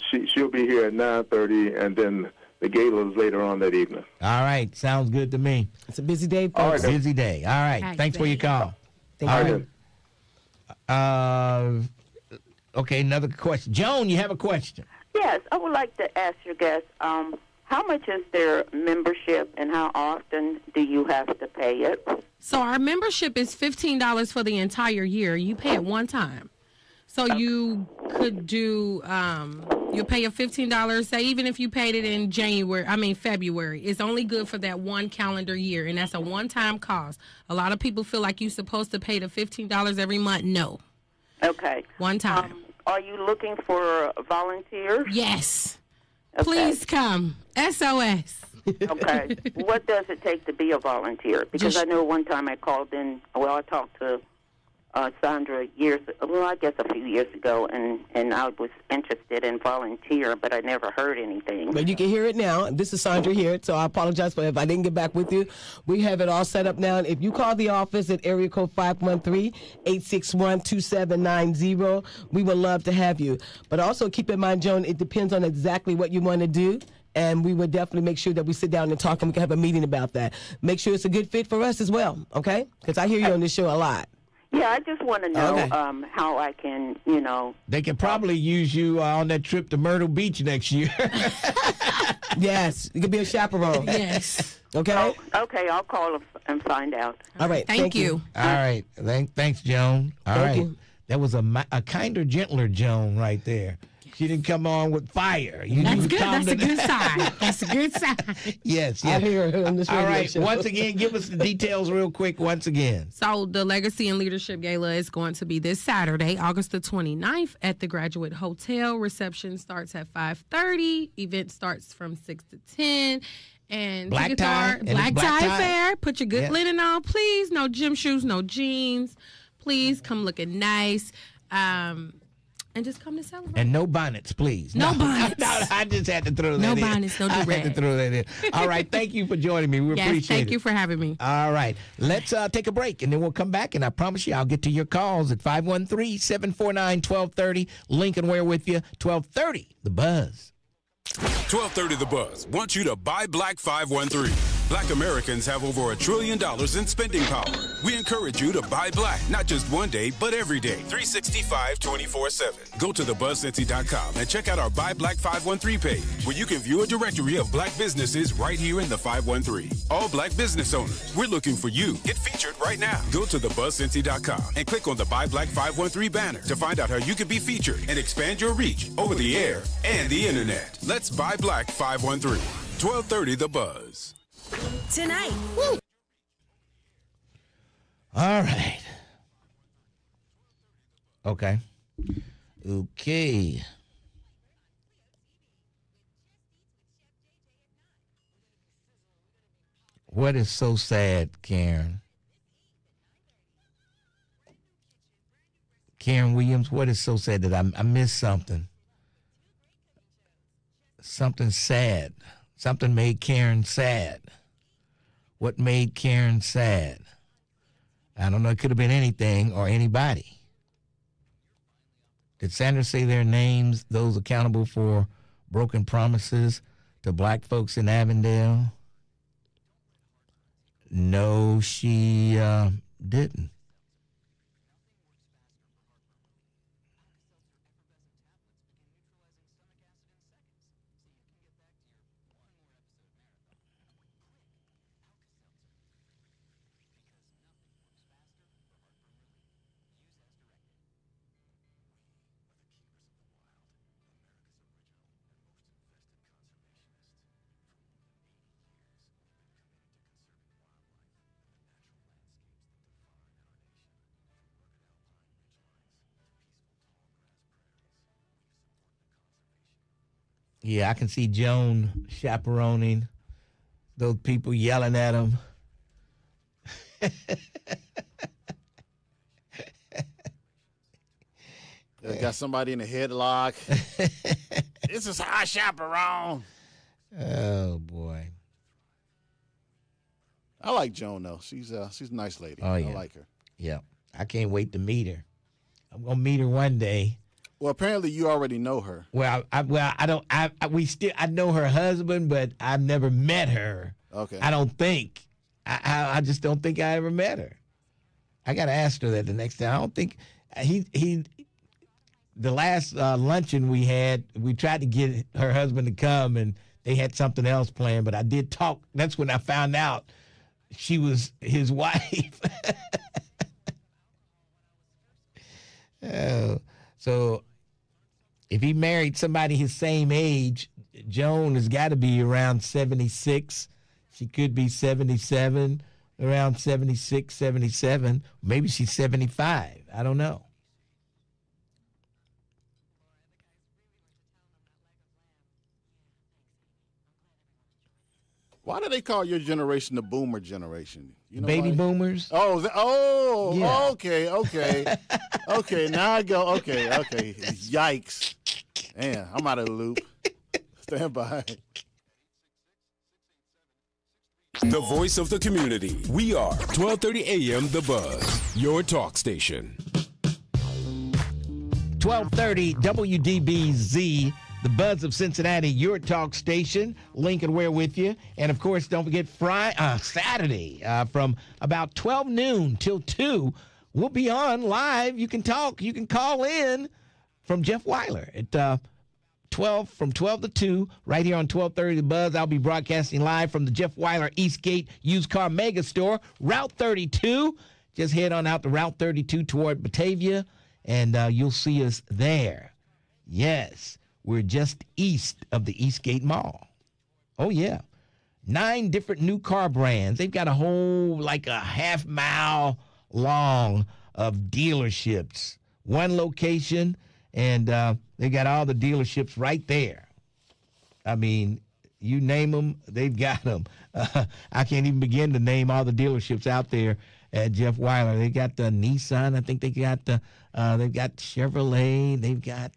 she'll be here at 9:30, and then the gala is later on that evening.
All right. Sounds good to me.
It's a busy day, folks.
All right,
busy day. All right. Thanks for your call.
Thank you.
Okay, another question. Joan, you have a question?
Yes, I would like to ask your guest, how much is their membership, and how often do you have to pay it?
So our membership is $15 for the entire year. You pay it one time. So you could do, you'll pay your $15, say even if you paid it in February, it's only good for that one calendar year, and that's a one-time cost. A lot of people feel like you're supposed to pay the $15 every month. No.
Okay.
One time.
Are you looking for volunteers?
Yes.
Okay.
Please come. SOS.
Okay. What does it take to be a volunteer? Because I know one time I called in, I talked to Sandra a few years ago, and I was interested in volunteer, but I never heard anything.
But you can hear it now. This is Sandra here, so I apologize for if I didn't get back with you. We have it all set up now. If you call the office at area code 513-861-2790, we would love to have you. But also keep in mind, Joan, it depends on exactly what you want to do. And we would definitely make sure that we sit down and talk, and we can have a meeting about that. Make sure it's a good fit for us as well, okay? Because I hear you on this show a lot.
Yeah, I just want to know how I can,
They can probably use you on that trip to Myrtle Beach next year.
Yes, you can be a chaperone.
Yes.
Okay?
Oh, okay, I'll call and find out.
All right,
Thank you.
All right. Thanks, Joan. All right.
you.
That was a kinder, gentler Joan right there. She didn't come on with fire.
That's good. That's a good sign. That's a good sign.
Yes.
I hear her on this radio
All right.
show.
Once again, give us the details real quick once again.
So the Legacy and Leadership Gala is going to be this Saturday, August the 29th at the Graduate Hotel. Reception starts at 5:30. Event starts from 6 to 10. And
Black
tickets
tie.
are
And
black
it's
tie fair. Put your good
Yeah.
linen on, please. No gym shoes, no jeans. Please come looking nice. And just come to celebrate.
And no bonnets, please.
No bonnets.
No, I just had to throw that
No
in.
bonnets, no
I had to
do-rag.
throw that in. All right. Thank you for joining me. We
Yes,
appreciate it.
thank you for having me.
All right. Let's take a break, and then we'll come back, and I promise you I'll get to your calls at 513-749-1230. Lincoln Ware with you, 1230, The Buzz.
1230 The Buzz wants you to buy Black 513. Black Americans have over $1 trillion in spending power. We encourage you to buy black, not just one day, but every day, 365, 24/7. Go to thebuzzcincy.com and check out our Buy Black 513 page, where you can view a directory of black businesses right here in the 513. All black business owners, we're looking for you. Get featured right now. Go to thebuzzcincy.com and click on the Buy Black 513 banner to find out how you can be featured and expand your reach over the air and the internet. Let's buy Black 513. 1230 The Buzz.
Tonight.
Woo. All right. Okay. What is so sad, Karen? Karen Williams, what is so sad that I missed something? Something sad. Something made Karen sad. What made Karen sad? I don't know. It could have been anything or anybody. Did Sanders say their names, those accountable for broken promises to black folks in Avondale? No, she didn't. Yeah, I can see Joan chaperoning those people yelling at him.
They got somebody in a headlock. This is how I chaperone.
Oh, boy.
I like Joan, though. She's a nice lady.
Oh, yeah.
I like her.
Yeah. I can't wait to meet her. I'm going to meet her one day.
Well, apparently you already know her.
Well, I know her husband, but I've never met her.
Okay.
I don't think. I just don't think I ever met her. I got to ask her that the next time. I don't think the last luncheon we had, we tried to get her husband to come, and they had something else planned, but I did talk. That's when I found out she was his wife. Oh. So if he married somebody his same age, Joan has got to be around 76. She could be 77, around 76, 77. Maybe she's 75. I don't know.
Why do they call your generation the boomer generation? You know
Baby
why?
boomers?
Yeah. Okay. Okay, now I go, okay. Yikes. Man, I'm out of the loop. Stand by.
The voice of the community. We are 1230 AM The Buzz, your talk station.
1230 WDBZ, the Buzz of Cincinnati, your talk station. Lincoln Ware with you. And, of course, don't forget Saturday from about 12 noon till 2. We'll be on live. You can talk. You can call in from Jeff Weiler at 12 to 2 right here on 1230 The Buzz. I'll be broadcasting live from the Jeff Weiler Eastgate Used Car Mega Store, Route 32. Just head on out to Route 32 toward Batavia, and you'll see us there. Yes, we're just east of the Eastgate Mall. Oh, yeah. 9 different new car brands. They've got a whole, like a half-mile long of dealerships. One location, and they got all the dealerships right there. I mean, you name them, they've got them. I can't even begin to name all the dealerships out there at Jeff Weiler. They got the Nissan. I think they've got Chevrolet. They've got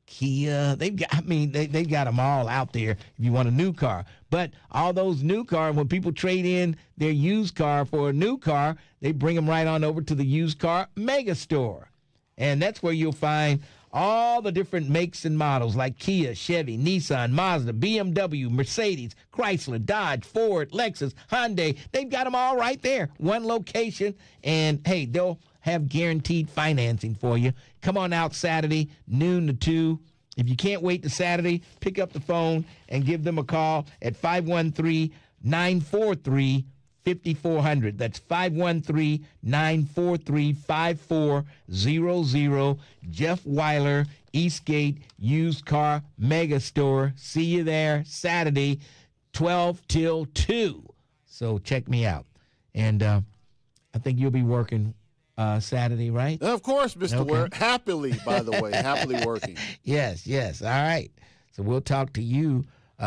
Kia. They've got them all out there if you want a new car. But all those new cars, when people trade in their used car for a new car, they bring them right on over to the used car mega store. And that's where you'll find all the different makes and models like Kia, Chevy, Nissan, Mazda, BMW, Mercedes, Chrysler, Dodge, Ford, Lexus, Hyundai. They've got them all right there. One location. And, hey, they'll have guaranteed financing for you. Come on out Saturday, noon to 2. If you can't wait to Saturday, pick up the phone and give them a call at 513-943-5400. That's 513-943-5400. Jeff Weiler, Eastgate Used Car Mega Store. See you there Saturday, 12 till 2. So check me out. And I think you'll be working Saturday, right?
Of course, Mr. Ware. Happily, by the way. Happily working.
Yes. All right. So we'll talk to you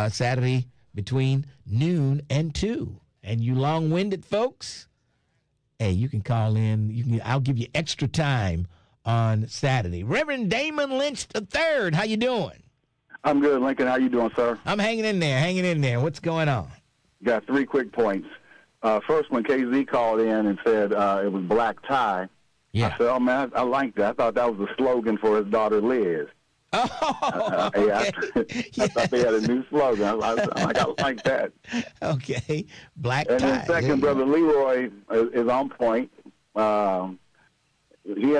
Saturday between noon and 2. And you long-winded folks, hey, you can call in. I'll give you extra time on Saturday. Reverend Damon Lynch III, how you doing?
I'm good, Lincoln. How you doing, sir?
I'm hanging in there. What's going on?
Got 3 quick points. First, when KZ called in and said it was black tie, I said, oh, man, I like that. I thought that was the slogan for his daughter, Liz.
Oh, okay.
I thought they had a new slogan. I like that.
Okay, black
and
tie.
And then second, Brother Leroy is on point. He and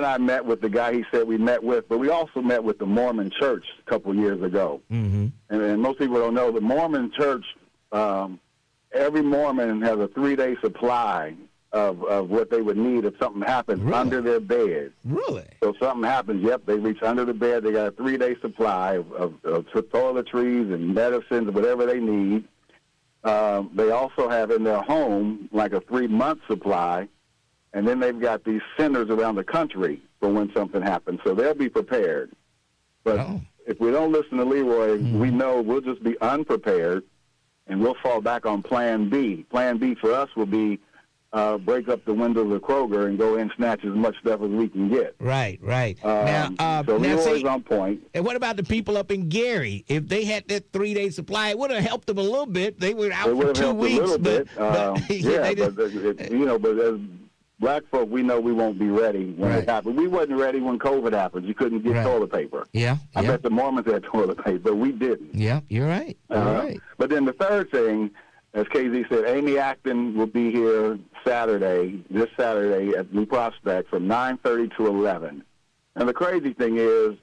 I met with the guy he said we met with, but we also met with the Mormon Church a couple of years ago.
Mm-hmm.
And most people don't know the Mormon Church, every Mormon has a 3-day supply of what they would need if something happens under their bed.
Really?
So if something happens, they reach under the bed. They got a 3-day supply of toiletries and medicines, whatever they need. They also have in their home like a 3-month supply, and then they've got these centers around the country for when something happens. So they'll be prepared. But if we don't listen to Leroy, we know we'll just be unprepared, and we'll fall back on Plan B. Plan B for us will be break up the windows of Kroger and go in and snatch as much stuff as we can get.
Right.
So Leroy's on point.
And what about the people up in Gary? If they had that 3-day supply, it would have helped them a little bit. They were out for 2 weeks.
But as black folk, we know we won't be ready when it happens. We wasn't ready when COVID happened. You couldn't get toilet paper.
Yeah.
I bet the Mormons had toilet paper, but we didn't.
Yeah, you're right.
But then the third thing, as KZ said, Amy Acton will be here this Saturday at New Prospect from 9:30 to 11. And the crazy thing is,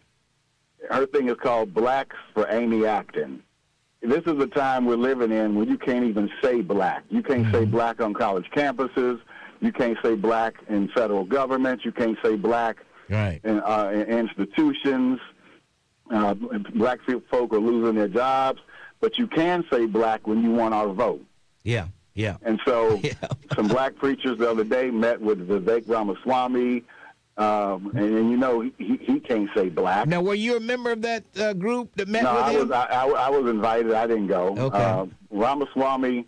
her thing is called Blacks for Amy Acton. This is the time we're living in when you can't even say black. You can't say black on college campuses. You can't say black in federal government. You can't say black in institutions. Black folk are losing their jobs, but you can say black when you want our vote.
Yeah.
And so some black preachers the other day met with Vivek Ramaswamy, and he can't say black.
Now, were you a member of that group that met with him?
No, I was invited. I didn't go.
Okay.
Ramaswamy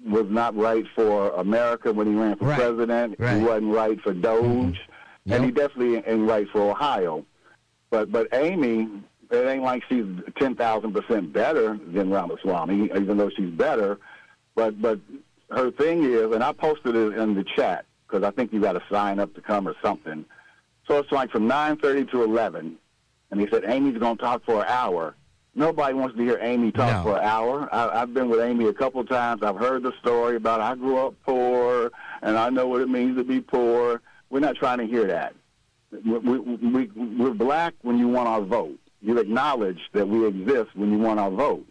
was not right for America when he ran for president. He wasn't right for Doge, and he definitely ain't right for Ohio. But Amy, it ain't like she's 10,000% better than Ramaswamy, even though she's better. But her thing is, and I posted it in the chat because I think you got to sign up to come or something. So it's like from 9:30 to 11, and he said Amy's going to talk for an hour. Nobody wants to hear Amy talk for an hour. I've been with Amy a couple of times. I've heard the story about I grew up poor, and I know what it means to be poor. We're not trying to hear that. We're black when you want our vote. You acknowledge that we exist when you want our vote.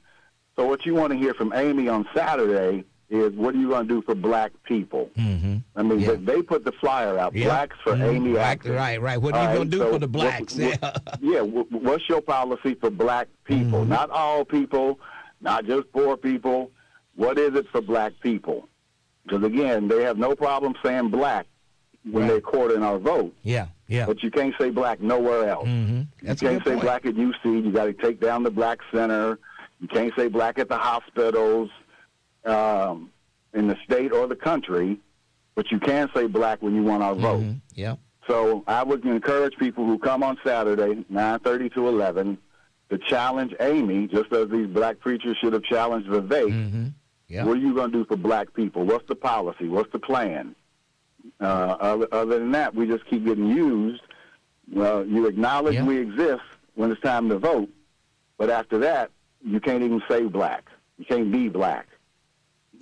So what you want to hear from Amy on Saturday is, what are you going to do for black people?
Mm-hmm.
I mean, they put the flyer out, blacks for Amy Acton.
Right. What are you going to do for the blacks?
What's your policy for black people?
Mm-hmm.
Not all people, not just poor people. What is it for black people? Because, again, they have no problem saying black when they're courting our vote.
Yeah.
But you can't say black nowhere else.
Mm-hmm.
You can't say black at UC. You got to take down the black center. You can't say black at the hospitals in the state or the country, but you can say black when you want our vote.
Yeah.
So I would encourage people who come on Saturday, 9:30 to 11, to challenge Amy, just as these black preachers should have challenged Vivek. What are you going to do for black people? What's the policy? What's the plan? Other than that, we just keep getting used. You acknowledge we exist when it's time to vote, but after that, you can't even say black. You can't be black.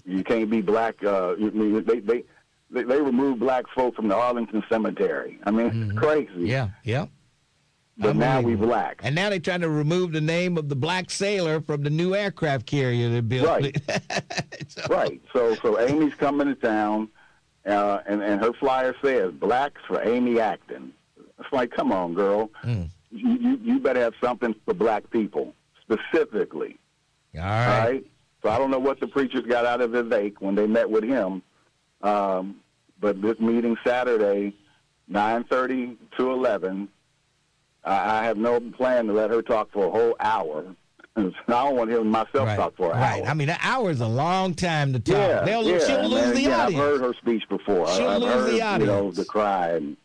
You can't be black. They removed black folk from the Arlington Cemetery. I mean, it's crazy.
Yeah.
But now we black.
And now they're trying to remove the name of the black sailor from the new aircraft carrier they built.
Right. So Amy's coming to town, and her flyer says, blacks for Amy Acton. It's like, come on, girl. You better have something for black people, specifically.
All right.
So I don't know what the preachers got out of Vivek when they met with him, but this meeting Saturday, 9:30 to 11, I have no plan to let her talk for a whole hour. I don't want to hear myself talk for an hour.
I mean, an hour is a long time to talk. She'll lose the audience.
I've heard her speech before.
She'll lose the audience.
The cry and,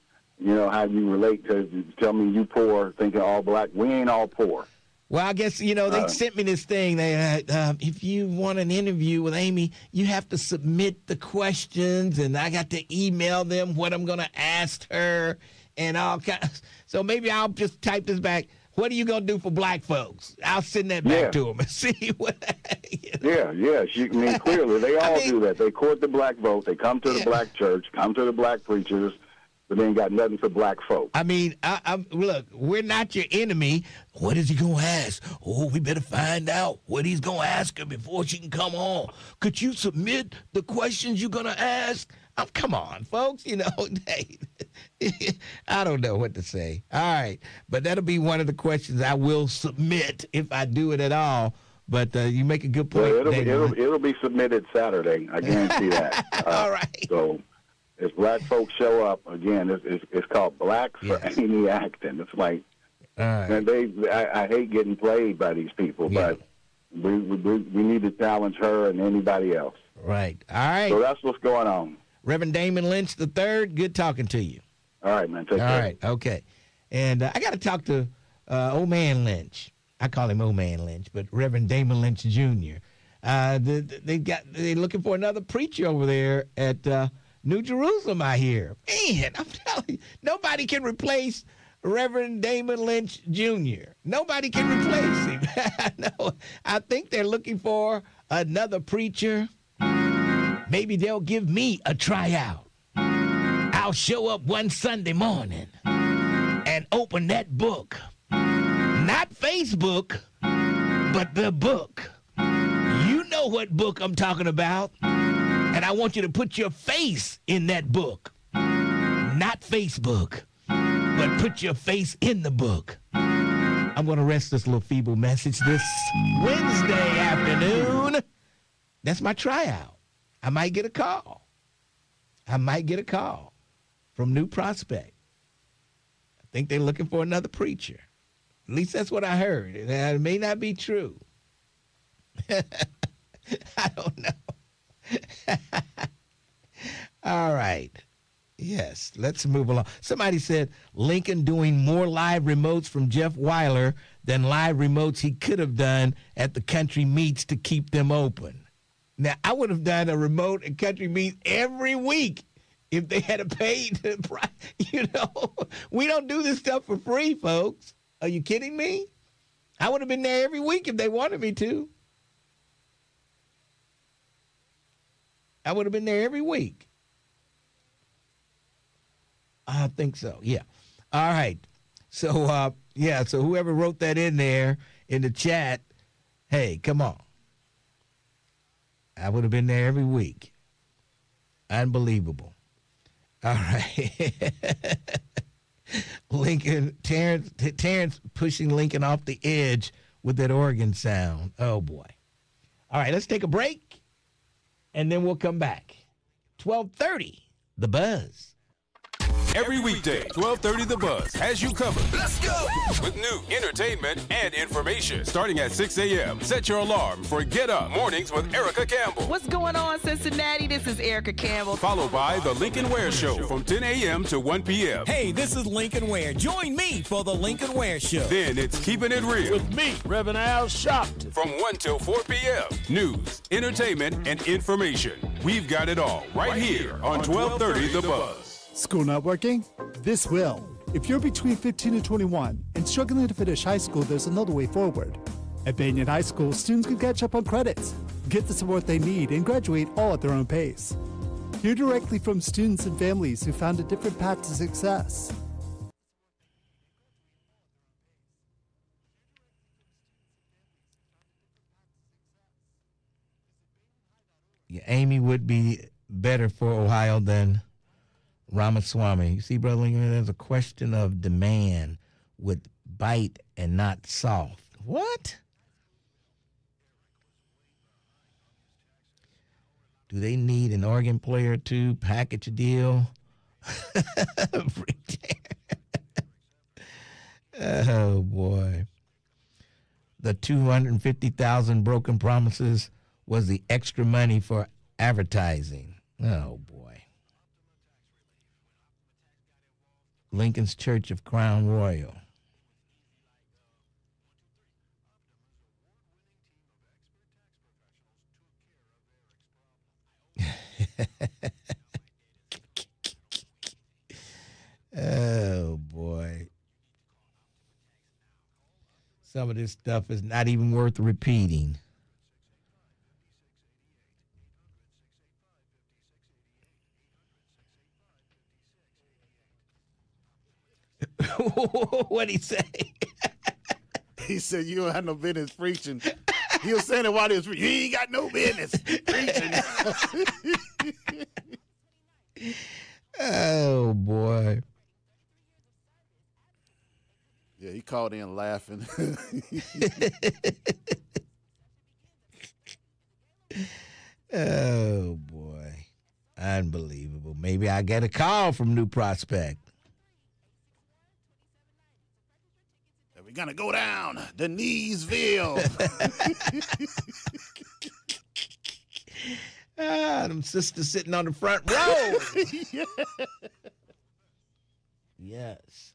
how you relate to, tell me you poor, thinking all black. We ain't all poor.
Well, I guess, they sent me this thing. They if you want an interview with Amy, you have to submit the questions, and I got to email them what I'm going to ask her and all kinds. So maybe I'll just type this back. What are you going to do for black folks? I'll send that back to them and see what.
Clearly, they all do that. They court the black vote. They come to the black church, come to the black preachers, but they ain't got nothing for black folk.
I mean, look, we're not your enemy. What is he going to ask? Oh, we better find out what he's going to ask her before she can come on. Could you submit the questions you're going to ask? Oh, come on, folks. I don't know what to say. All right. But that'll be one of the questions I will submit if I do it at all. But you make a good point.
Well, it'll be submitted Saturday. I guarantee that.
All right.
So if black folks show up, again, it's called Blacks for Amy Acton. It's like, and I hate getting played by these people, but we need to challenge her and anybody else.
Right. All right.
So that's what's going on.
Reverend Damon Lynch III, good talking to you.
All right, man. Take care.
All right. Okay. And I got to talk to Old Man Lynch. I call him Old Man Lynch, but Reverend Damon Lynch Jr. They're looking for another preacher over there at New Jerusalem, I hear. Man, I'm telling you, nobody can replace Reverend Damon Lynch Jr. Nobody can replace him. No, I think they're looking for another preacher. Maybe they'll give me a tryout. I'll show up one Sunday morning and open that book. Not Facebook, but the book. You know what book I'm talking about. And I want you to put your face in that book. Not Facebook, but put your face in the book. I'm going to rest this little feeble message this Wednesday afternoon. That's my tryout. I might get a call. From New Prospect. I think they're looking for another preacher. At least that's what I heard. It may not be true. I don't know. All right. Yes, let's move along. Somebody said Lincoln doing more live remotes from Jeff Weiler than live remotes he could have done at the country meets to keep them open. Now, I would have done a remote at country meets every week if they had paid the price. You know, we don't do this stuff for free, folks. Are you kidding me? I would have been there every week if they wanted me to. I would have been there every week. I think so, yeah. All right. So, so whoever wrote that in there in the chat, hey, come on. I would have been there every week. Unbelievable. All right. Lincoln, Terrence pushing Lincoln off the edge with that organ sound. Oh, boy. All right, let's take a break, and then we'll come back. 12:30, The Buzz.
Every weekday, 12:30 The Buzz has you covered. Let's go! With new entertainment and information. Starting at 6 a.m., set your alarm for Get Up Mornings with Erica Campbell.
What's going on, Cincinnati? This is Erica Campbell.
Followed by The Lincoln Ware Show from 10 a.m. to 1 p.m.
Hey, this is Lincoln Ware. Join me for The Lincoln Ware Show.
Then it's Keeping It Real.
With me, Reverend Al Sharpton.
From 1 till 4 p.m. News, entertainment, and information. We've got it all right here on 12:30 The Buzz.
School not working? This will. If you're between 15 and 21 and struggling to finish high school, there's another way forward. At Banyan High School, students can catch up on credits, get the support they need, and graduate all at their own pace. Hear directly from students and families who found a different path to success.
Yeah, Amy would be better for Ohio than Ramaswamy. You see, Brother Lincoln, there's a question of demand with bite and not soft. What? Do they need an organ player too? Package deal? Oh, boy. The 250,000 broken promises was the extra money for advertising. Oh, boy. Lincoln's Church of Crown Royal. Oh, boy. Some of this stuff is not even worth repeating. What'd he say?
He said, you don't have no business preaching. He was saying it while he was preaching. You ain't got no business preaching.
Oh, boy.
Yeah, he called in laughing.
Oh, boy. Unbelievable. Maybe I get a call from New Prospect.
We're going to go down Deniseville.
Them sisters sitting on the front row.
Yeah.
Yes.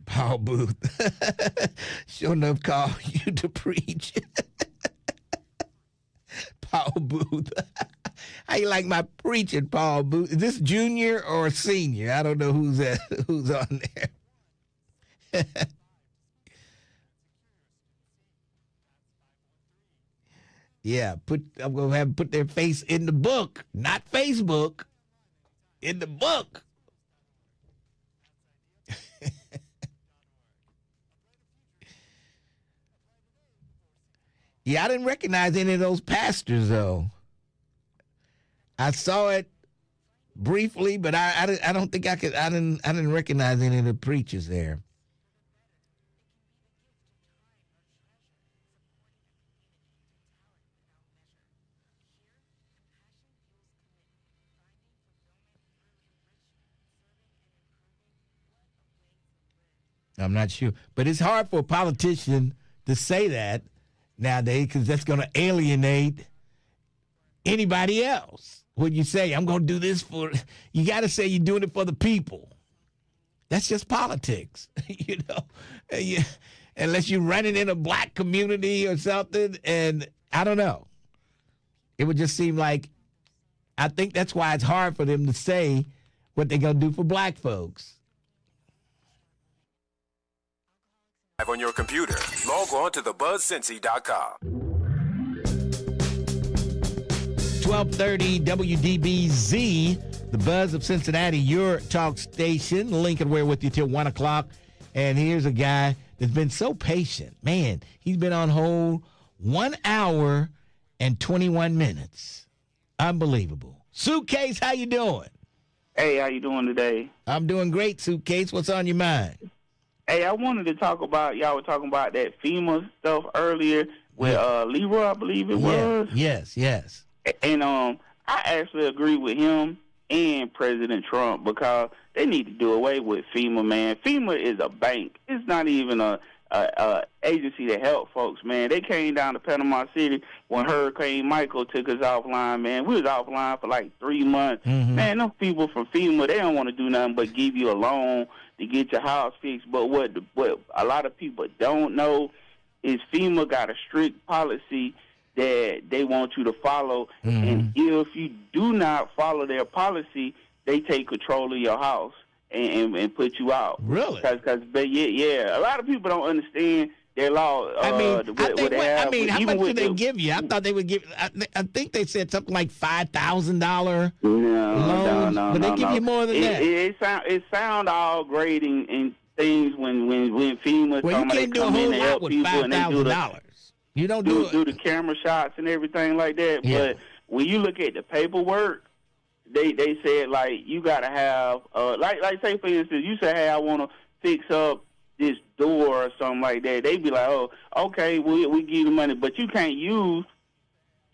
Paul Booth. Sure enough call you to preach. Paul Booth. How you like my preaching, Paul Booth? Is this junior or senior? I don't know who's on there. Yeah, I'm going to have them put their face in the book, not Facebook, in the book. Yeah, I didn't recognize any of those pastors, though. I saw it briefly, but I don't think I could. I didn't recognize any of the preachers there. I'm not sure, but it's hard for a politician to say that nowadays because that's going to alienate anybody else. When you say, I'm going to do this for, you got to say you're doing it for the people. That's just politics, you know, unless you're running in a black community or something. And I don't know. It would just seem like, I think that's why it's hard for them to say what they're going to do for black folks.
On your computer, log on to thebuzzcincy.com.
1230 WDBZ, the Buzz of Cincinnati, your talk station. Lincoln Ware with you till 1 o'clock. And here's a guy that's been so patient. Man, he's been on hold 1 hour and 21 minutes. Unbelievable. Suitcase, how you doing?
Hey, how you doing today?
I'm doing great, Suitcase. What's on your mind?
Hey, I wanted to talk about, y'all were talking about that FEMA stuff earlier with Leroy, I believe it was.
Yes.
And I actually agree with him and President Trump because they need to do away with FEMA, man. FEMA is a bank. It's not even a agency to help folks, man. They came down to Panama City when Hurricane Michael took us offline, man. We was offline for like 3 months. Man, those people from FEMA, they don't want to do nothing but give you a loan to get your house fixed. But what a lot of people don't know is FEMA got a strict policy that they want you to follow. And if you do not follow their policy, they take control of your house and put you out.
Really?
Because a lot of people don't understand their law.
How much do they give you? I thought they would give. I think they said something like $5,000 loans, but they give you more than that.
It sound all great and things when FEMA.
Well, you can't do a whole lot with $5,000. You don't
do the camera shots and everything like that.
Yeah.
But when you look at the paperwork, they said like you gotta have like say for instance, you say, hey, I want to fix up this door or something like that. They be like, oh, okay, we give you the money, but you can't use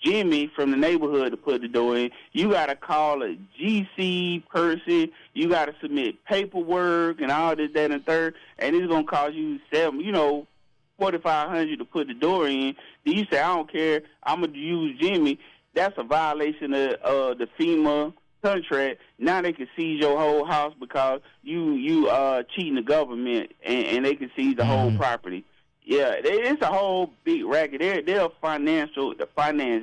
Jimmy from the neighborhood to put the door in. You got to call a GC person. You got to submit paperwork and all this, that, and third, and it's gonna cost you $4,500 to put the door in. Then you say, I don't care, I'm gonna use Jimmy. That's a violation of the FEMA contract. Now they can seize your whole house because you cheating the government, and they can seize the whole property. Yeah, it's a whole big racket. They're a finance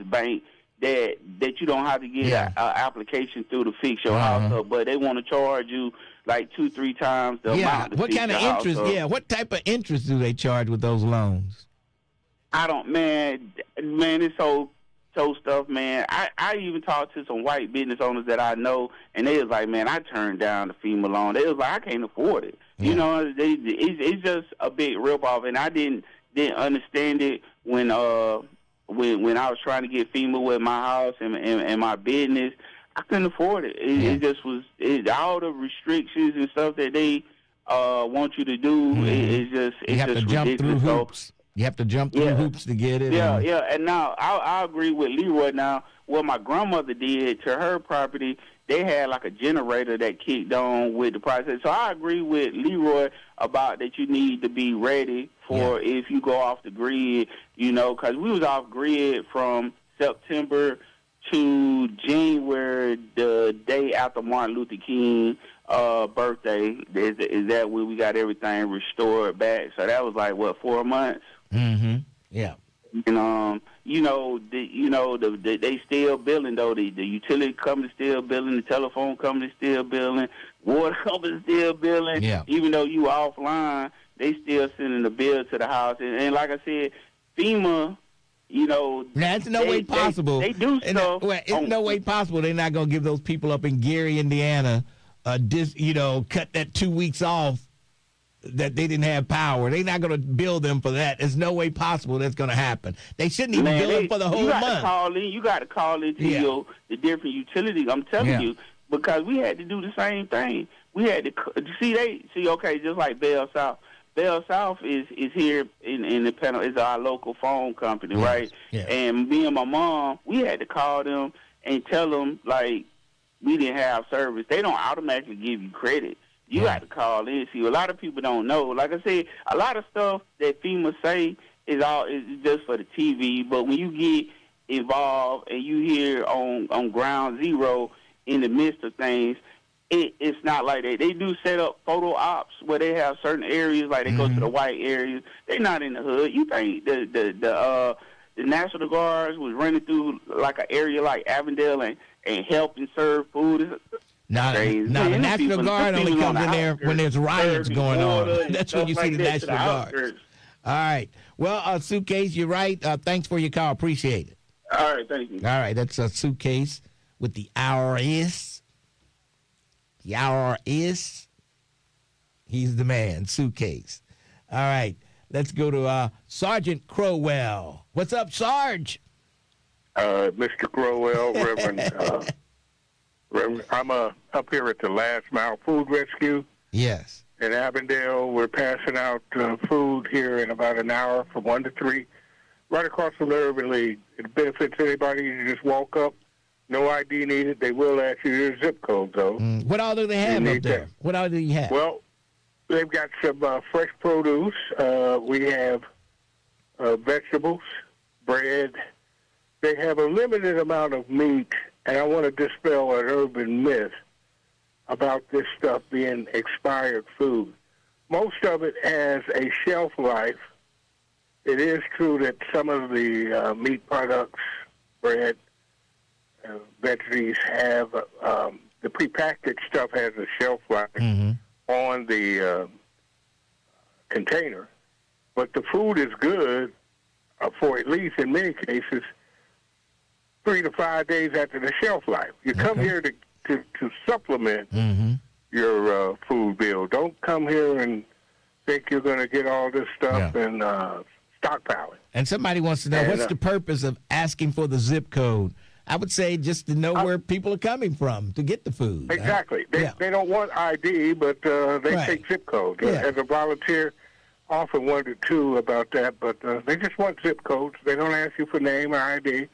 bank that you don't have to get an application through to fix your house up, but they want to charge you like 2-3 times the amount.
What kind of interest? Yeah, what type of interest do they charge with those loans?
I don't, man. It's so stuff, man. I even talked to some white business owners that I know, and they was like, man, I turned down the FEMA loan. They was like, I can't afford it. You know, it's just a big ripoff, and I didn't understand it when I was trying to get FEMA with my house and my business. I couldn't afford it. It just was all the restrictions and stuff that they want you to do. It's just
jump through hoops. You have to jump through hoops to get it.
Yeah. And now I agree with Leroy. Now, what my grandmother did to her property, they had like a generator that kicked on with the process. So I agree with Leroy about that you need to be ready for if you go off the grid, because we was off grid from September to January, the day after Martin Luther King birthday. Is that when we got everything restored back? So that was like, 4 months?
Yeah.
And they still billing though. The utility company still billing, the telephone company still billing, water company still billing.
Yeah.
Even though you offline, they still sending the bill to the house. And like I said, FEMA,
that's no way possible.
They do stuff.
It's no way possible. They're not gonna give those people up in Gary, Indiana, cut that 2 weeks off that they didn't have power. They're not going to bill them for that. There's no way possible that's going to happen. They shouldn't even bill them for the whole month.
You got to call in to the different utilities. I'm telling you, because we had to do the same thing. We had to just like Bell South. Bell South is here in the panel. Is our local phone company, right? Yeah. And me and my mom, we had to call them and tell them like we didn't have service. They don't automatically give you credit. You got to call in. See, a lot of people don't know. Like I said, a lot of stuff that FEMA say is just for the TV. But when you get involved and you hear on ground zero in the midst of things, it's not like that. They do set up photo ops where they have certain areas, like they go to the white areas. They're not in the hood. You think the National Guards was running through like an area like Avondale and help and serve food?
Now the National Guard only comes in there when there's riots going on. That's when you see the National Guard. All right. Well, Suitcase, you're right. Thanks for your call. Appreciate it.
All right. Thank you.
All right. That's a Suitcase with the IRS. The IRS. He's the man. Suitcase. All right. Let's go to Sergeant Crowell. What's up, Sarge?
Mr. Crowell, Reverend. I'm up here at the Last Mile Food Rescue.
Yes.
In Avondale, we're passing out food here in about an hour from 1 to 3, right across from the Urban League. It benefits anybody. You just walk up, no ID needed. They will ask you your zip code, though.
What all do they have up there? What all do you have?
Well, they've got some fresh produce. We have vegetables, bread. They have a limited amount of meat. And I want to dispel an urban myth about this stuff being expired food. Most of it has a shelf life. It is true that some of the meat products, bread, veggies have the prepackaged stuff has a shelf life on the container. But the food is good for at least in many cases 3 to 5 days after the shelf life. You come here to supplement your food bill. Don't come here and think you're going to get all this stuff and stockpile it.
And somebody wants to know, what's the purpose of asking for the zip code? I would say just to know where people are coming from to get the food.
Exactly. They don't want ID, but they take zip code. As a volunteer, often wondered, too, about that, but they just want zip codes. They don't ask you for name or ID.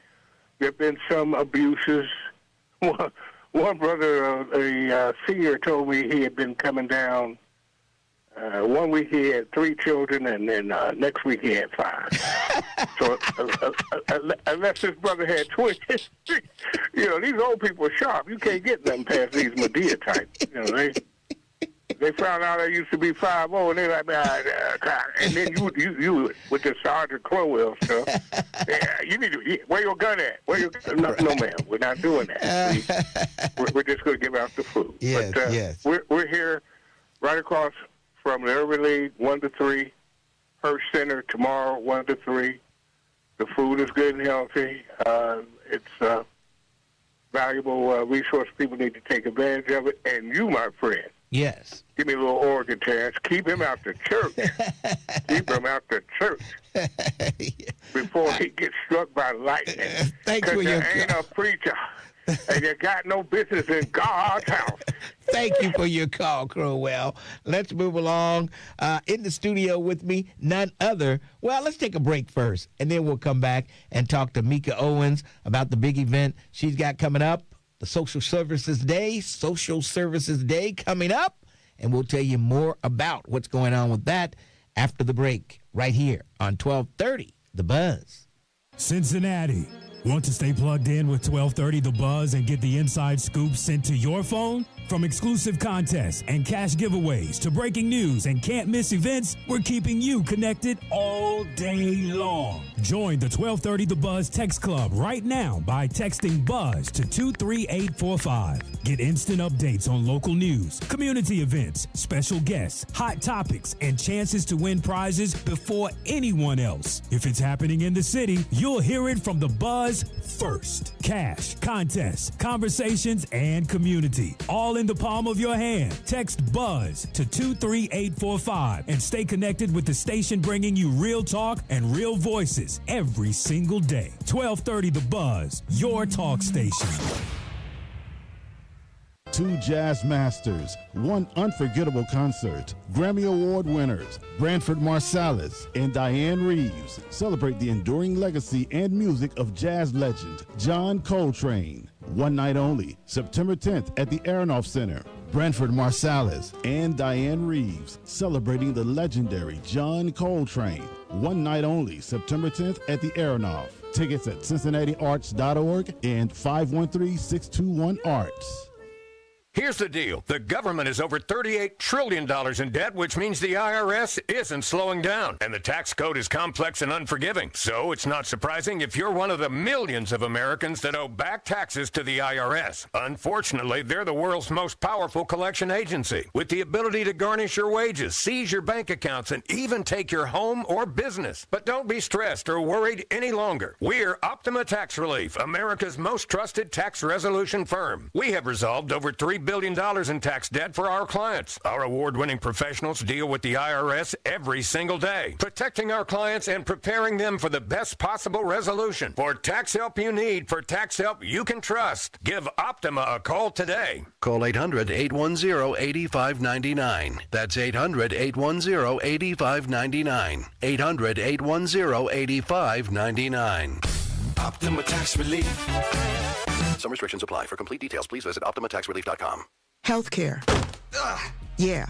There have been some abuses. One brother, a senior, told me he had been coming down. 1 week he had 3 children, and then next week he had 5. So unless his brother had twins, these old people are sharp. You can't get them past these Medea types. They found out I used to be 5'0", and they're like, and then you with the Sergeant Crowell stuff. You need to, where your gun at? No, ma'am, we're not doing that. We're just going to give out the food.
Yes,
We're here right across from the Urban League, 1 to 3. Hearst Center tomorrow, 1 to 3. The food is good and healthy. It's a valuable resource. People need to take advantage of it. And you, my friend.
Yes.
Give me a little organ chance. Keep him out the church. Keep him out the church before he gets struck by lightning.
Thanks for your
ain't a preacher, and you got no business in God's house.
Thank you for your call, Crowell. Let's move along. In the studio with me, none other. Well, let's take a break first, and then we'll come back and talk to Mika Owens about the big event she's got coming up. The Social Services Day coming up, and we'll tell you more about what's going on with that after the break right here on 1230 The Buzz.
Cincinnati, want to stay plugged in with 1230 The Buzz and get the inside scoop sent to your phone? From exclusive contests and cash giveaways to breaking news and can't miss events, we're keeping you connected all day long. Join the 1230 The Buzz text club right now by texting BUZZ to 23845. Get instant updates on local news, community events, special guests, hot topics, and chances to win prizes before anyone else. If it's happening in the city, you'll hear it from the Buzz Buzz first. Cash, contests, conversations, and community. All in the palm of your hand. Text BUZZ to 23845 and stay connected with the station bringing you real talk and real voices every single day. 1230 The Buzz, your talk station.
2 jazz masters, 1 unforgettable concert. Grammy Award winners Branford Marsalis and Diane Reeves celebrate the enduring legacy and music of jazz legend John Coltrane. 1 night only, September 10th at the Aronoff Center. Branford Marsalis and Diane Reeves celebrating the legendary John Coltrane. 1 night only, September 10th at the Aronoff. Tickets at CincinnatiArts.org and 513-621-ARTS.
Here's the deal. The government is over $38 trillion in debt, which means the IRS isn't slowing down. And the tax code is complex and unforgiving. So it's not surprising if you're one of the millions of Americans that owe back taxes to the IRS. Unfortunately, they're the world's most powerful collection agency, with the ability to garnish your wages, seize your bank accounts, and even take your home or business. But don't be stressed or worried any longer. We're Optima Tax Relief, America's most trusted tax resolution firm. We have resolved over $3 billion in tax debt for our clients. Our award-winning professionals deal with the IRS every single day, protecting our clients and preparing them for the best possible resolution. For tax help you need, for tax help you can trust, give Optima a call today.
Call 800-810-8599. That's 800-810-8599. 800-810-8599.
Optima Tax Relief.
Some restrictions apply. For complete details, please visit OptimaTaxRelief.com.
Healthcare. Yeah,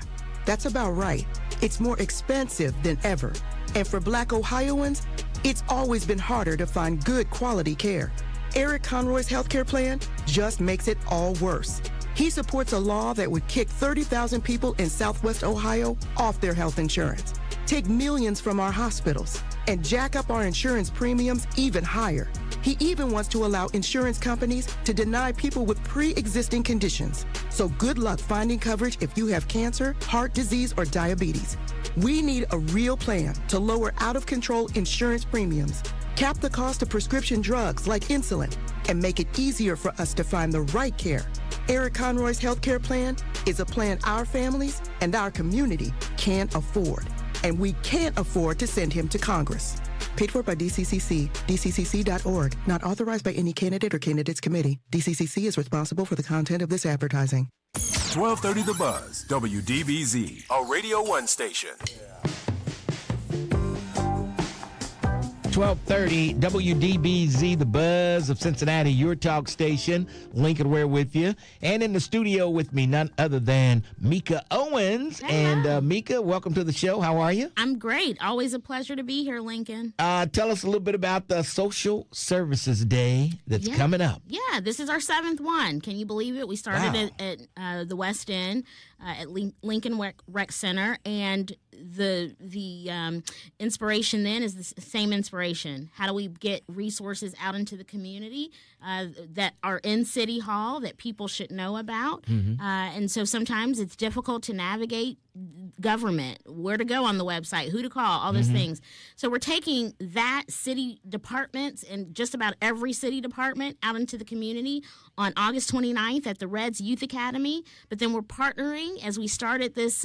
that's about right. It's more expensive than ever. And for Black Ohioans, it's always been harder to find good quality care. Eric Conroy's healthcare plan just makes it all worse. He supports a law that would kick 30,000 people in Southwest Ohio off their health insurance, take millions from our hospitals, and jack up our insurance premiums even higher. He even wants to allow insurance companies to deny people with pre-existing conditions. So good luck finding coverage if you have cancer, heart disease, or diabetes. We need a real plan to lower out-of-control insurance premiums, cap the cost of prescription drugs like insulin, and make it easier for us to find the right care. Eric Conroy's healthcare plan is a plan our families and our community can't afford. And we can't afford to send him to Congress. Paid for by DCCC, dccc.org. Not authorized by any candidate or candidates committee. DCCC is responsible for the content of this advertising.
1230 The Buzz, WDBZ, a Radio 1 station.
1230 WDBZ, the Buzz of Cincinnati, your talk station. Lincoln Ware with you. And in the studio with me, none other than Mika Owens.
Hello.
And Mika, welcome to the show. How are you?
I'm great. Always a pleasure to be here, Lincoln.
Tell us a little bit about the Social Services Day that's coming up.
Yeah, this is our 7th one. Can you believe it? We started at the West End at Lincoln Rec Center, and the inspiration then is the same inspiration. How do we get resources out into the community that are in City Hall that people should know about?
Mm-hmm.
And so sometimes it's difficult to navigate government, where to go on the website, who to call, all those things. So we're taking that city departments and just about every city department out into the community on August 29th at the Reds Youth Academy. But then we're partnering, as we started this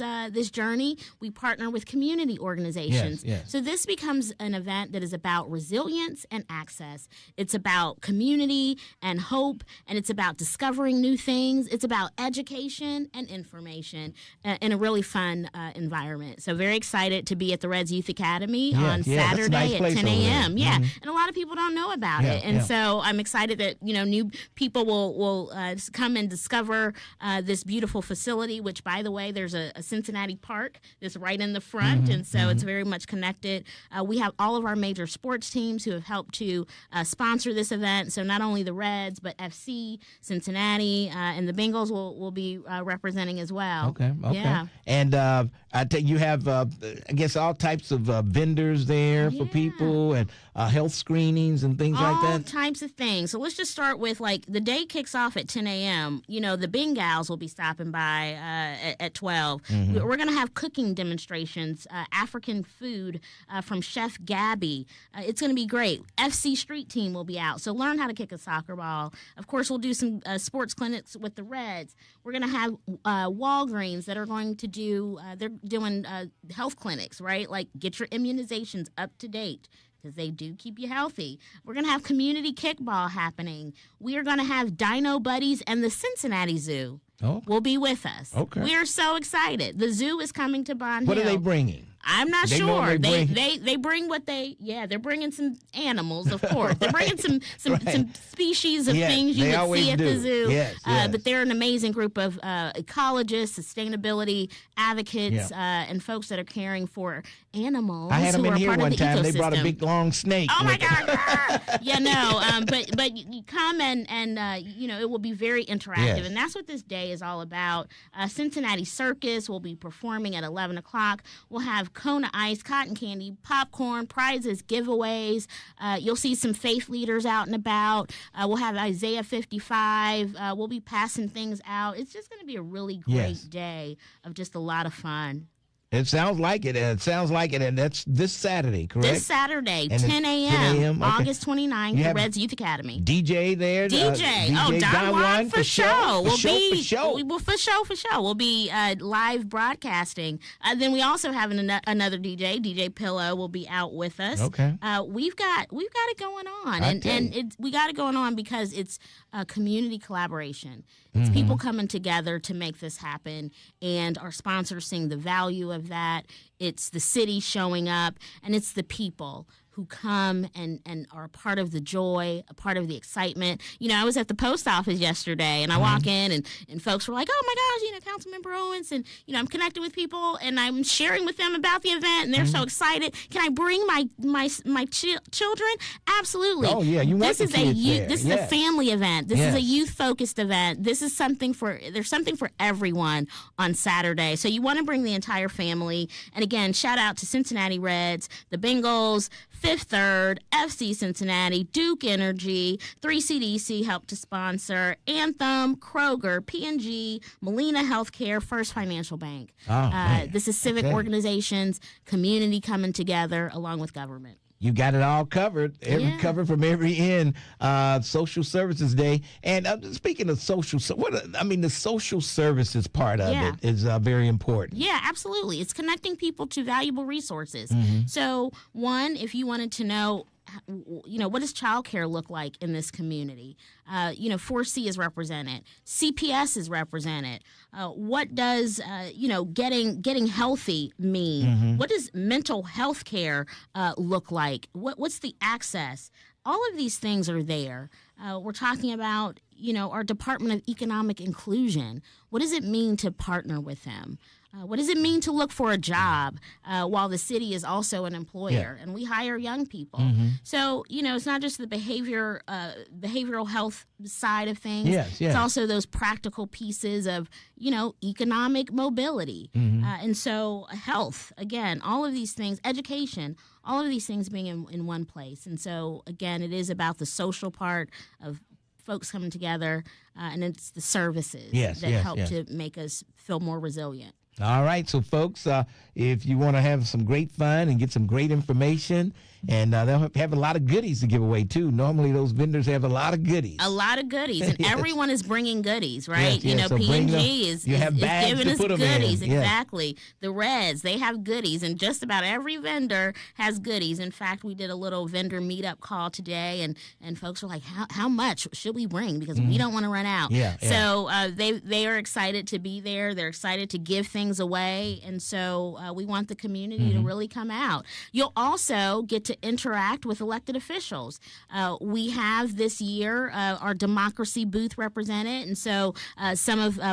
journey, we partner with community organizations.
Yes.
So this becomes an event that is about resilience and access. It's about community and hope, and it's about discovering new things. It's about education and information in a really fun environment. So very excited to be at the Reds Youth Academy on Saturday at 10 a.m. Yeah, and a lot of people don't know about it. And so I'm excited that, new people will come and discover this beautiful facility, which, by the way, there's a Cincinnati Park that's right in the front. And so it's very much connected. We have all of our major sports teams who have helped to sponsor this event. So not only the Reds, but FC, Cincinnati, and the Bengals will be representing as well.
Okay.
Yeah.
And I think you have, I guess, all types of vendors there for people. And health screenings and things like that?
All types of things. So let's just start with, like, the day kicks off at 10 a.m. You know, the Bengals will be stopping by at 12.
Mm-hmm.
We're going to have cooking demonstrations, African food from Chef Gabby. It's going to be great. FC Street Team will be out. So learn how to kick a soccer ball. Of course, we'll do some sports clinics with the Reds. We're going to have Walgreens that are going to do, they're doing health clinics, right? Like, get your immunizations up to date, because they do keep you healthy. We're going to have community kickball happening. We are going to have Dino Buddies, and the Cincinnati Zoo will be with us.
Okay.
We are so excited. The zoo is coming to Bond
What
Hill.
are they bringing?
I'm not
They
sure.
normally bring-
They bring what they're bringing some animals, of course. They're bringing some species of
Yes,
things you
they
would
always
see at
do.
the zoo.
Yes, yes.
But they're an amazing group of ecologists, sustainability advocates, and folks that are caring for animals.
I had them
who
in
are
here
part
one
of the
time. They brought a
ecosystem.
big long snake.
Oh my
with them.
God! Yeah, no, but you come and you know, it will be very interactive,
Yes.
and that's what this day is all about. Cincinnati Circus will be performing at 11 o'clock. We'll have Kona Ice, cotton candy, popcorn, prizes, giveaways. You'll see some faith leaders out and about. We'll have Isaiah 55. We'll be passing things out. It's just going to be a really great
Yes.
day of just a lot of fun.
It sounds like it, and that's this Saturday, correct?
This Saturday,
And
10 a.m.,
10 a.m., okay.
August 29th,
You
the
have
Reds Youth Academy.
DJ there.
DJ, Don Juan for sure.
For sure.
For sure. We'll be live broadcasting. Then we also have another DJ. DJ Pillow will be out with us.
Okay.
We've got it going on, we got it going on because it's community collaboration. It's
Mm-hmm.
people coming together to make this happen, and our sponsors seeing the value of that. It's the city showing up, and it's the people who come and are a part of the joy, a part of the excitement. You know, I was at the post office yesterday, and I walk in, and folks were like, oh, my gosh, you know, Councilmember Owens, and, you know, I'm connecting with people, and I'm sharing with them about the event, and they're so excited. Can I bring my children? Absolutely.
Oh, yeah, you want the kids there.
This is a family event. This is a youth-focused event. This is there's something for everyone on Saturday. So you want to bring the entire family. And again, shout out to Cincinnati Reds, the Bengals, Fifth Third, FC Cincinnati, Duke Energy, 3CDC helped to sponsor, Anthem, Kroger, P&G, Molina Healthcare, First Financial Bank. This is civic organizations, community coming together along with government.
You got it all covered, covered from every end. Social Services Day, and speaking of the social services part of it is very important.
Yeah, absolutely. It's connecting people to valuable resources. So, one, if you wanted to know, you know, what does childcare look like in this community? 4C is represented. CPS is represented. What does, getting healthy mean? What does mental health care look like? What's the access? All of these things are there. We're talking about, our Department of Economic Inclusion. What does it mean to partner with them? What does it mean to look for a job while the city is also an employer and we hire young people? So, it's not just the behavioral health side of things. It's also those practical pieces of, economic mobility. And so health, again, all of these things, education, all of these things being in one place. And so, again, it is about the social part of folks coming together, and it's the services that help to make us feel more resilient.
All right, so folks, if you want to have some great fun and get some great information, and they'll have a lot of goodies to give away, too. Normally, those vendors have a lot of goodies.
A lot of goodies, and everyone is bringing goodies, right?
So
P&G is giving us goodies.
In.
Exactly. The Reds, they have goodies, and just about every vendor has goodies. In fact, we did a little vendor meetup call today, and folks were like, how much should we bring? Because we don't want to run out. So they are excited to be there. They're excited to give things away, and so we want the community to really come out. You'll also get to interact with elected officials. We have this year our democracy booth represented, and so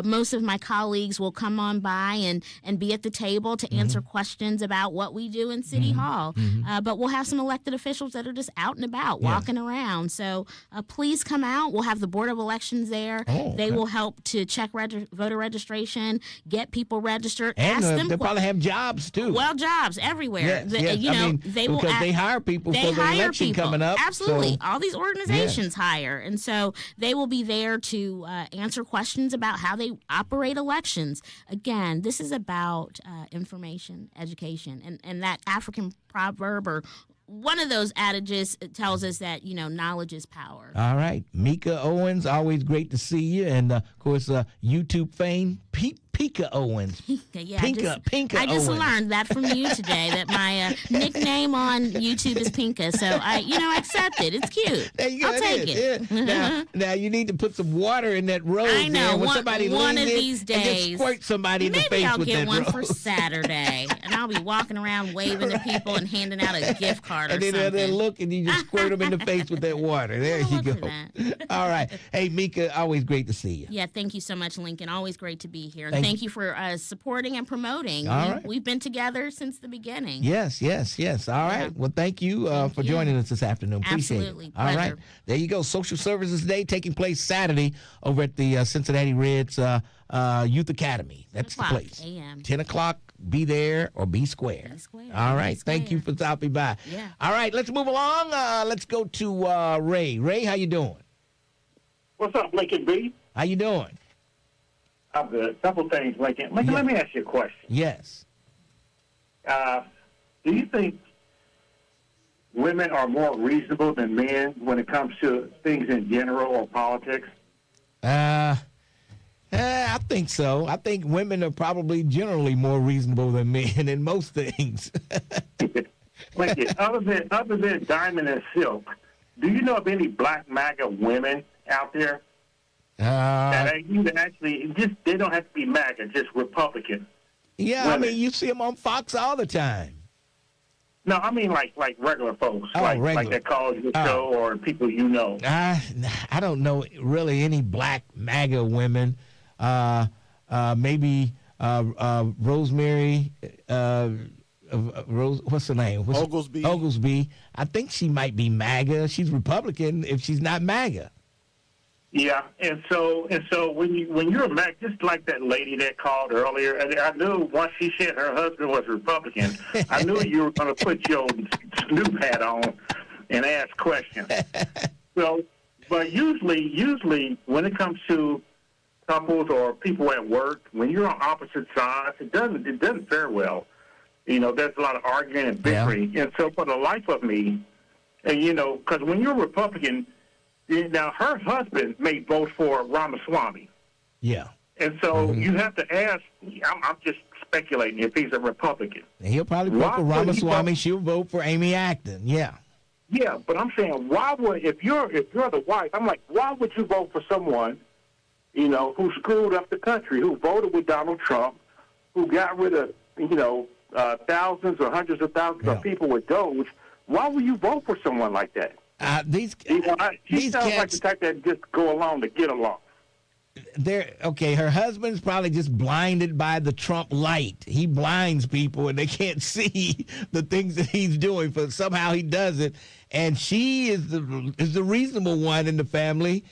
most of my colleagues will come on by and be at the table to answer questions about what we do in City Hall. But we'll have some elected officials that are just out and about, walking around. So please come out. We'll have the Board of Elections there. They will help to check voter registration, get people registered. registered.
And
ask them
they probably have jobs too.
Well, jobs everywhere.
Yes,
You know,
I mean,
they will.
Because they hire people for the election coming up.
Absolutely,
so-
all these organizations hire, and so they will be there to answer questions about how they operate elections. Again, this is about information, education, and that African proverb or one of those adages tells us that, you know, knowledge is power.
All right. Mika Owens, always great to see you. And, of course, YouTube fame, Pika Owens.
Yeah,
Pinka
I just
Owens.
learned that from you today, that my nickname on YouTube is Pinka. So, I accept it. It's cute.
There you go,
I'll take it.
Yeah. Now, you need to put some water in that rose
I know.
there when somebody
One
leans
of
in
these
and
days.
just squirt somebody in the
Maybe
face
I'll
with
get
that
one
rose.
for Saturday, and I'll be walking around waving to people and handing out a gift card or
And then
something.
they'll look and you just squirt them in the face with that water. There you go. All right. Hey, Mika, always great to see you.
Yeah, thank you so much, Lincoln. Always great to be here.
Thank
Thank you for supporting and promoting.
All right.
We've been together since the beginning.
Yes. All right. Well, thank you for joining us this afternoon. Appreciate
Absolutely.
it. All right.
Pleasure.
There you go. Social Services Day taking place Saturday over at the Cincinnati Reds Youth Academy. That's the
10 o'clock
place.
a.m.
10 o'clock. Be there or be square. All right. Thank you for stopping by.
Yeah.
All right. Let's move along. Let's go to Ray. Ray, how you doing?
What's up, Lincoln B?
How you doing?
I'm good. A couple things, Lincoln. Lincoln, let me ask you a question.
Yes.
Do you think women are more reasonable than men when it comes to things in general or politics?
I think so. I think women are probably generally more reasonable than men in most things.
Lincoln, other than Diamond and Silk, do you know of any black MAGA women out there? That actually just they don't have to be MAGA, just Republican.
Yeah,
women.
I mean, you see them on Fox all the time.
No, I mean like regular folks, like that call your show or people you know.
I don't know really any black MAGA women. Maybe Rosemary. What's her name?
Oglesby.
Oglesby. I think she might be MAGA. She's Republican if she's not MAGA.
Yeah, and so when you're a Mac, just like that lady that called earlier, and I knew once she said her husband was Republican, I knew you were going to put your Snoop hat on and ask questions. So, but usually when it comes to couples or people at work, when you're on opposite sides, it doesn't fare well. You know, there's a lot of arguing and bickering, and so for the life of me, and you know, because when you're a Republican. Now, her husband may vote for Ramaswamy.
Yeah.
And so you have to ask, I'm just speculating, if he's a Republican.
And he'll probably vote for Ramaswamy. She'll vote for Amy Acton. Yeah.
Yeah, but I'm saying, why would, if you're the wife, I'm like, why would you vote for someone, you know, who screwed up the country, who voted with Donald Trump, who got rid of, you know, thousands or hundreds of thousands of people with Doge? Why would you vote for someone like that? She sounds like the type that just go along to get along.
Her husband's probably just blinded by the Trump light. He blinds people and they can't see the things that he's doing, but somehow he does it. And she is the reasonable one in the family.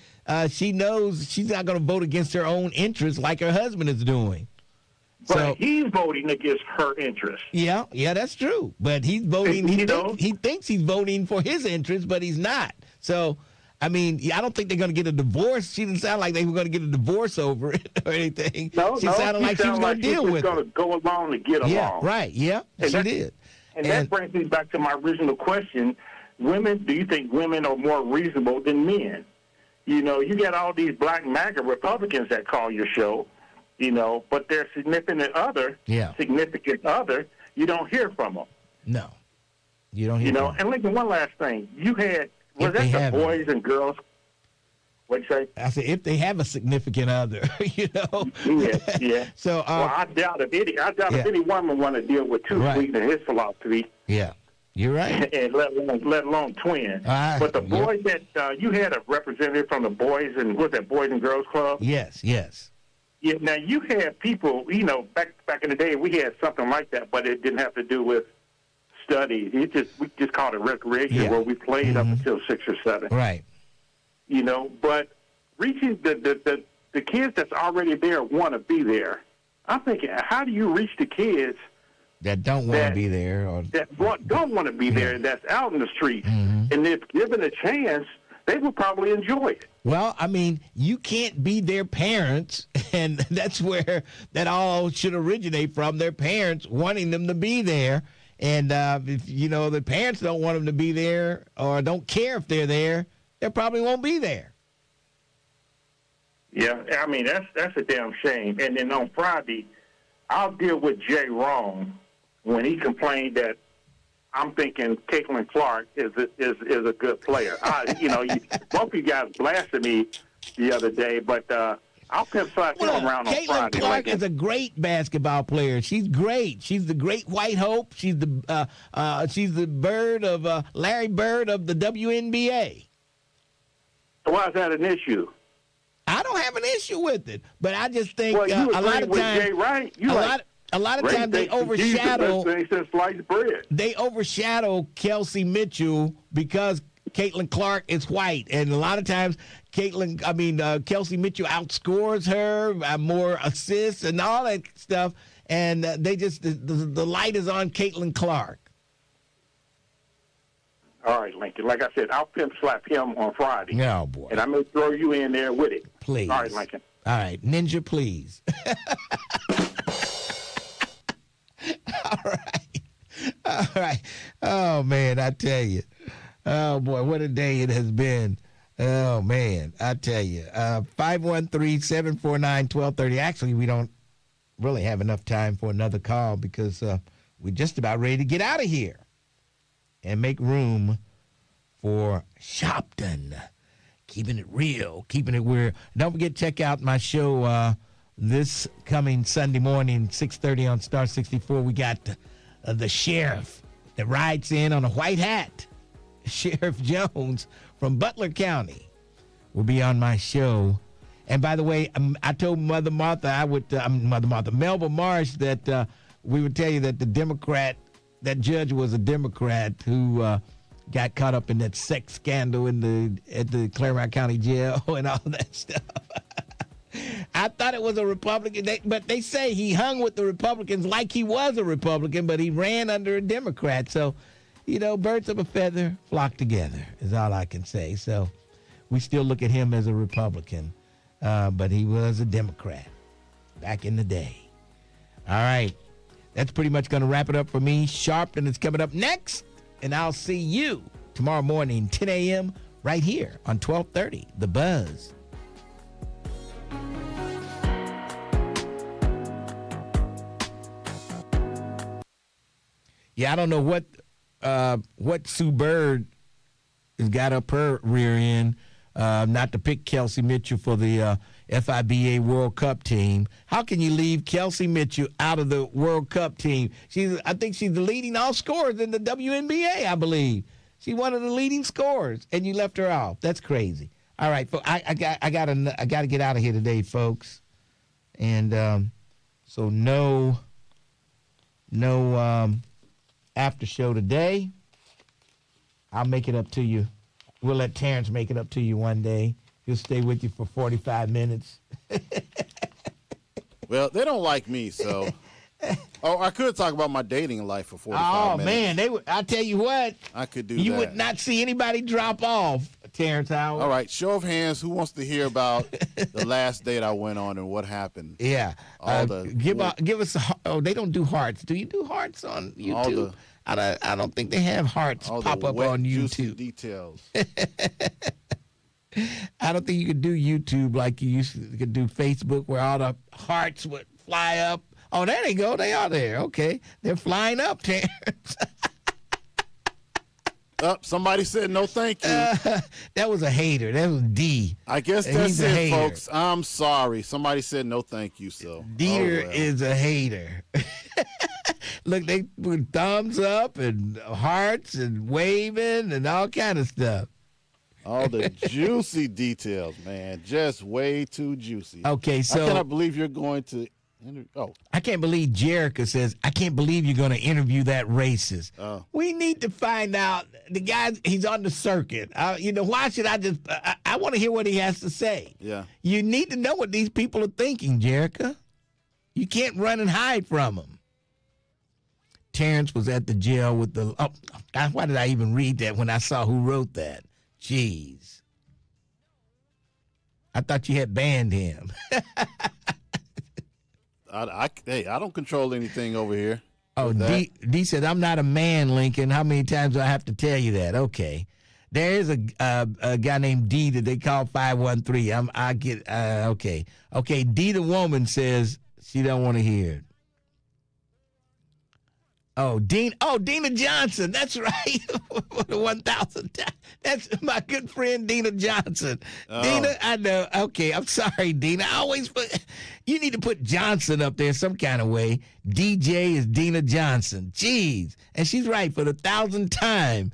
She knows she's not going to vote against her own interests like her husband is doing.
But he's voting against her interests.
Yeah, that's true. But he's voting. He thinks he's voting for his interests, but he's not. So, I mean, I don't think they're going to get a divorce. She didn't sound like they were going to get a divorce over it or anything. She sounded like she was going to deal with it.
Going to go along to get along.
Yeah, right. Yeah,
and
she did.
And that brings me back to my original question: do you think women are more reasonable than men? You know, you got all these black MAGA Republicans that call your show. You know, but their significant other, you don't hear from them.
No, you don't hear.
You know,
from them.
and Lincoln, one last thing, was that the boys and girls? What'd you say?
I said if they have a significant other, you know.
Yeah.
So,
well, I doubt if any woman want to deal with two sweet and his philosophy.
Yeah. You're right.
And let alone twin. But the boys that you had a representative from the Boys and Boys and Girls Club?
Yes.
Yeah, now you had people, you know, back in the day we had something like that, but it didn't have to do with studies. We just called it recreation, where we played up until 6 or 7.
Right.
You know, but reaching the kids that's already there want to be there. I'm thinking, how do you reach the kids
that don't want to be there, or
don't want to be there, that's out in the street?
Mm-hmm.
And if given a chance, they would probably enjoy it.
Well, I mean, you can't be their parents, and that's where that all should originate from, their parents wanting them to be there. And if, the parents don't want them to be there or don't care if they're there, they probably won't be there.
Yeah, I mean, that's a damn shame. And then on Friday, I'll deal with Jay wrong when he complained that I'm thinking Caitlin Clark is a good player. Both of you guys blasted me the other day, but I'll pimp slap him around on
Caitlin
Friday.
Clark is a great basketball player. She's great. She's the great white hope. She's the bird of Larry Bird of the WNBA.
Why is that an issue?
I don't have an issue with it, but I just think
Well, you
a lot of
with
times,
Jay Wright.
a lot of times they overshadow.
The best thing since sliced bread.
They overshadow Kelsey Mitchell because Caitlin Clark is white, and a lot of times Kelsey Mitchell outscores her, more assists and all that stuff, and they just the light is on Caitlin Clark.
All right, Lincoln. Like I said, I'll pimp slap him on Friday.
Oh, boy.
And I may throw you in there with it.
Please.
All right, Lincoln.
All right, Ninja, please. All right. Oh, man, I tell you. Oh, boy, what a day it has been. Oh, man, I tell you. 513-749-1230. Actually, we don't really have enough time for another call because we're just about ready to get out of here and make room for Shopton. Keeping it real, keeping it weird. Don't forget, check out my show this coming Sunday morning, 6:30 on Star 64. We got the sheriff that rides in on a white hat. Sheriff Jones from Butler County will be on my show. And by the way, I told Mother Martha, Melba Marsh, that we would tell you that that judge was a Democrat who got caught up in that sex scandal at the Claremont County Jail and all that stuff. I thought it was a Republican, but they say he hung with the Republicans like he was a Republican, but he ran under a Democrat. So, birds of a feather flock together is all I can say. So we still look at him as a Republican, but he was a Democrat back in the day. All right. That's pretty much going to wrap it up for me. Sharpton is coming up next, and I'll see you tomorrow morning, 10 a.m., right here on 1230, The Buzz. Yeah, I don't know what Sue Bird has got up her rear end, not to pick Kelsey Mitchell for the FIBA World Cup team. How can you leave Kelsey Mitchell out of the World Cup team? I think she's the leading all scorers in the WNBA, I believe. She's one of the leading scorers, and you left her off. That's crazy. All right, I got to get out of here today, folks. And so no after show today. I'll make it up to you. We'll let Terrence make it up to you one day. He'll stay with you for 45 minutes.
Well, they don't like me, so. Oh, I could talk about my dating life for 45 minutes.
Man, I tell you what.
I could do
you
that.
You would not see anybody drop off, Terrence Howard.
All right, show of hands. Who wants to hear about the last date I went on and what happened?
Yeah. Give us. They don't do hearts. Do you do hearts on YouTube? I don't think they have hearts pop up on YouTube.
Details.
I don't think you could do YouTube like you could do Facebook, where all the hearts would fly up. Oh, there they go. They are there. Okay. They're flying up, Terrence.
Somebody said no thank you.
That was a hater. That was D.
I guess that's it, folks. I'm sorry. Somebody said no thank you, so.
Dieter is a hater. Look, they put thumbs up and hearts and waving and all kind of stuff.
All the juicy details, man. Just way too juicy.
Okay, so.
I cannot believe you're going to.
I can't believe Jerica says, I can't believe you're going to interview that racist. We need to find out. The guy, he's on the circuit. Why should I just, I want to hear what he has to say.
Yeah.
You need to know what these people are thinking, Jerica. You can't run and hide from them. Terrence was at the jail with the... Oh, God, why did I even read that when I saw who wrote that? Jeez. I thought you had banned him.
I don't control anything over here.
Oh, D said, I'm not a man, Lincoln. How many times do I have to tell you that? Okay. There is a guy named D that they call 513. Okay. Okay, D the woman says she don't want to hear it. Oh, Dina Johnson. That's right. 1,000 times. That's my good friend, Dina Johnson. Oh. Dina, I know. Okay, I'm sorry, Dina. I always you need to put Johnson up there some kind of way. DJ is Dina Johnson. Jeez. And she's right for the 1,000th time.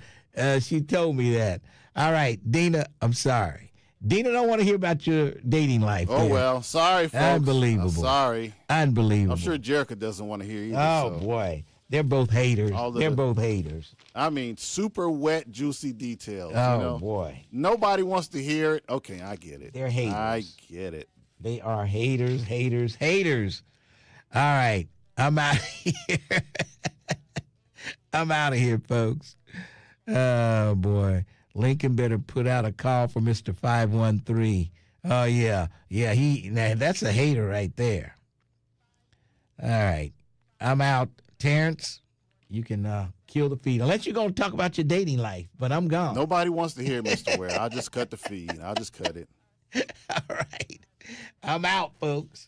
She told me that. All right, Dina, I'm sorry. Dina don't want to hear about your dating life.
Oh, well. Sorry, folks.
Unbelievable.
Sorry.
Unbelievable.
I'm sure Jerica doesn't want to hear either.
Oh, boy. They're both haters. They're both haters.
I mean, super wet, juicy details.
Oh, boy.
Nobody wants to hear it. Okay, I get it.
They're haters.
I get it.
They are haters, haters, haters. All right. I'm out of here. I'm out of here, folks. Oh, boy. Lincoln better put out a call for Mr. 513. Oh, yeah. Yeah, that's a hater right there. All right. I'm out. Terrence, you can kill the feed. Unless you're going to talk about your dating life, but I'm gone.
Nobody wants to hear Mr. Ware. I'll just cut the feed. I'll just cut it.
All right. I'm out, folks.